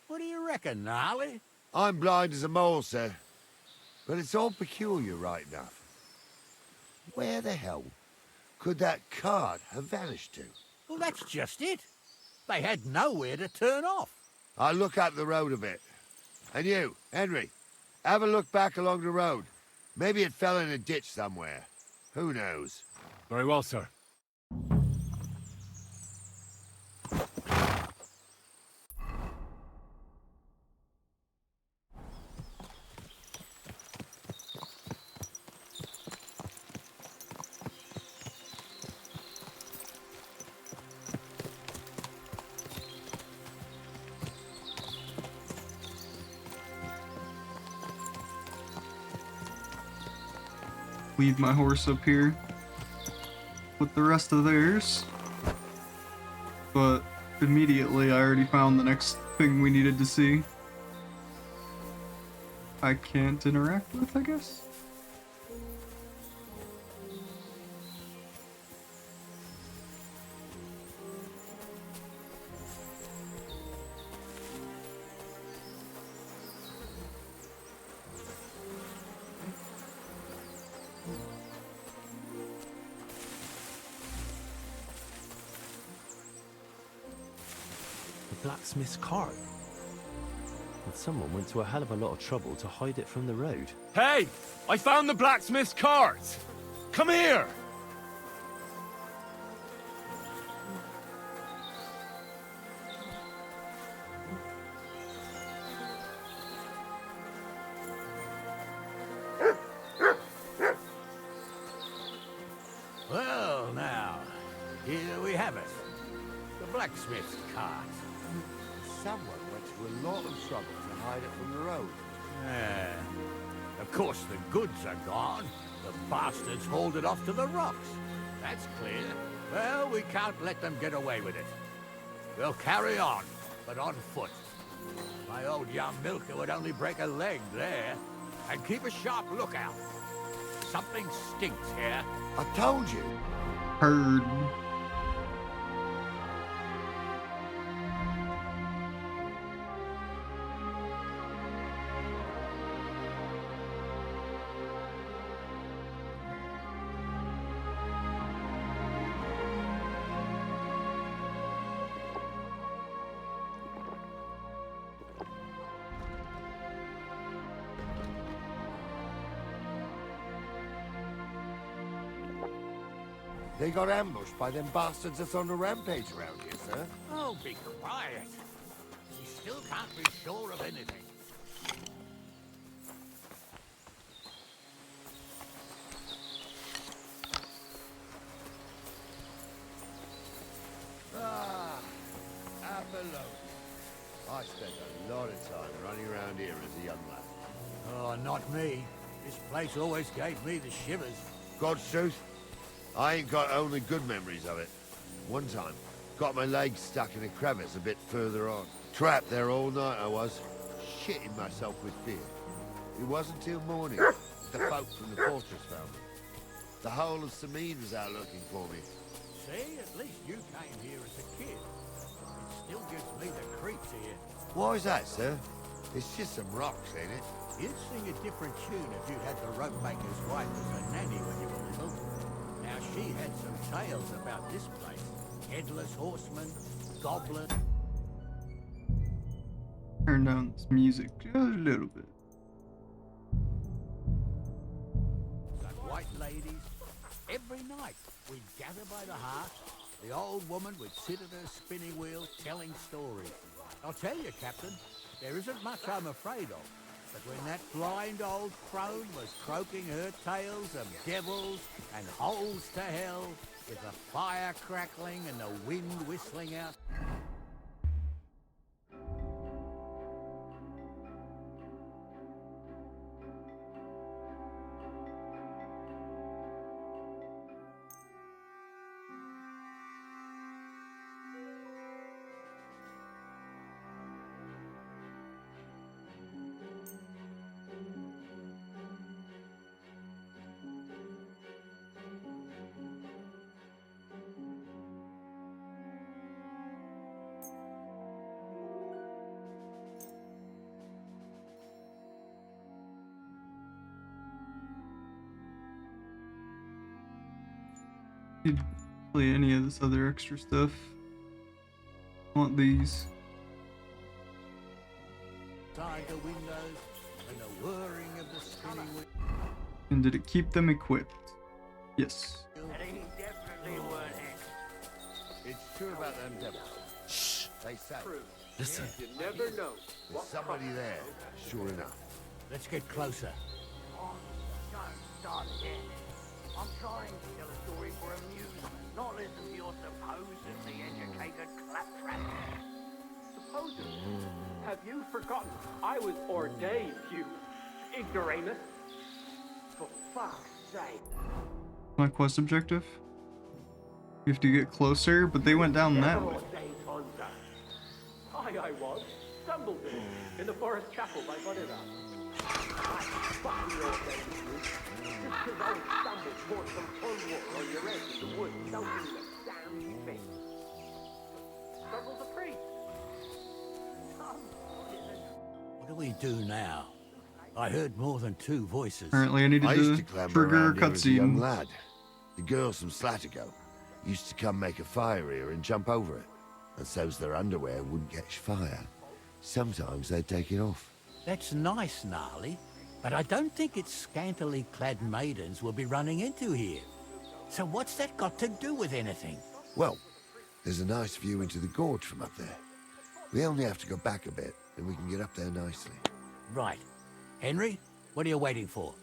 What do you reckon, Gnarly? I'm blind as a mole, sir. But it's all peculiar right enough. Where the hell could that cart have vanished to? Well, that's just it. They had nowhere to turn off. I'll look up the road a bit. And you, Henry, have a look back along the road. Maybe it fell in a ditch somewhere. Who knows? Very well, sir. Leave my horse up here with the rest of theirs. But immediately I already found the next thing we needed to see. I can't interact with, I guess? Blacksmith's cart. And someone went to a hell of a lot of trouble to hide it from the road. Hey! I found the blacksmith's cart! Come here! Well, now, here we have it. The blacksmith's cart. Someone went to a lot of trouble to hide it from the road. Yeah. Of course, the goods are gone. The bastards hauled it off to the rocks. That's clear. Well, we can't let them get away with it. We'll carry on, but on foot. My old young milker would only break a leg there. And keep a sharp lookout. Something stinks here. I told you. Heard. They got ambushed by them bastards that's on the rampage around here, sir. Oh, be quiet. We still can't be sure of anything. Ah, Apollon. I spent a lot of time running around here as a young lad. Oh, not me. This place always gave me the shivers. God's truth, I ain't got only good memories of it. One time, got my leg stuck in a crevice a bit further on. Trapped there all night I was, shitting myself with fear. It wasn't till morning that the folk from the fortress found me. The whole of Sameen was out looking for me. See, at least you came here as a kid. It still gives me the creeps here. Why is that, sir? It's just some rocks, ain't it? You'd sing a different tune if you had the rope maker's wife as a nanny when you were little. Now, she had some tales about this place. Headless horsemen, goblin. Turn down this music just a little bit. And white ladies. Every night, we'd gather by the hearth. The old woman would sit at her spinning wheel telling stories. I'll tell you, Captain, there isn't much I'm afraid of. But when that blind old crone was croaking her tales of devils and holes to hell, with the fire crackling and the wind whistling out... Need to play any of this other extra stuff. I want these. Side the windows and the whirring of the spinning wheel. And did it keep them equipped? Yes. Definitely weren't It's true about them devils. Shh. They say. Listen. You never know. There's somebody there, sure enough. Let's get closer. Don't start again. I'm trying to tell a story for amusement, not listen to your supposedly educated claptrap. Supposedly? Have you forgotten? I was ordained, you ignoramus. For fuck's sake. My quest objective? You have to get closer, but they went down that way. I was. Stumbled in the forest chapel by Bonita. I fucking ordained you. Just because I stumbled towards some unwalk on your edge of the woods don't mean a damn thing. Stumbled the priest. What do we do now? I heard more than two voices. Apparently I needed used to clamber trigger a around here as a young cutscene. lad. The girls from Slatigo used to come make a fire here and jump over it. And so's their underwear wouldn't catch fire. Sometimes they'd take it off. That's nice, Gnarly, but I don't think it's scantily clad maidens we'll be running into here. So what's that got to do with anything? Well, there's a nice view into the gorge from up there. We only have to go back a bit, and we can get up there nicely. Right. Henry, what are you waiting for?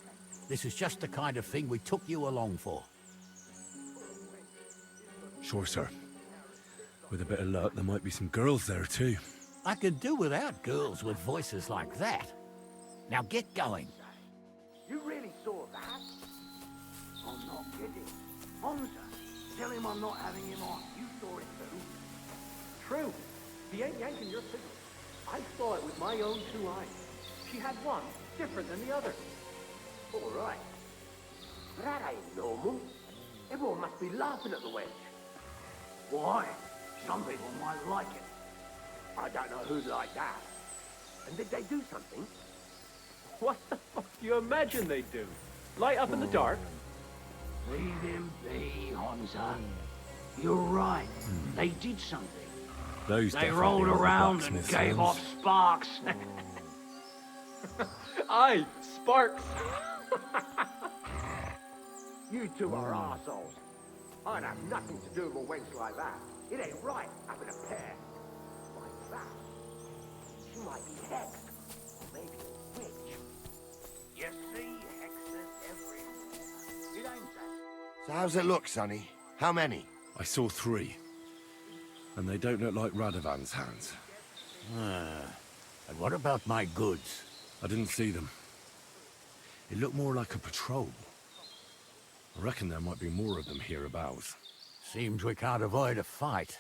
This is just the kind of thing we took you along for. Sure, sir. With a bit of luck, there might be some girls there too. I could do without girls with voices like that. Now get going. You really saw that? I'm not kidding. Hamza, tell him I'm not having him on. You saw it too. True. He ain't yanking your signal. I saw it with my own two eyes. She had one different than the other. All right. That ain't normal. Everyone must be laughing at the wench. Why? Some people might like it. I don't know who'd like that. And did they do something? What the fuck do you imagine they do? Light up in the dark? Leave him be, Hamza. You're right. They did something. Those They definitely rolled aren't the around and blacksmith's gave sons. off sparks. Aye, sparks. You two are arseholes. I'd have nothing to do with a wench like that. It ain't right having a pair like that. She might be hexed, or maybe a witch. You see hexes everywhere. It ain't that. So how's it look, Sonny? How many? I saw 3. And they don't look like Radovan's hands. And what about my goods? I didn't see them. It looked more like a patrol. I reckon there might be more of them hereabouts. Seems we can't avoid a fight.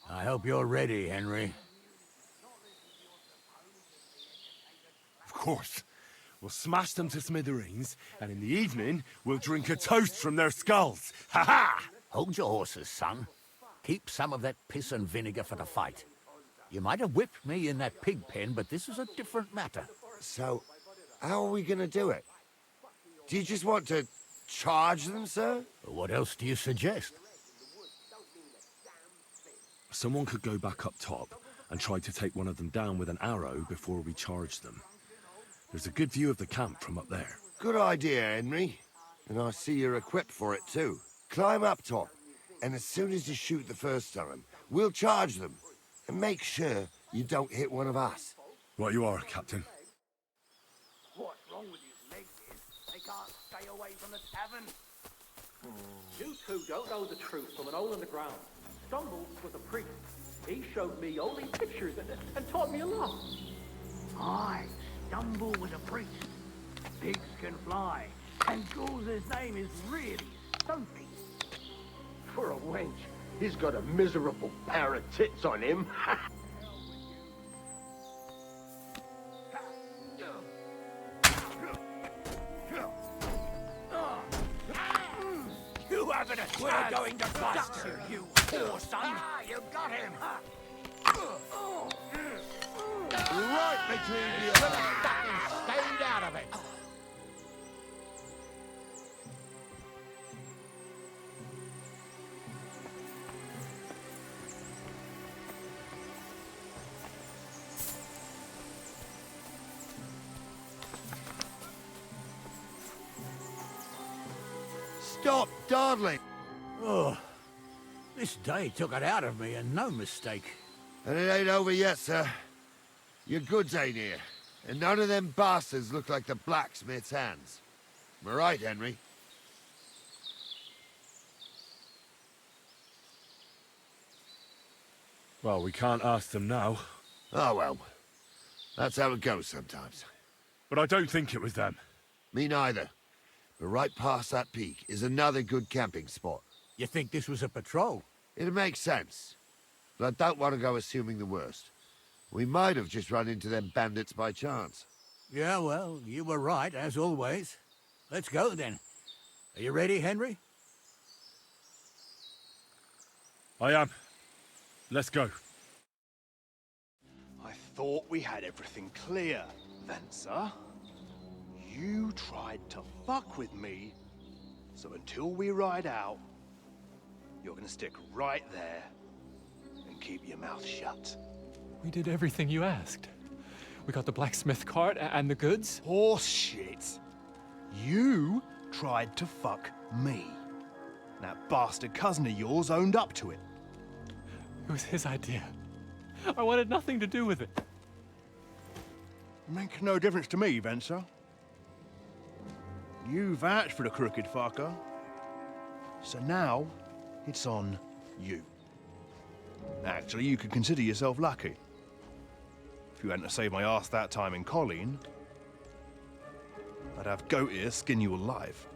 I hope you're ready, Henry. Of course. We'll smash them to smithereens, and in the evening, we'll drink a toast from their skulls. Ha-ha! Hold your horses, son. Keep some of that piss and vinegar for the fight. You might have whipped me in that pig pen, but this is a different matter. So, how are we gonna do it? Do you just want to charge them, sir? What else do you suggest? Someone could go back up top and try to take one of them down with an arrow before we charge them. There's a good view of the camp from up there. Good idea, Henry. And I see you're equipped for it too. Climb up top, and as soon as you shoot the first time, we'll charge them. And make sure you don't hit one of us. Right you are, Captain. What's wrong with his legs is they can't stay away from the tavern. You two don't know the truth from an hole in the ground. Stumble was a priest. He showed me only pictures and taught me a lot. Aye, Stumble was a priest. Pigs can fly. And Gulz's name is really Sophie. For a wench, he's got a miserable pair of tits on him. You haven't a chance. We're going to bust you, poor son. Ah, you got him. Right between the eyes. Stayed out of it. Stop dawdling! Oh, this day took it out of me, and no mistake. And it ain't over yet, sir. Your goods ain't here, and none of them bastards look like the blacksmith's hands. Am I right, Henry? Well, we can't ask them now. Oh, well. That's how it goes sometimes. But I don't think it was them. Me neither. But right past that peak is another good camping spot. You think this was a patrol? It makes sense. But I don't want to go assuming the worst. We might have just run into them bandits by chance. Yeah, well, you were right, as always. Let's go, then. Are you ready, Henry? I am. Let's go. I thought we had everything clear, Venser. You tried to fuck with me, so until we ride out, you're gonna stick right there and keep your mouth shut. We did everything you asked. We got the blacksmith cart and the goods. Horse shit. You tried to fuck me. That bastard cousin of yours owned up to it. It was his idea. I wanted nothing to do with it. Make no difference to me, Venser. You vouched for the crooked fucker. So now, it's on you. Actually, you could consider yourself lucky. If you hadn't saved my ass that time in Colleen, I'd have goat ear skin you alive.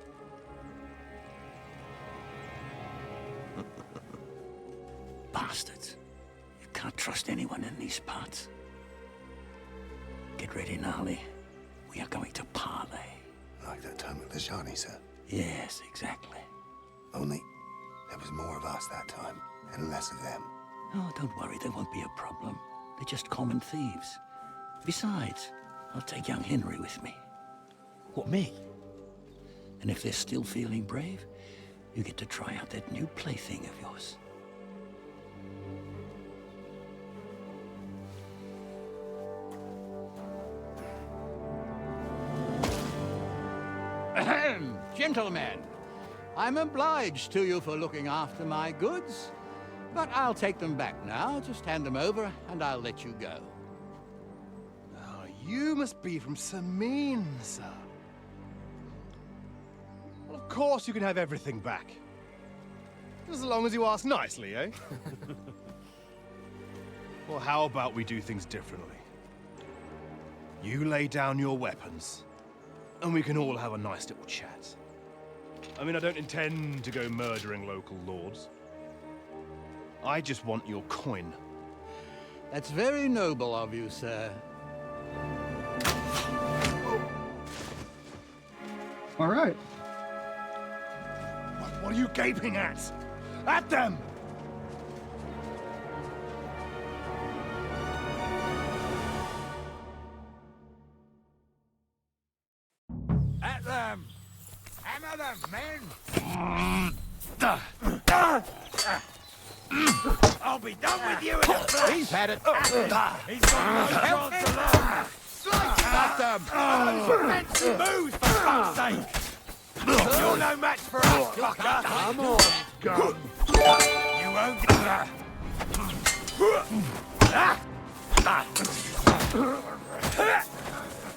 Bastards. You can't trust anyone in these parts. Get ready, Gnarly. We are going to parley. Like that time with the Shani, sir? Yes, exactly. Only there was more of us that time, and less of them. Oh, don't worry, there won't be a problem. They're just common thieves. Besides, I'll take young Henry with me. What, me? And if they're still feeling brave, you get to try out that new plaything of yours. Ahem, gentlemen, I'm obliged to you for looking after my goods, but I'll take them back now. Just hand them over, and I'll let you go. Oh, you must be from Samin, sir. Well, of course you can have everything back. As long as you ask nicely, eh? Well, how about we do things differently? You lay down your weapons, and we can all have a nice little chat. I mean, I don't intend to go murdering local lords. I just want your coin. That's very noble of you, sir. All right. What are you gaping at? At them! At them! Hammer them, men! I'll be done with you in a flash! He's had it! He's got no chance alone! Slice at them! Fancy moves, for fuck's sake! You're no match for us, fucker! Come on, gun! You won't get that!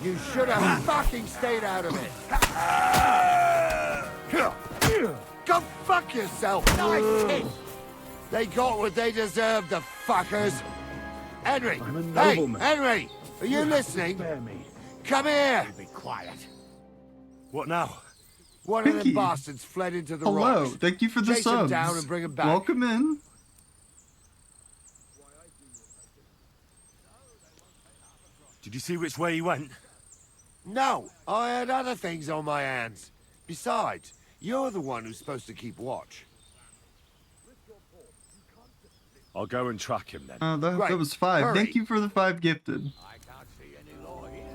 You should have fucking stayed out of it. Go fuck yourself. Nice hit. They got what they deserved, the fuckers. Henry, I'm a hey, nobleman. Henry, are you listening? Spare me. Come here. Be quiet. What now? One of Pinky. them bastards fled into the Hello, rocks. thank you for the Chase him subs. down and bring him back. Welcome in. Did you see which way he went? No, I had other things on my hands. Besides, you're the one who's supposed to keep watch. I'll go and track him then. That was 5. hurry. Thank you for the 5 gifted. I can't see any law here.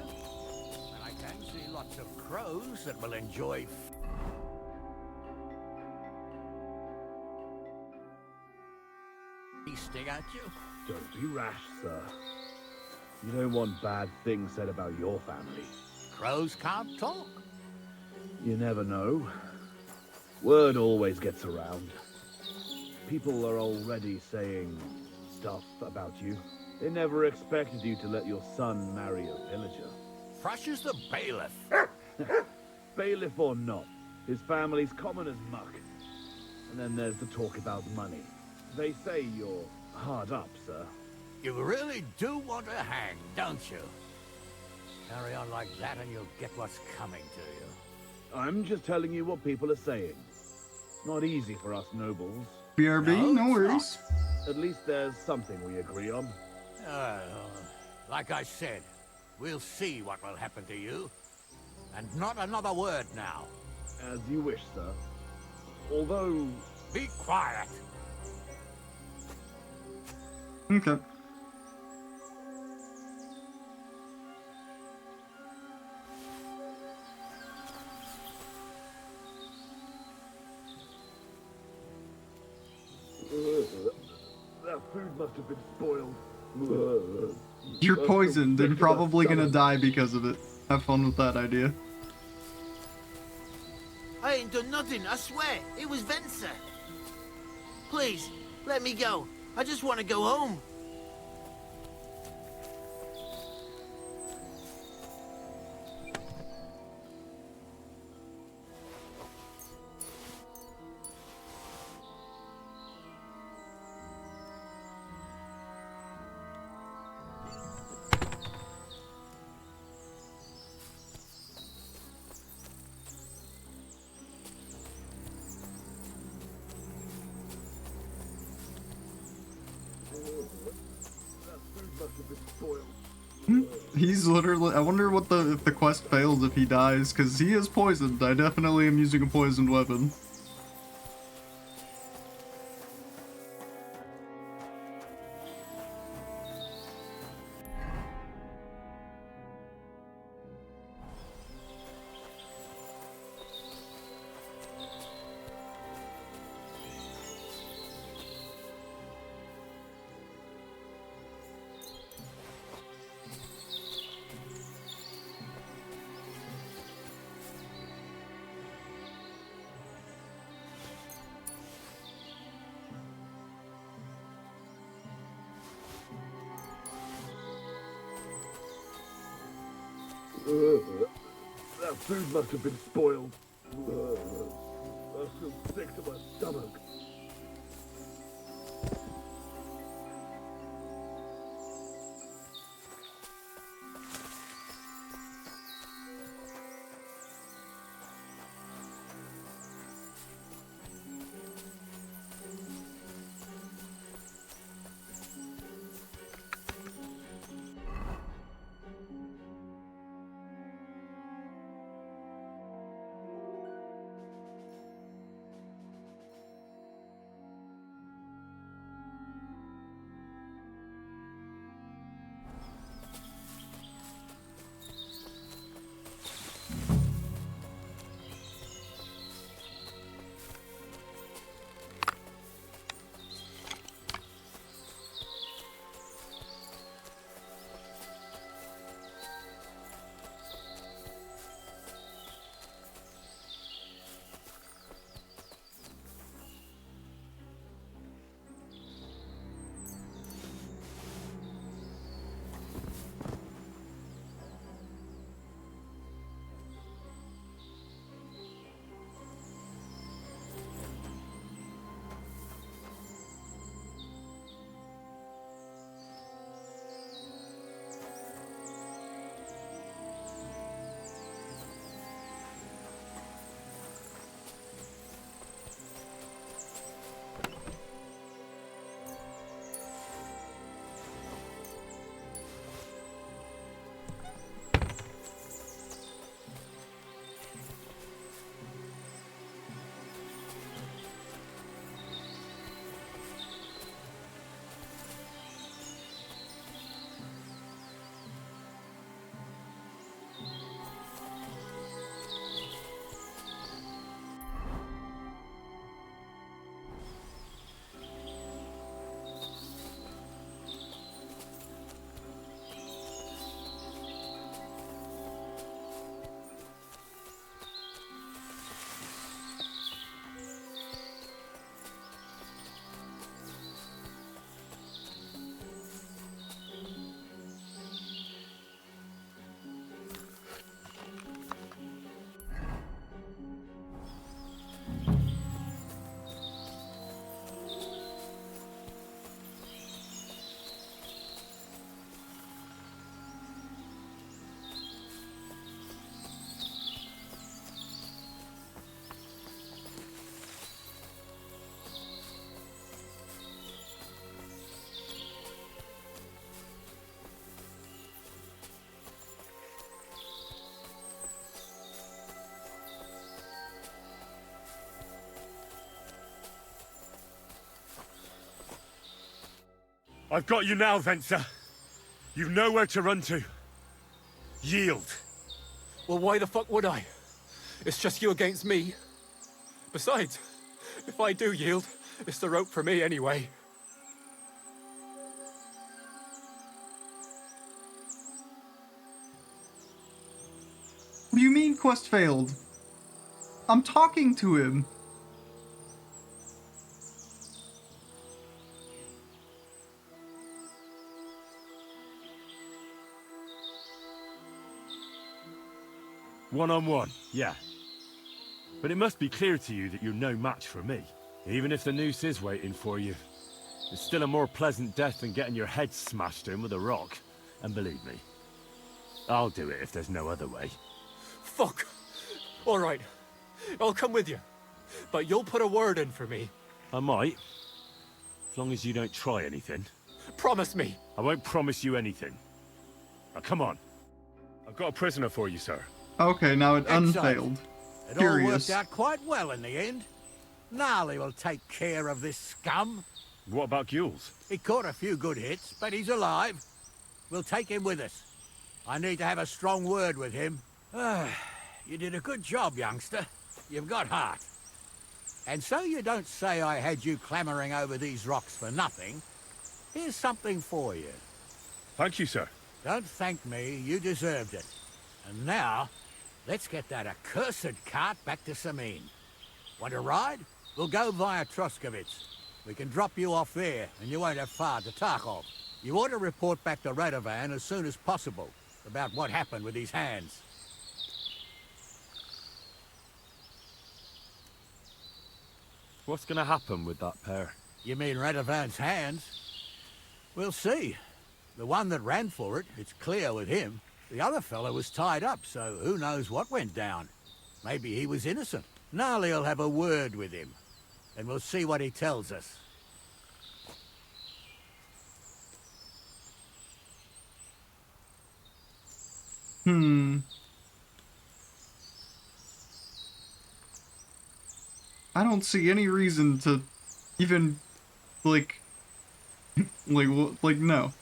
And I can see lots of crows that will enjoy... feasting at you. Don't be rash, sir. You don't want bad things said about your family. Crows can't talk. You never know. Word always gets around. People are already saying stuff about you. They never expected you to let your son marry a villager. Fresh as the bailiff. Bailiff or not, his family's common as muck. And then there's the talk about money. They say you're hard up, sir. You really do want to hang, don't you? Carry on like that and you'll get what's coming to you. I'm just telling you what people are saying. Not easy for us nobles. BRB, no worries. At least there's something we agree on. Like I said, we'll see what will happen to you. And not another word now. As you wish, sir. Although... Be quiet! Okay. That food must have been spoiled. You're poisoned and probably gonna die because of it. Have fun with that idea. I ain't done nothing, I swear. It was Venser. Please, let me go. I just want to go home. He's literally. I wonder what if the quest fails if he dies, because he is poisoned. I definitely am using a poisoned weapon. That food must have been spoiled. I feel sick to my stomach. I've got you now, Venser. You've nowhere to run to. Yield. Well, why the fuck would I? It's just you against me. Besides, if I do yield, it's the rope for me anyway. What do you mean quest failed? I'm talking to him. One-on-one, yeah. But it must be clear to you that you're no match for me. Even if the noose is waiting for you, it's still a more pleasant death than getting your head smashed in with a rock. And believe me, I'll do it if there's no other way. Fuck! Alright, I'll come with you. But you'll put a word in for me. I might. As long as you don't try anything. Promise me! I won't promise you anything. Now come on. I've got a prisoner for you, sir. Okay, now it Excellent. unfailed. It all worked Curious. out quite well in the end. Gnarly will take care of this scum. What about Gules? He caught a few good hits, but he's alive. We'll take him with us. I need to have a strong word with him. You did a good job, youngster. You've got heart. And so you don't say I had you clambering over these rocks for nothing. Here's something for you. Thank you, sir. Don't thank me, you deserved it. And now, let's get that accursed cart back to Samin. Want to ride? We'll go via Troskovitz. We can drop you off there, and you won't have far to Tarkov. You ought to report back to Radovan as soon as possible about what happened with his hands. What's gonna happen with that pair? You mean Radovan's hands? We'll see. The one that ran for it, it's clear with him. The other fellow was tied up, so who knows what went down. Maybe he was innocent. Gnarly'll have a word with him, and we'll see what he tells us. I don't see any reason to even, like, no.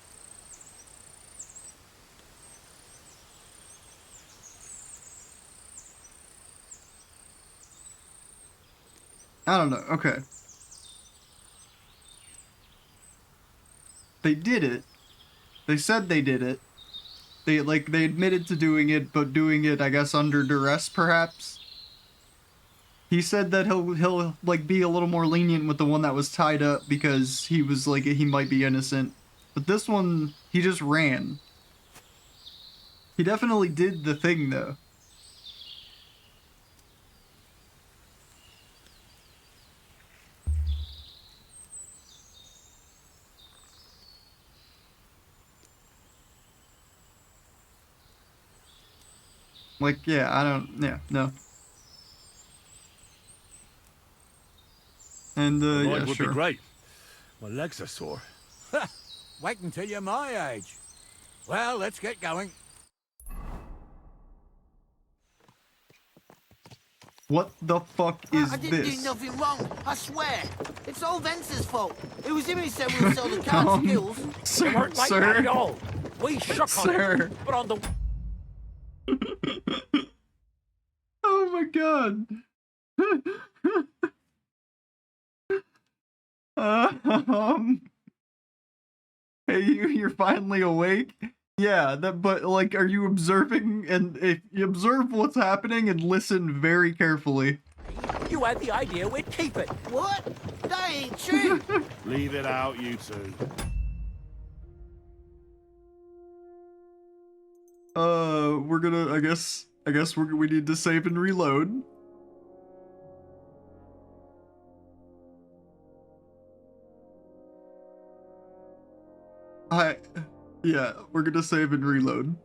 I don't know. Okay. They did it. They said they did it. They admitted to doing it, but doing it, I guess, under duress, perhaps. He said that he'll like be a little more lenient with the one that was tied up because he was like he might be innocent. But this one, he just ran. He definitely did the thing though. Like, yeah, no. And, yeah, would sure. be great. My legs are sore. Wait until you're my age. Well, let's get going. What the fuck is I didn't this? do nothing wrong, I swear. It's all Vence's fault. It was him who said we'll sell the card skills. They weren't like that at all. We shook on it, but on the... Oh my god. Hey, you're finally awake? Yeah, but like, are you observing? And if you observe what's happening and listen very carefully. You had the idea we'd keep it. What? That ain't true. Leave it out, you two. We're gonna, I guess we need to save and reload. Yeah, we're gonna save and reload.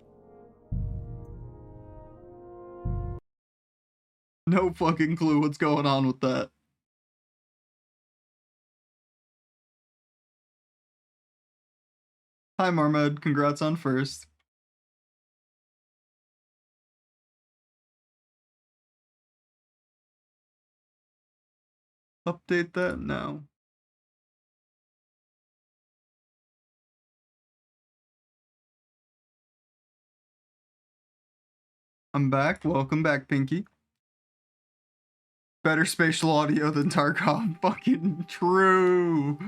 No fucking clue what's going on with that. Hi Marmed, congrats on first. Update that now. I'm back. Welcome back, Pinky. Better spatial audio than Tarkov. Fucking true.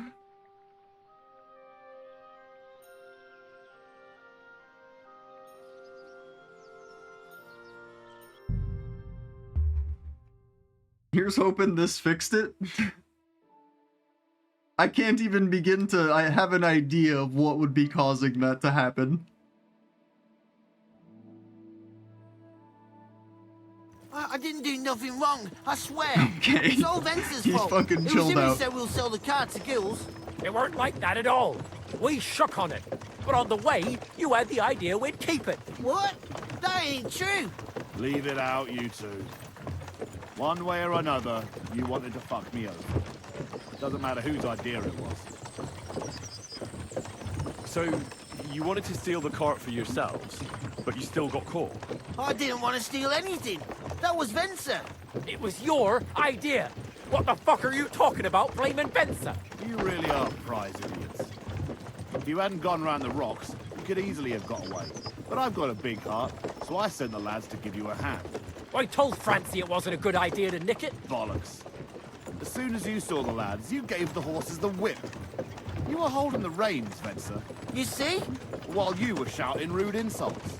Here's hoping this fixed it. I can't even begin to... I have an idea of what would be causing that to happen. I didn't do nothing wrong, I swear. Okay. It's all Vence's He's fault. fucking It was chilled him who out. said we'll sell the car to Gills. It weren't like that at all. We shook on it. But on the way, you had the idea we'd keep it. What? That ain't true. Leave it out, you two. One way or another, you wanted to fuck me over. It doesn't matter whose idea it was. So, you wanted to steal the cart for yourselves, but you still got caught? I didn't want to steal anything. That was Vencer. It was your idea. What the fuck are you talking about, blaming Benza? You really are prize idiots. If you hadn't gone round the rocks, you could easily have got away. But I've got a big heart, so I sent the lads to give you a hand. I told Francie it wasn't a good idea to nick it. Bollocks. As soon as you saw the lads, you gave the horses the whip. You were holding the reins, Vencer. You see? While you were shouting rude insults.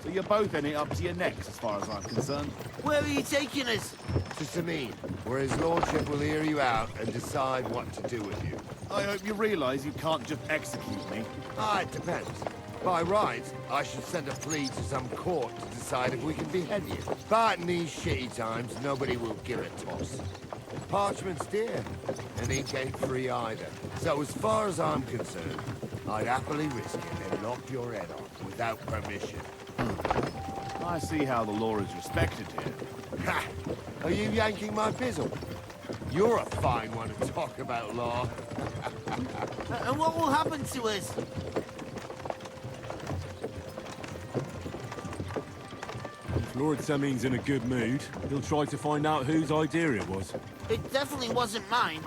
So you're both in it up to your necks, as far as I'm concerned. Where are you taking us? To Sameen, where his lordship will hear you out and decide what to do with you. I hope you realise you can't just execute me. Ah, it depends. By rights, I should send a plea to some court to decide if we can behead you. But in these shitty times, nobody will give a toss. Parchment's dear, and ink ain't free either. So as far as I'm concerned, I'd happily risk it and knock your head off without permission. I see how the law is respected here. Ha! Are you yanking my pizzle? You're a fine one to talk about law. And what will happen to us? If Lord Seming's in a good mood, he'll try to find out whose idea it was. It definitely wasn't mine.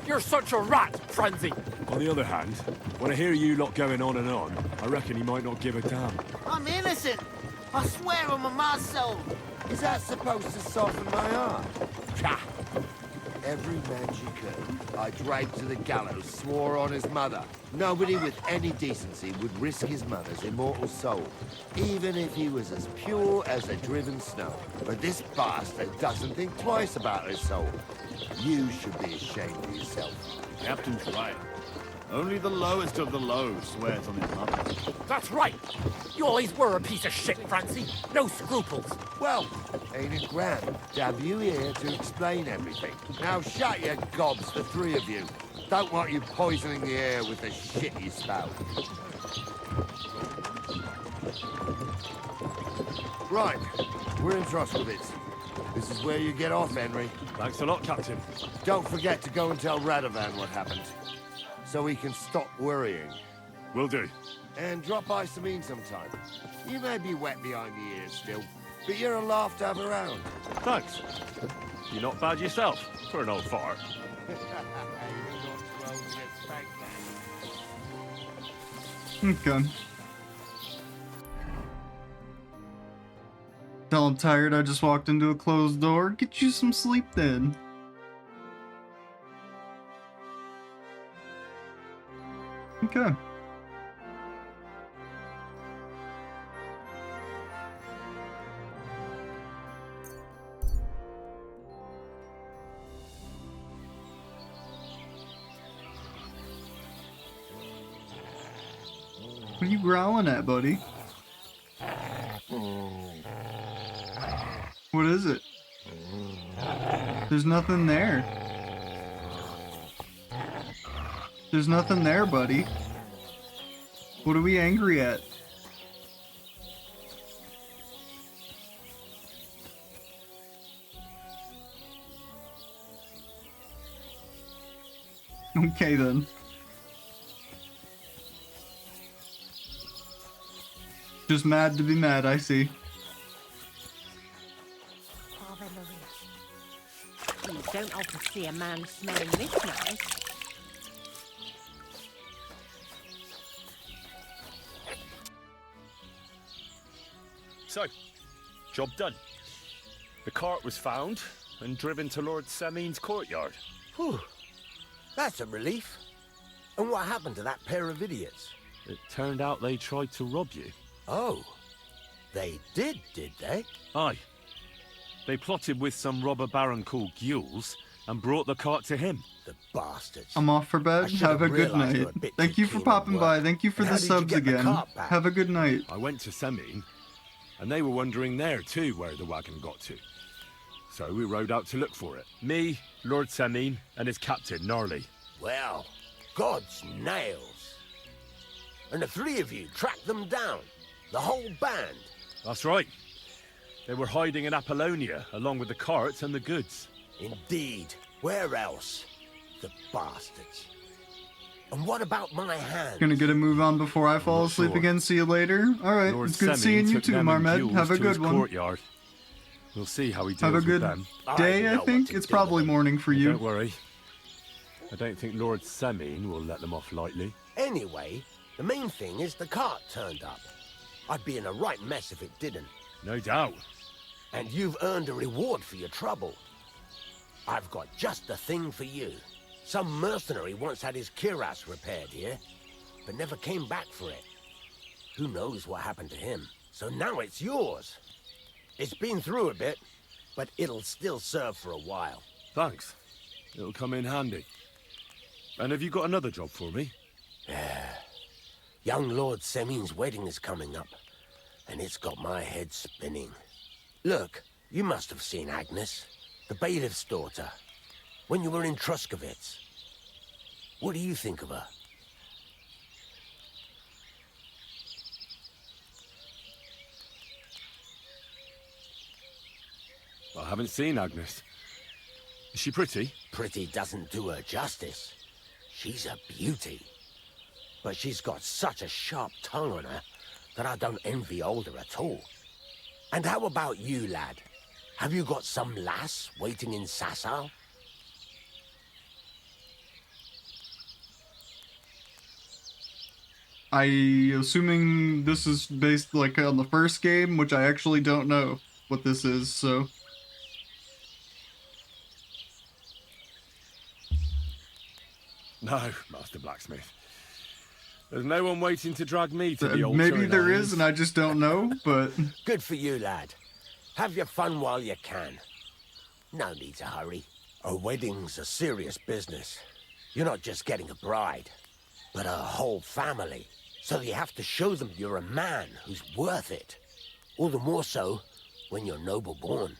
You're such a rat, Francie. On the other hand, when I hear you lot going on and on, I reckon he might not give a damn. I'm innocent. I swear on my ma's soul. Is that supposed to soften my heart? Pah! Every man she could, I dragged to the gallows, swore on his mother. Nobody with any decency would risk his mother's immortal soul, even if he was as pure as the driven snow. But this bastard doesn't think twice about his soul. You should be ashamed of yourself. Captain's right. Only the lowest of the low swears on his mother. That's right. You always were a piece of shit, Francie. No scruples. Well, ain't it grand to have you here to explain everything? Now shut your gobs, the three of you. Don't want you poisoning the air with the shit you spout. Right, we're in Troskowitz. This is where you get off, Henry. Thanks a lot, Captain. Don't forget to go and tell Radovan what happened, so he can stop worrying. Will do. And drop by Sameen sometime. You may be wet behind the ears still, but you're a laugh to have around. Thanks. You're not bad yourself, for an old fart. Okay. Tell I'm tired, I just walked into a closed door. Get you some sleep then. Okay. What are you growling at, buddy? What is it? There's nothing there. There's nothing there, buddy. What are we angry at? Okay then. Just mad to be mad, I see. You don't often see a man smelling this nice. So, job done. The cart was found and driven to Lord Semin's courtyard. Whew. That's a relief. And what happened to that pair of idiots? It turned out they tried to rob you. Oh. They did they? Aye. They plotted with some robber baron called Gules and brought the cart to him. The bastards. I'm off for bed. Have a good night. Thank you for popping by. Thank you for the subs again. Have a good night. I went to Semin, and they were wondering there too where the wagon got to. So we rode out to look for it. Me, Lord Semin, and his captain, Gnarly. Well, God's nails. And the three of you tracked them down. The whole band. That's right. They were hiding in Apollonia, along with the carts and the goods. Indeed. Where else? The bastards. And what about my hand? Gonna get a move on before I fall asleep again. See you later. Alright, it's good seeing you too, Marmed. Have a good one. Courtyard. We'll see how he deals Have a good with them. day, I think. It's probably morning for you. Don't worry. I don't think Lord Semin will let them off lightly. Anyway, the main thing is the cart turned up. I'd be in a right mess if it didn't. No doubt. And you've earned a reward for your trouble. I've got just the thing for you. Some mercenary once had his cuirass repaired here, but never came back for it. Who knows what happened to him? So now it's yours. It's been through a bit, but it'll still serve for a while. Thanks. It'll come in handy. And have you got another job for me? Young Lord Semin's wedding is coming up, and it's got my head spinning. Look, you must have seen Agnes, the bailiff's daughter, when you were in Truskovitz. What do you think of her? I haven't seen Agnes. Is she pretty? Pretty doesn't do her justice. She's a beauty. But she's got such a sharp tongue on her that I don't envy older at all. And how about you, lad? Have you got some lass waiting in Sasau? Assuming this is based like on the first game, which I actually don't know what this is, so. No, Master Blacksmith. There's no one waiting to drag me to the altar. Maybe there is, and I just don't know, but... Good for you, lad. Have your fun while you can. No need to hurry. A wedding's a serious business. You're not just getting a bride, but a whole family. So you have to show them you're a man who's worth it. All the more so when you're noble-born.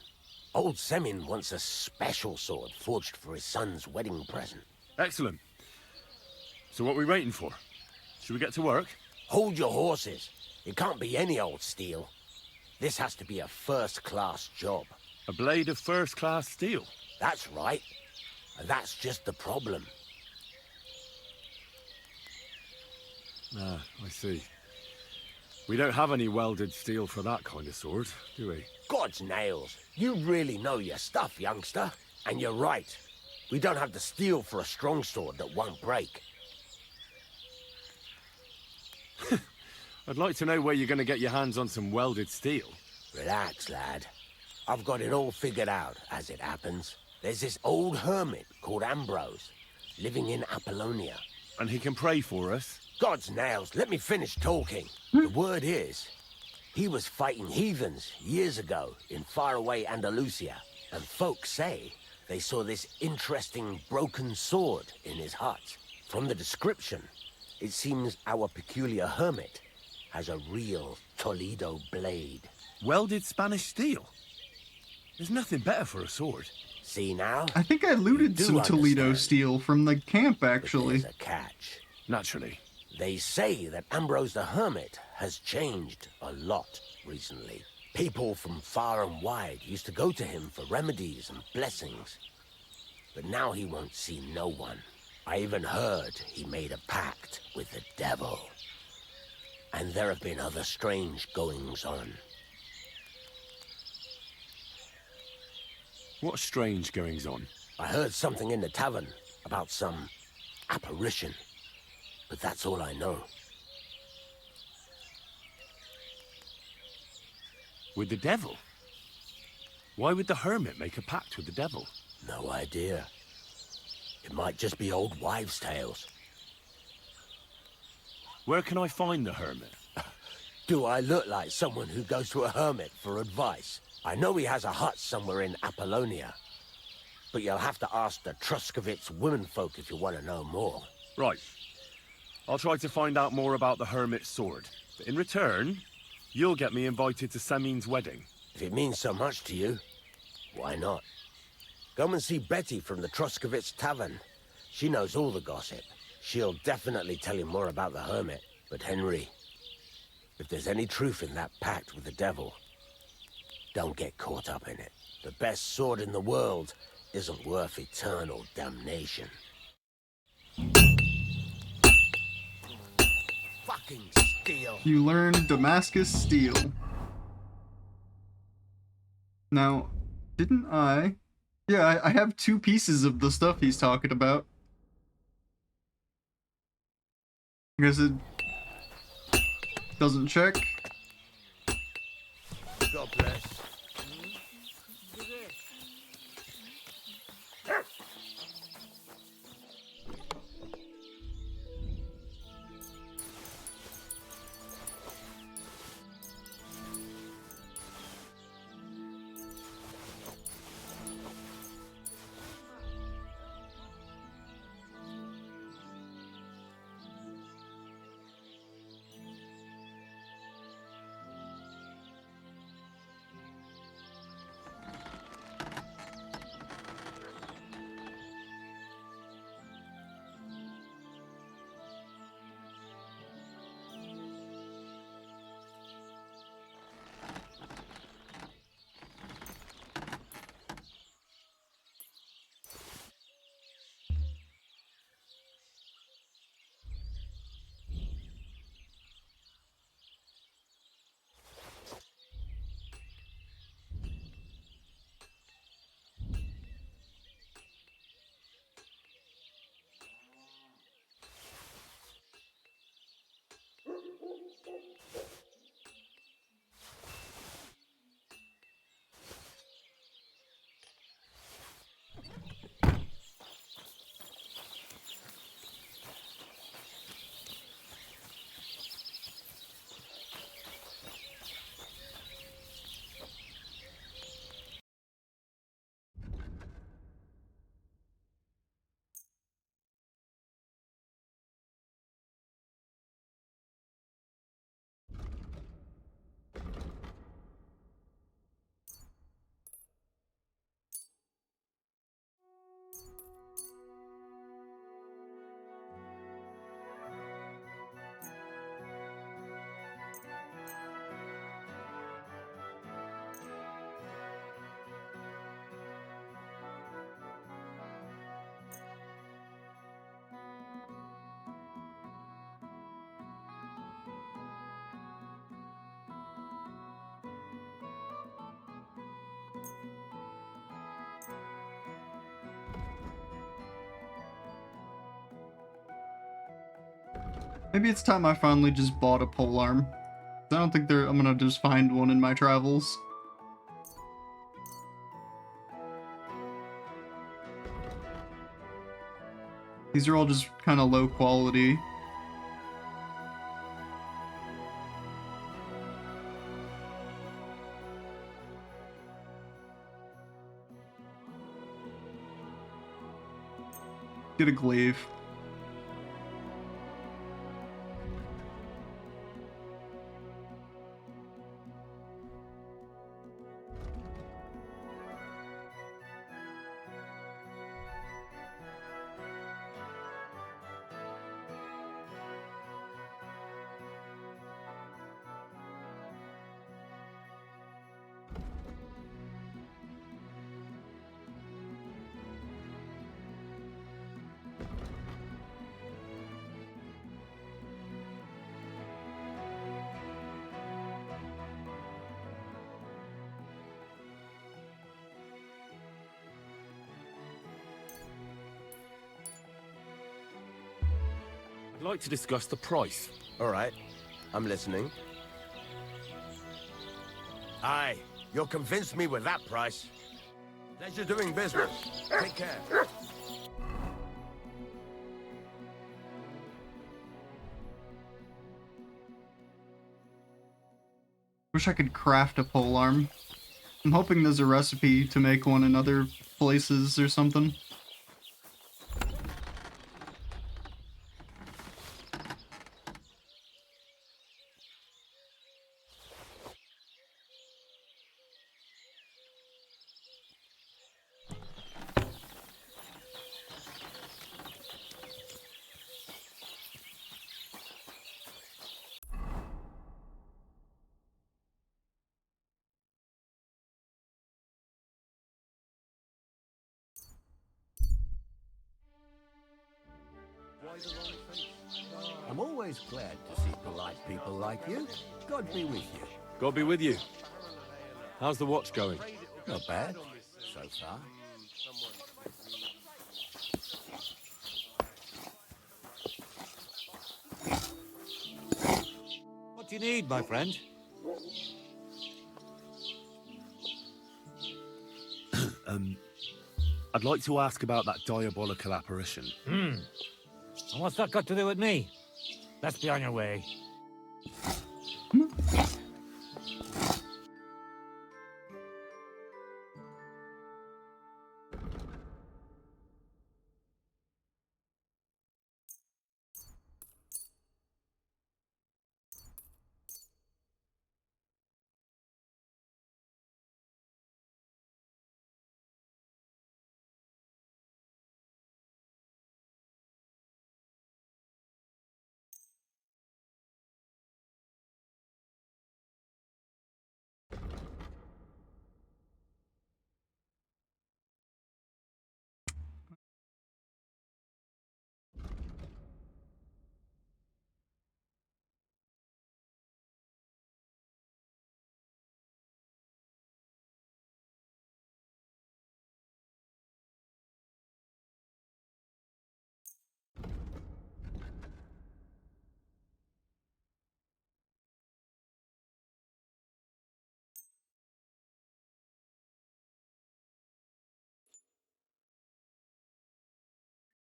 Old Semin wants a special sword forged for his son's wedding present. Excellent. So what are we waiting for? Should we get to work? Hold your horses. It can't be any old steel. This has to be a first-class job. A blade of first-class steel? That's right. And that's just the problem. Ah, I see. We don't have any welded steel for that kind of sword, do we? God's nails. You really know your stuff, youngster. And you're right. We don't have the steel for a strong sword that won't break. I'd like to know where you're going to get your hands on some welded steel. Relax, lad. I've got it all figured out, as it happens. There's this old hermit called Ambrose, living in Apollonia. And he can pray for us? God's nails, let me finish talking. The word is, he was fighting heathens years ago in faraway Andalusia. And folks say they saw this interesting broken sword in his hut. From the description, it seems our peculiar hermit has a real Toledo blade. Welded Spanish steel? There's nothing better for a sword. See now? I think I looted some Toledo steel from the camp, actually. There's a catch. Naturally. They say that Ambrose the Hermit has changed a lot recently. People from far and wide used to go to him for remedies and blessings. But now he won't see no one. I even heard he made a pact with the devil. And there have been other strange goings-on. What strange goings-on? I heard something in the tavern about some apparition. But that's all I know. With the devil? Why would the hermit make a pact with the devil? No idea. It might just be old wives' tales. Where can I find the hermit? Do I look like someone who goes to a hermit for advice? I know he has a hut somewhere in Apollonia. But you'll have to ask the Truskovitz womenfolk if you want to know more. Right. I'll try to find out more about the hermit's sword. But in return, you'll get me invited to Semin's wedding. If it means so much to you, why not? Come and see Betty from the Truskovitz Tavern. She knows all the gossip. She'll definitely tell you more about the hermit. But Henry, if there's any truth in that pact with the devil, don't get caught up in it. The best sword in the world isn't worth eternal damnation. Fucking steel. You learn Damascus Steel. Now, didn't I? Yeah, I have 2 pieces of the stuff he's talking about. I guess it doesn't check. God bless. Maybe it's time I finally just bought a polearm. I don't think I'm gonna just find one in my travels. These are all just kind of low quality. Get a glaive. I'd like to discuss the price. All right, I'm listening. Aye, You'll convince me with that price. Pleasure doing business. Take care. Wish I could craft a polearm. I'm hoping there's a recipe to make one in other places or something. I'm always glad to see polite people like you. God be with you. God be with you. How's the watch going? Not bad, so far. What do you need, my friend? I'd like to ask about that diabolical apparition. And what's that got to do with me? Let's be on your way.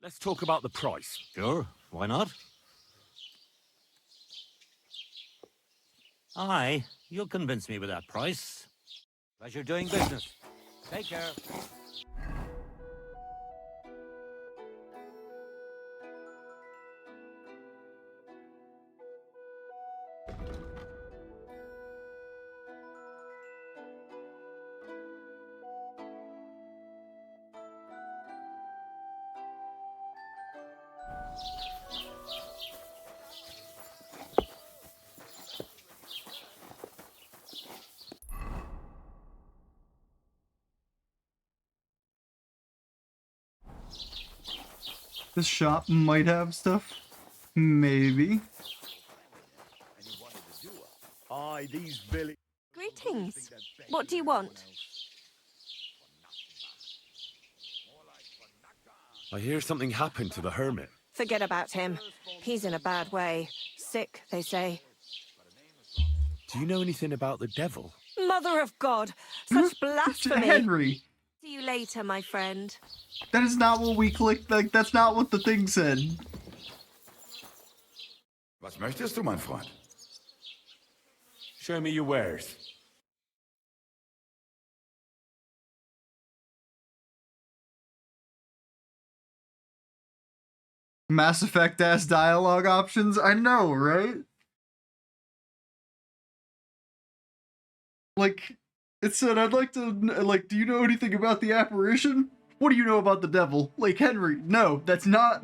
Let's talk about the price. Sure, why not? Aye, you'll convince me with that price. Pleasure doing business. Take care. This shop might have stuff. Maybe. Aye, these village... Greetings. What do you want? I hear something happened to the hermit. Forget about him. He's in a bad way. Sick, they say. Do you know anything about the devil? Mother of God! Such blasphemy! Henry! See you later, my friend. That is not what we clicked. Like, that's not what the thing said. Was möchtest du, mein Freund? Show me your wares. Mass Effect ass dialogue options. I know, right? Like, it said, I'd like to, like, do you know anything about the apparition? What do you know about the devil? Like, Henry, no, that's not...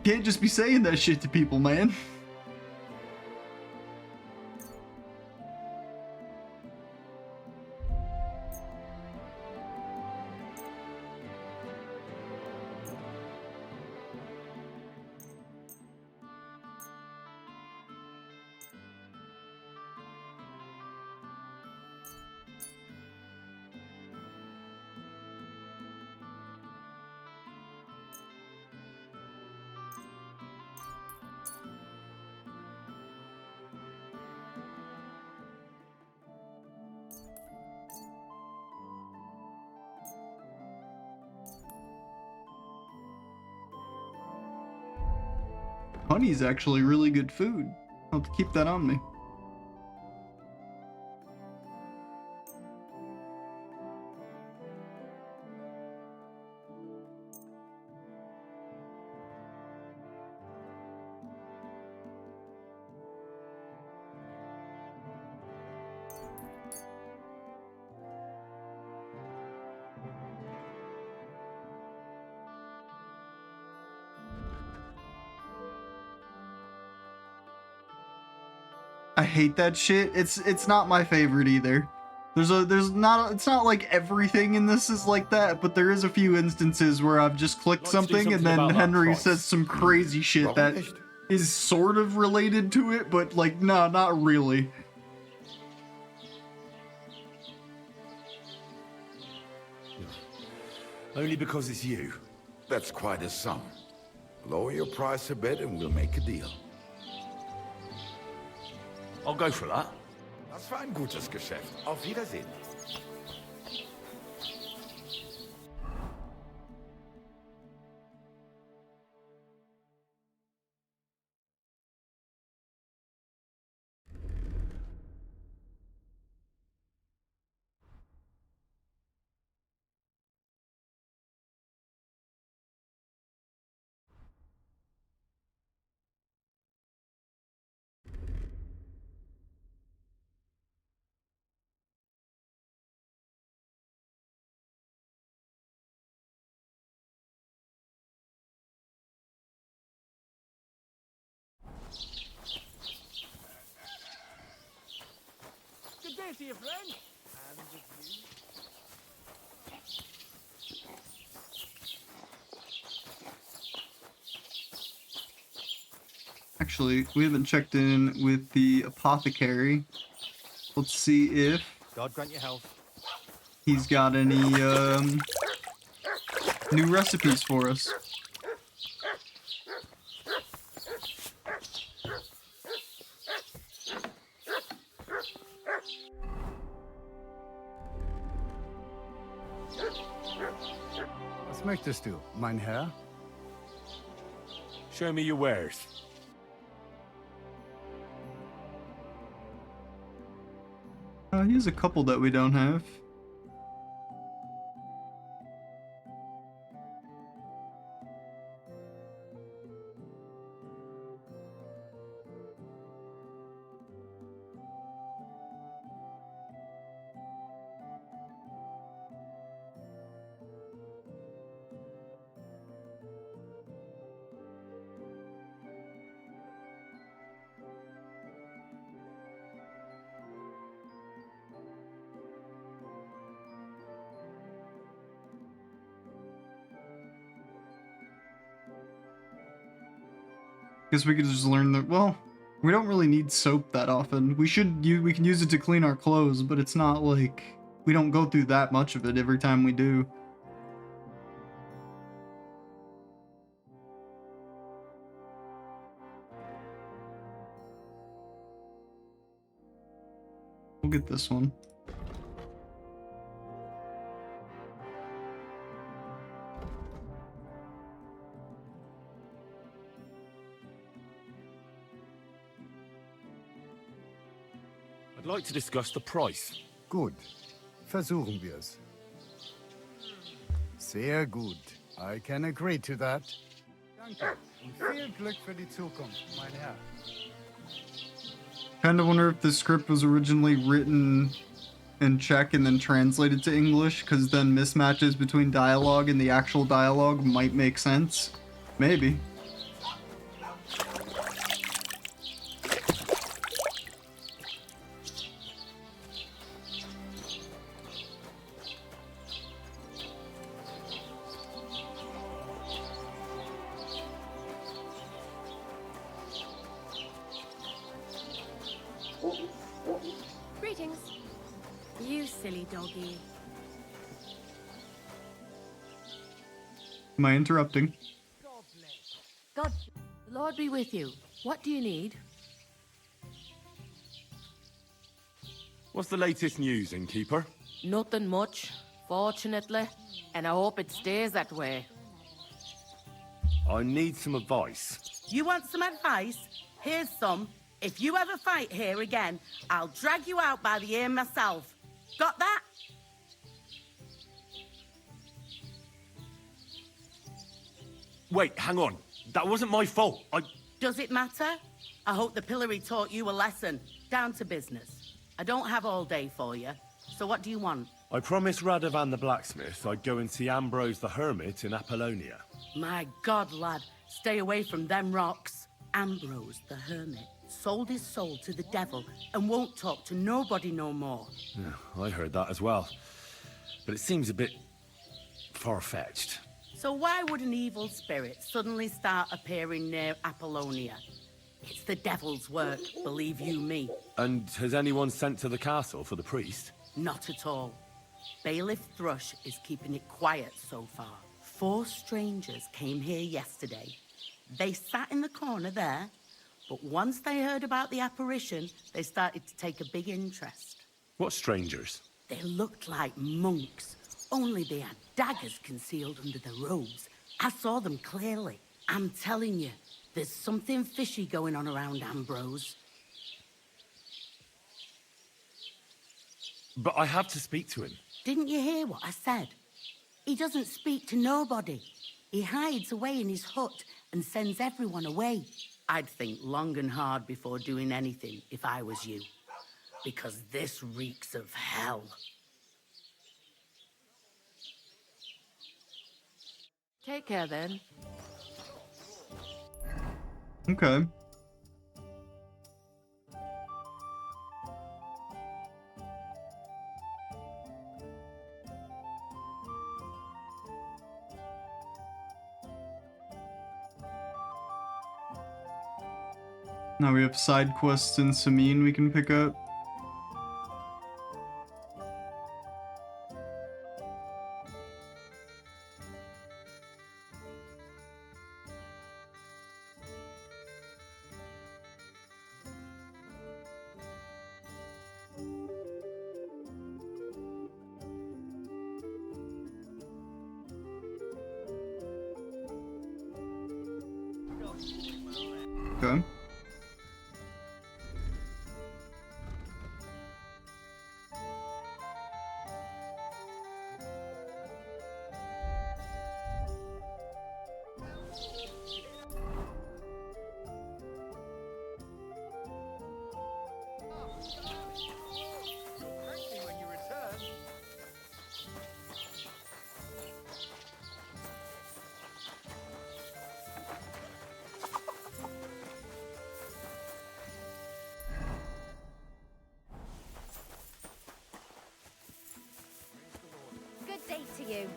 Can't just be saying that shit to people, man. honey's actually really good food. I'll have to keep that on me. I hate that shit. It's not my favorite either. It's not like everything in this is like that, but there is a few instances where I've just clicked something and then Henry says some crazy shit that is sort of related to it, but like, no, not really. Only because it's you. That's quite a sum. Lower your price a bit and we'll make a deal. I'll go for that. Das war ein gutes Geschäft. Auf Wiedersehen. Good day to you, friend. And with you. Actually, we haven't checked in with the apothecary. Let's see if God grant you health. he's got any new recipes for us. Was möchtest du, mein Herr? Show me your wares. Here's a couple that we don't have. Guess we could just learn that. Well, we don't really need soap that often. We can use it to clean our clothes, but it's not like we don't go through that much of it every time we do. We'll get this one. I'd like to discuss the price. Gut. Versuchen wir's. Sehr gut. I can agree to that. Danke und viel Glück für die Zukunft, mein Herr. Kinda wonder if the script was originally written in Czech and then translated to English, because then mismatches between dialogue and the actual dialogue might make sense. Maybe. Greetings. You silly doggy. Am I interrupting? God, the Lord be with you. What do you need? What's the latest news, innkeeper? Nothing much, fortunately. And I hope it stays that way. I need some advice. You want some advice? Here's some. If you ever fight here again, I'll drag you out by the ear myself. Got that? Wait, hang on. That wasn't my fault. Does it matter? I hope the pillory taught you a lesson. Down to business. I don't have all day for you. So what do you want? I promised Radovan the blacksmith I'd go and see Ambrose the hermit in Apollonia. My God, lad. Stay away from them rocks. Ambrose the hermit sold his soul to the devil and won't talk to nobody no more. Yeah, I heard that as well. But it seems a bit far-fetched. So why would an evil spirit suddenly start appearing near Apollonia? It's the devil's work, believe you me. And has anyone sent to the castle for the priest? Not at all. Bailiff Thrush is keeping it quiet so far. 4 strangers came here yesterday. They sat in the corner there, but once they heard about the apparition, they started to take a big interest. What strangers? They looked like monks, only they had daggers concealed under their robes. I saw them clearly. I'm telling you, there's something fishy going on around Ambrose. But I have to speak to him. Didn't you hear what I said? He doesn't speak to nobody. He hides away in his hut and sends everyone away. I'd think long and hard before doing anything if I was you. Because this reeks of hell. Take care then. Okay. Now we have side quests in Samine we can pick up. Okay. Good day to you.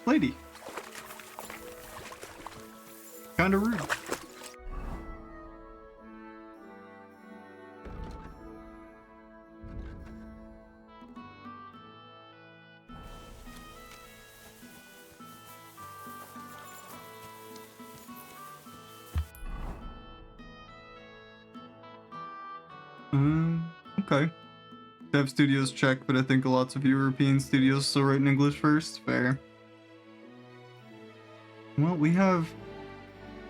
Lady. Kinda rude. Okay. Dev studios check, but I think lots of European studios still write in English first. Fair. Well, we have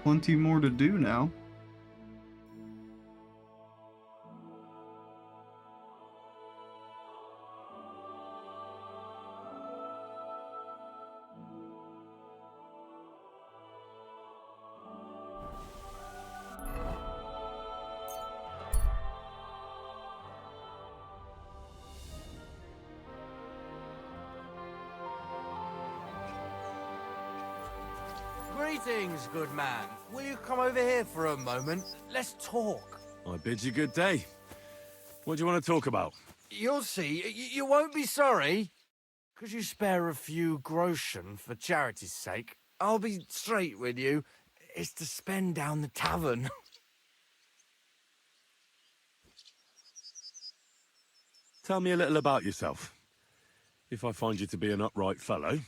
plenty more to do now. Greetings, good man. Will you come over here for a moment? Let's talk. I bid you good day. What do you want to talk about? You'll see. You won't be sorry. Could you spare a few groschen for charity's sake? I'll be straight with you. It's to spend down the tavern. Tell me a little about yourself. If I find you to be an upright fellow,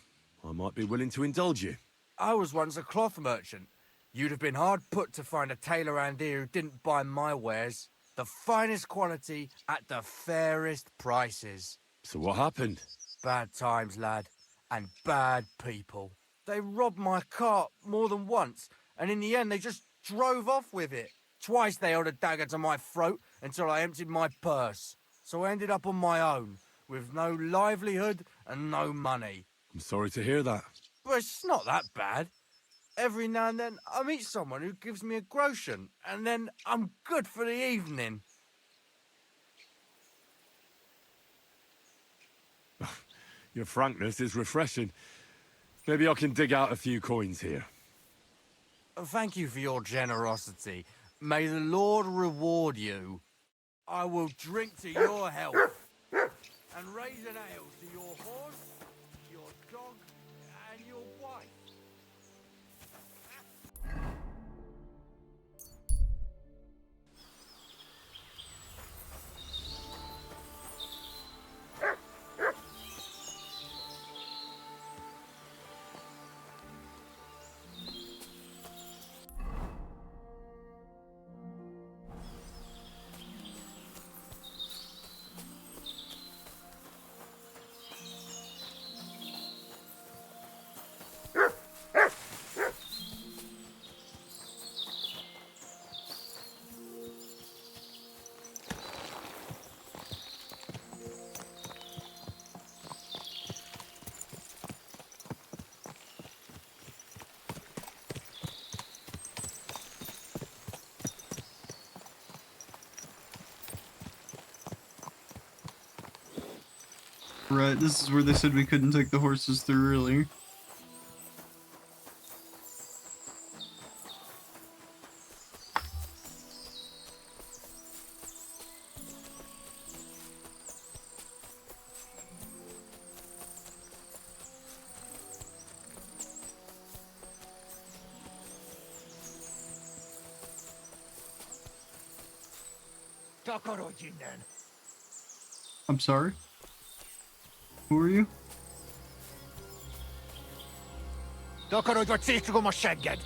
I might be willing to indulge you. I was once a cloth merchant. You'd have been hard put to find a tailor around here who didn't buy my wares. The finest quality at the fairest prices. So what happened? Bad times, lad, and bad people. They robbed my cart more than once, and in the end they just drove off with it. Twice they held a dagger to my throat until I emptied my purse. So I ended up on my own, with no livelihood and no money. I'm sorry to hear that. But it's not that bad. Every now and then I meet someone who gives me a groschen, and then I'm good for the evening. Your frankness is refreshing. Maybe I can dig out a few coins here. Thank you for your generosity. May the Lord reward you. I will drink to your health and raise an ale to your horse, your dog, and your wife. Right, this is where they said we couldn't take the horses through earlier. I'm sorry? Who are you? Takarodj, vagy szétszugom a segged!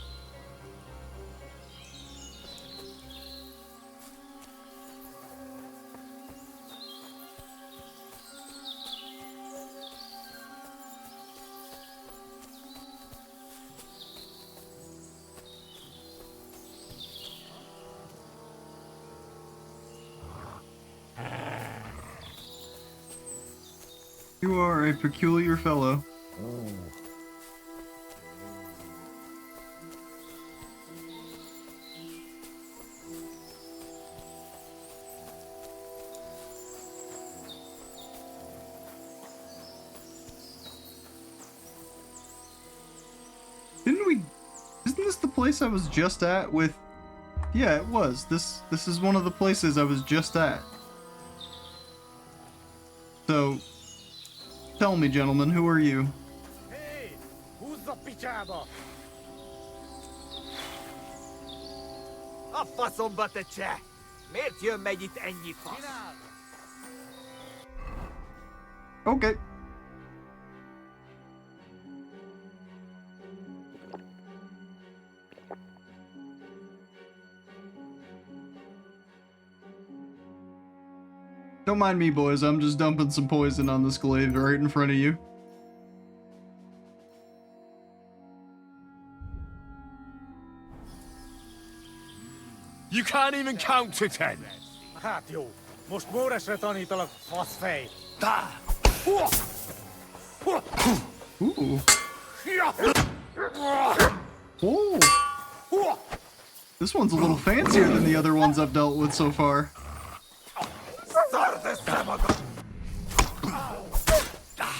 You are a peculiar fellow. Didn't we... Isn't this the place I was just at with... Yeah, it was. This is one of the places I was just at. So... Tell me, gentlemen, who are you? Hey, who's the picsaba? A faszomba te cseh! Miért jön megy itt ennyi fasz? Okay. Don't mind me, boys. I'm just dumping some poison on this glaive right in front of you. You can't even count to 10. Hát jó. Most Móresre tanítalak, faszfej. Ooh. Oh. This one's a little fancier than the other ones I've dealt with so far.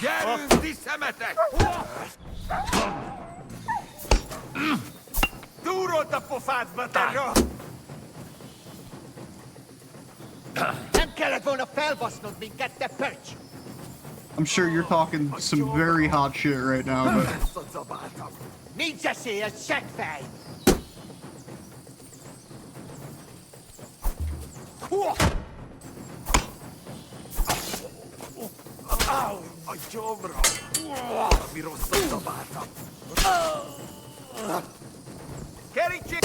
Gyerünk, ti szemetek! Túrold a pofádba, te roh! Nem kellett volna felbasznod minket, te pöcs! I'm sure you're talking some very hot shit right now, but... Nincs esélyed, seggfej! A gyomrom! Mi rosszat dobáltam! Kerítség!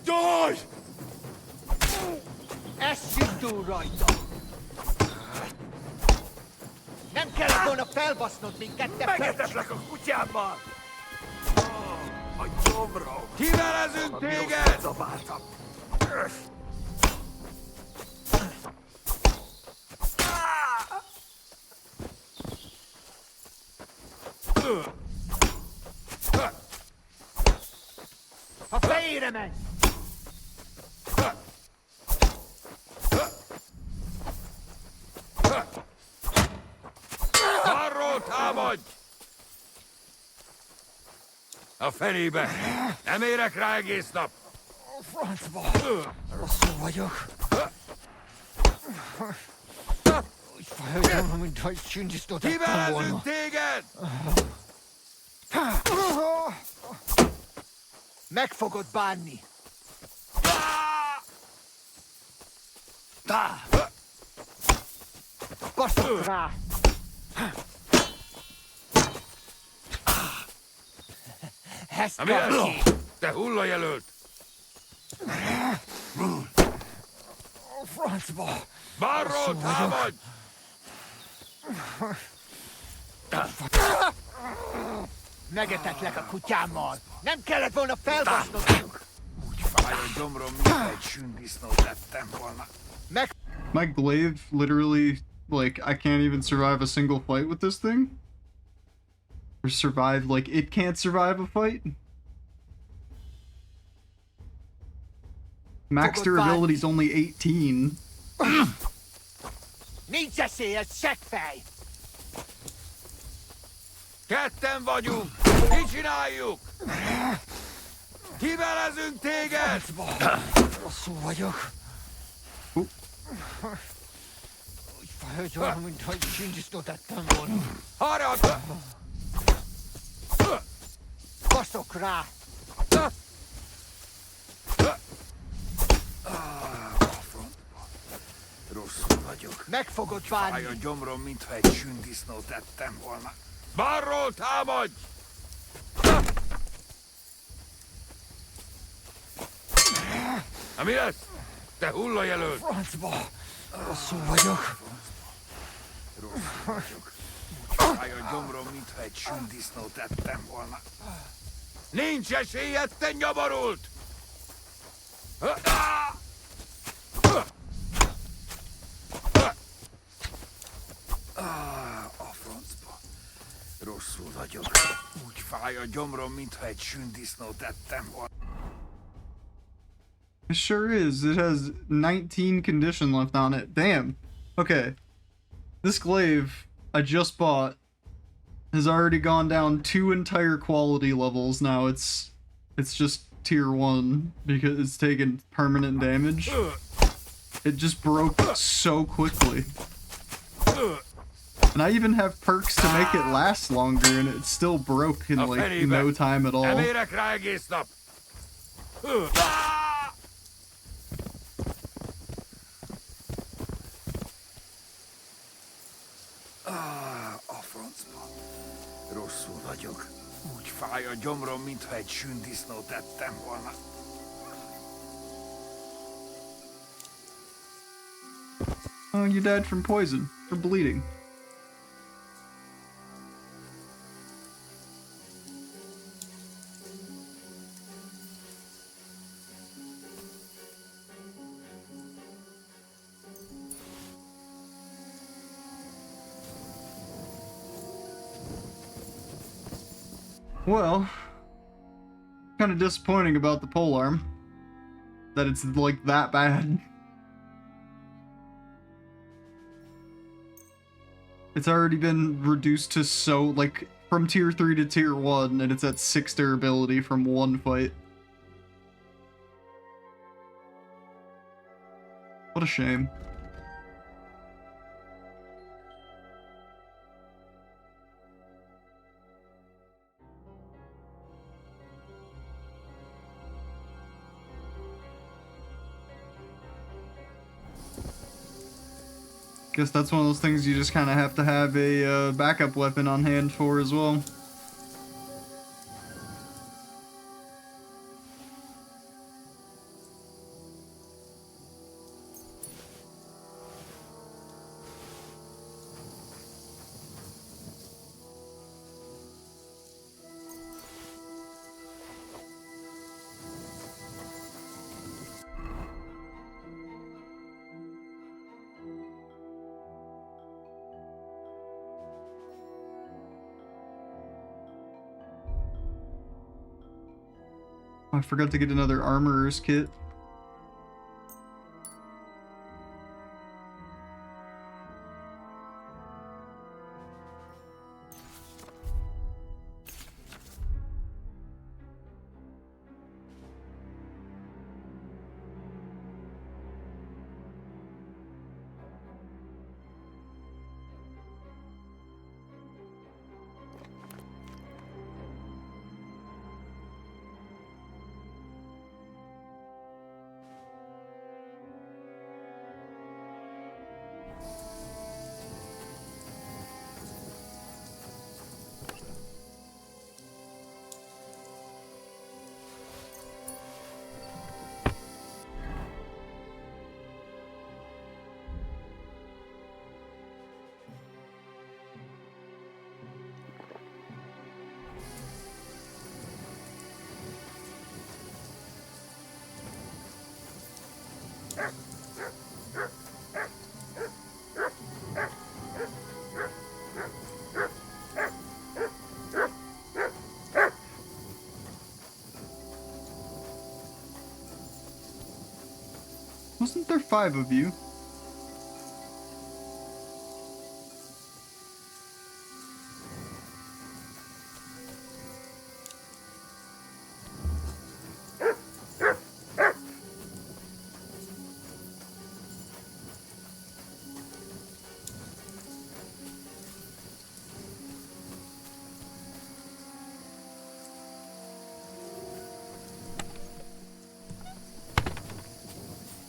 Gyors! Essünk túl rajta! Nem kellett volna felbasznod minket, te Megetetlek a kutyámmal! A gyomrom! Kivelezünk Mi téged! rosszat dobáltam! A fejére menj! Arról támadj! A fenébe! Nem érek rá egész nap! Francba! Rosszul vagyok. Úgy fájdalom, mintha egy sündisznót ettem volna. Kivelezünk téged! Meg fogod bánni. Baszok rá! Ezt Mi ez? kapj! Te hullajelölt! Francba! Balról támadj! Megetetlek a kutyámmal! Nem kellett volna felbasznod! Úgy fáj a gyomrom, mintha egy sündisznót lettem volna. My glaive literally, like, I can't even survive a single fight with this thing. Or survive, like, it can't survive a fight. Max durability's only 18. Nincs esélyed, seggfej! Ketten vagyunk! Mit csináljuk? Kivelezünk téged! Rosszul vagyok. Úgy fájdalom, mintha egy sündisznót ettem volna. Harad! Baszok rá! Rosszul vagyok. Meg fogod Fáj bánni! a gyomrom, mintha egy sündisznót ettem volna. Balról támadj! Na mi lesz? Te hullajelölt! Francba! Rosszul vagyok. Rosszul vagyok. Úgy fáj a gyomrom, mintha egy sündisznót ettem volna. Nincs esélyed, te nyabarult! A francba. Rosszul vagyok. Úgy fáj a gyomrom, mintha egy sündisznót ettem volna. It sure is. It has 19 condition left on it. Damn. Okay. This glaive I just bought has already gone down 2 entire quality levels now. It's just tier 1 because it's taken permanent damage. It just broke so quickly. And I even have perks to make it last longer and it still broke in like no time at all. Nem érek rá egész nap! A francba. Rosszul vagyok. Úgy fáj a gyomrom, mintha egy sündisznót ettem volna. Oh, you died from poison, from bleeding. Well, kind of disappointing about the polearm. That it's like that bad. It's already been reduced to so, like, from tier 3 to tier 1, and it's at 6 durability from 1 fight. What a shame. Guess that's one of those things you just kind of have to have a backup weapon on hand for as well. I forgot to get another armorer's kit. Wasn't there 5 of you?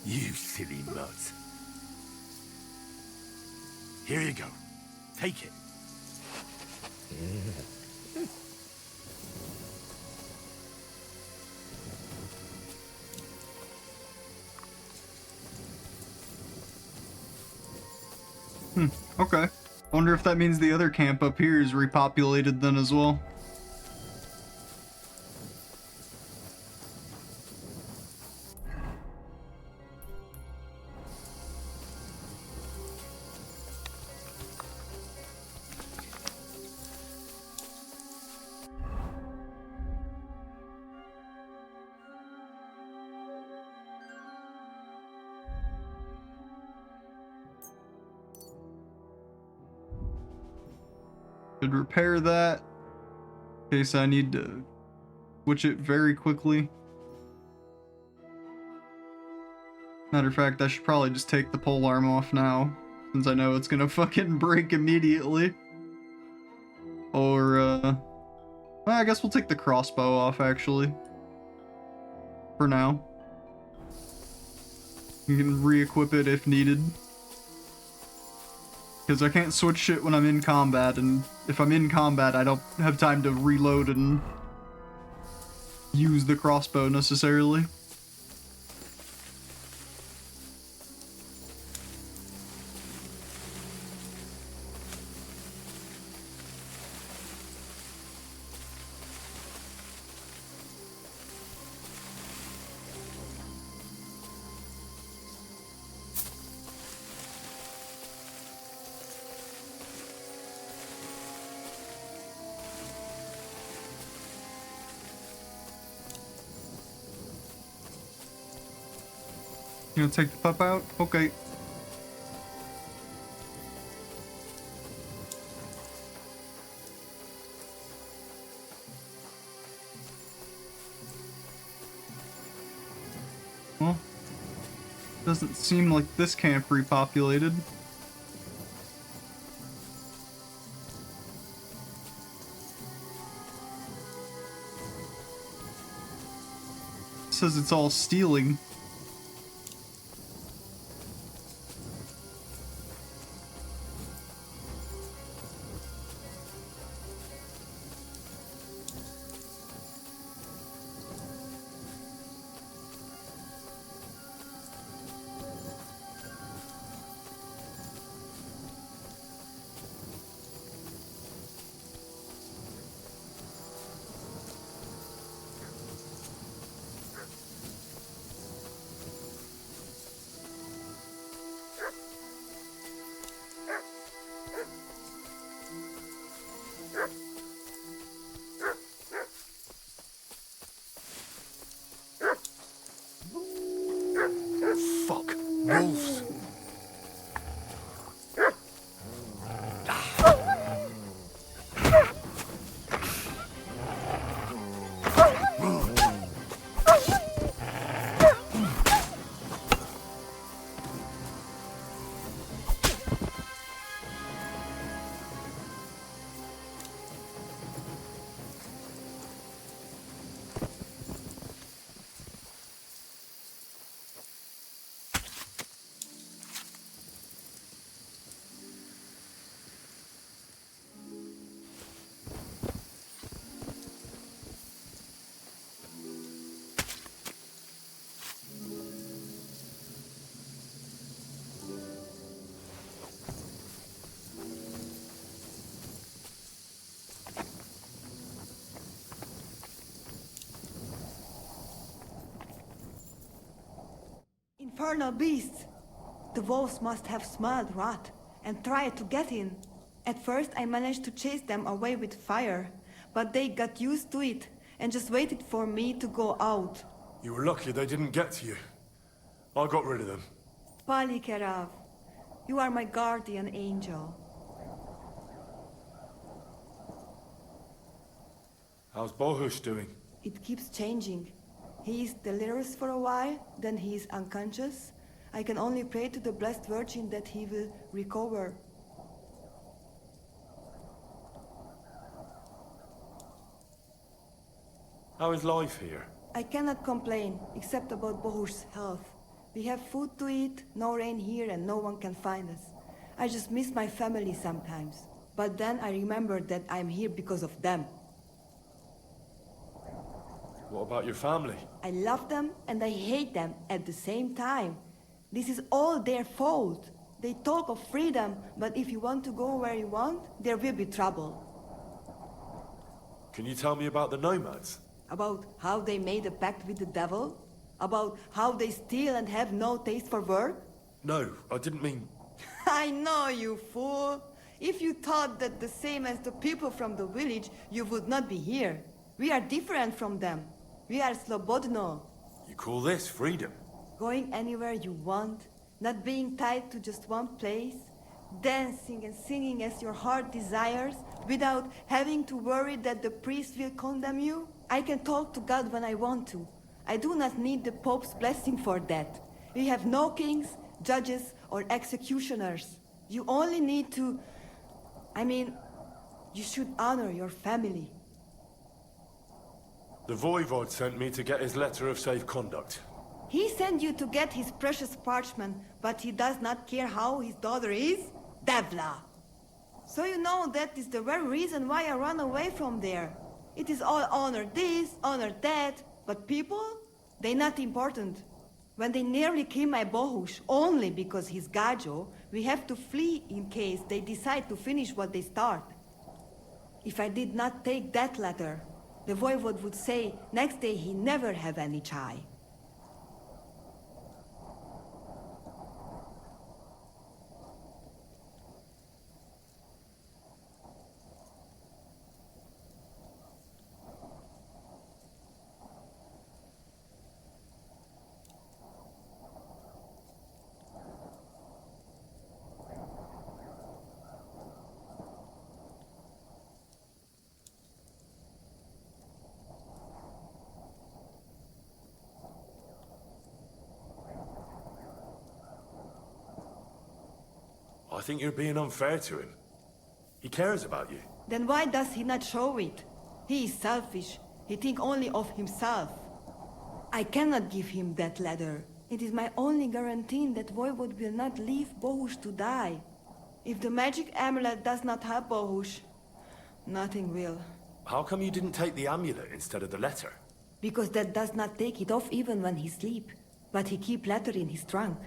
You silly mutt. Here you go. Take it. Okay. Wonder if that means the other camp up here is repopulated then as well. Could repair that in case I need to switch it very quickly. Matter of fact, I should probably just take the pole arm off now, since I know it's gonna fucking break immediately. Or, well, I guess we'll take the crossbow off, actually. For now. You can re-equip it if needed. Because I can't switch shit when I'm in combat, and if I'm in combat, I don't have time to reload and use the crossbow necessarily. You gonna take the pup out? Okay. Well, doesn't seem like this camp repopulated. It says it's all stealing. Fuck. Wolves. Infernal beasts! The wolves must have smelled rot and tried to get in. At first I managed to chase them away with fire, but they got used to it and just waited for me to go out. You were lucky they didn't get to you. I got rid of them. Palikerav, you are my guardian angel. How's Bohush doing? It keeps changing. He is delirious for a while, then he is unconscious. I can only pray to the Blessed Virgin that he will recover. How is life here? I cannot complain, except about Bohush's health. We have food to eat, no rain here, and no one can find us. I just miss my family sometimes. But then I remember that I'm here because of them. What about your family? I love them and I hate them at the same time. This is all their fault. They talk of freedom, but if you want to go where you want, there will be trouble. Can you tell me about the nomads? About how they made a pact with the devil? About how they steal and have no taste for work? No, I didn't mean... I know, you fool! If you thought that the same as the people from the village, you would not be here. We are different from them. We are slobodno. You call this freedom? Going anywhere you want, not being tied to just one place, dancing and singing as your heart desires, without having to worry that the priest will condemn you. I can talk to God when I want to. I do not need the Pope's blessing for that. We have no kings, judges, or executioners. You only need to... you should honor your family. The Voivod sent me to get his letter of safe conduct. He sent you to get his precious parchment, but he does not care how his daughter is? Devla! So you know that is the very reason why I run away from there. It is all honor this, honor that, but people? They not important. When they nearly kill my Bohush, only because he's Gajo, we have to flee in case they decide to finish what they start. If I did not take that letter, the Voivod would say next day he never have any chai. I think you're being unfair to him. He cares about you. Then why does he not show it? He is selfish. He thinks only of himself. I cannot give him that letter. It is my only guarantee that Voivod will not leave Bohush to die. If the magic amulet does not help Bohush, nothing will. How come you didn't take the amulet instead of the letter? Because that does not take it off even when he sleep. But he keep letter in his trunk.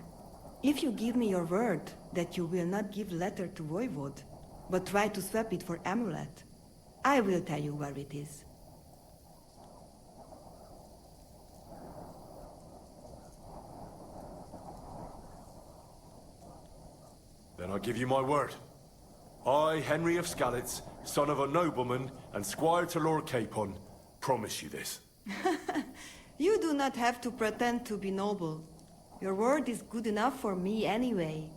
If you give me your word that you will not give letter to Voivod, but try to swap it for amulet, I will tell you where it is. Then I'll give you my word. I, Henry of Skalitz, son of a nobleman and squire to Lord Capon, promise you this. You do not have to pretend to be noble. Your word is good enough for me anyway.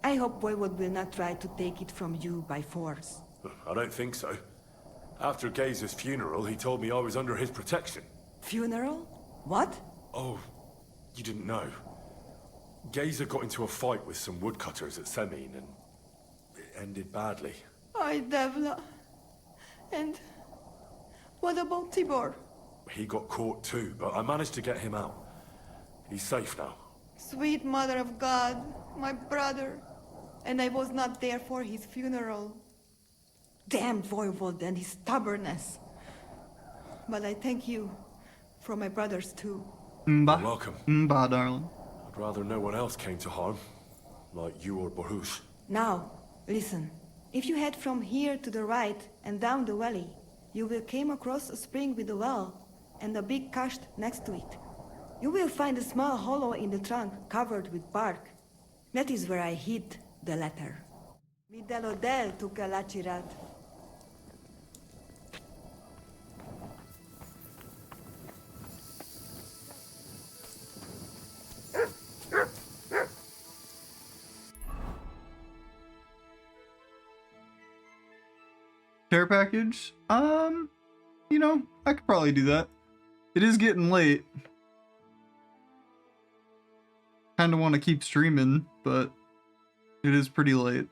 I hope Voivod will not try to take it from you by force. I don't think so. After Gaze's funeral, he told me I was under his protection. Funeral? What? Oh, you didn't know. Gazer got into a fight with some woodcutters at Semin, and it ended badly. Ay, Devla. And what about Tibor? He got caught too, but I managed to get him out. He's safe now. Sweet Mother of God, my brother. And I was not there for his funeral. Damn Voivod and his stubbornness. But I thank you for my brothers too. You're welcome. Mba, darling. I'd rather no one else came to harm, like you or Baruch. Now, listen. If you head from here to the right and down the valley, you will come across a spring with a well and a big cache next to it. You will find a small hollow in the trunk covered with bark. That is where I hid the letter. Midelodel to Kalachirat. Care package? You know, I could probably do that. It is getting late. Kinda want to keep streaming, but it is pretty late.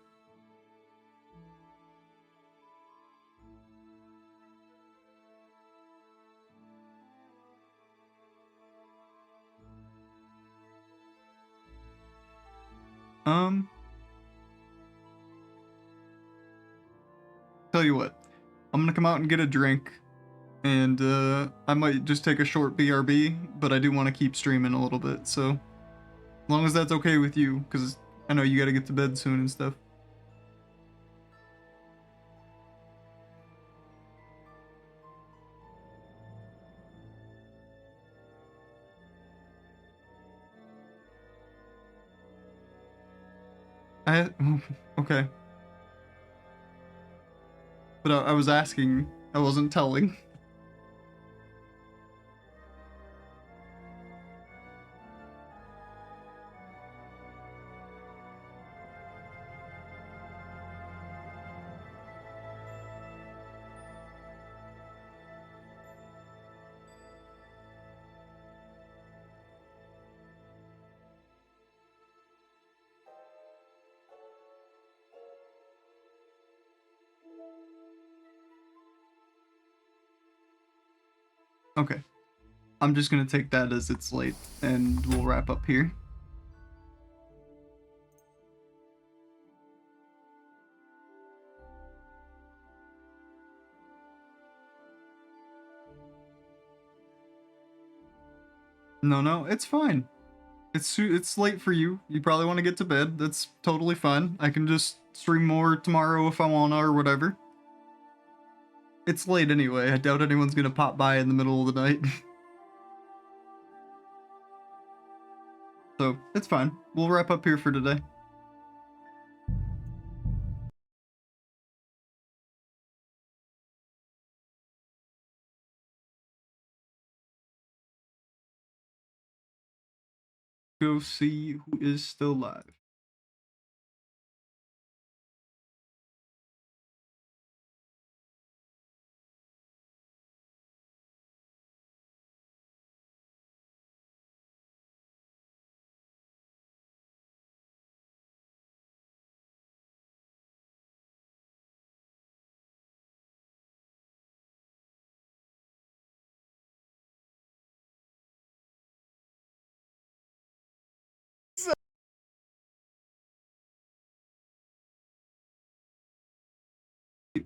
Tell you what, I'm gonna come out and get a drink, and I might just take a short BRB, but I do want to keep streaming a little bit, so as long as that's okay with you, because I know you gotta get to bed soon and stuff. Okay. But I was asking, I wasn't telling. Okay. I'm just gonna take that as it's late, and we'll wrap up here. No, it's fine. It's late for you. You probably want to get to bed. That's totally fine. I can just stream more tomorrow if I wanna or whatever. It's late anyway. I doubt anyone's gonna pop by in the middle of the night. So, it's fine. We'll wrap up here for today. Go see who is still alive.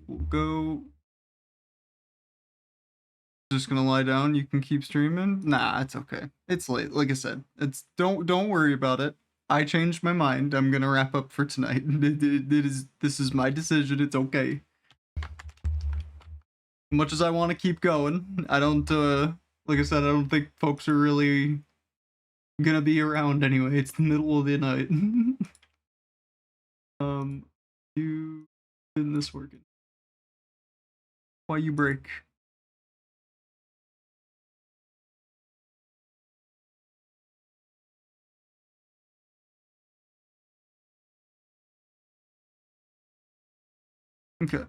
We'll go. Just gonna lie down. You can keep streaming. Nah, it's okay. It's late. Like I said, it's don't worry about it. I changed my mind. I'm gonna wrap up for tonight. This is my decision. It's okay. Much as I want to keep going, I don't. Like I said, I don't think folks are really gonna be around anyway. It's the middle of the night. You Isn't this working? Why you break? Okay.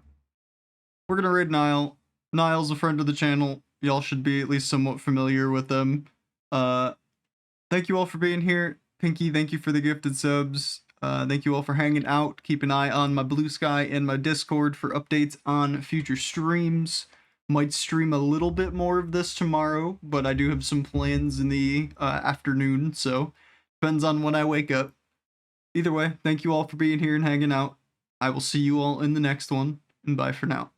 We're gonna raid Niall. Niall's a friend of the channel. Y'all should be at least somewhat familiar with them. Thank you all for being here. Pinky, thank you for the gifted subs. Thank you all for hanging out. Keep an eye on my Blue Sky and my Discord for updates on future streams. Might stream a little bit more of this tomorrow, but I do have some plans in the afternoon, so depends on when I wake up. Either way, thank you all for being here and hanging out. I will see you all in the next one, and bye for now.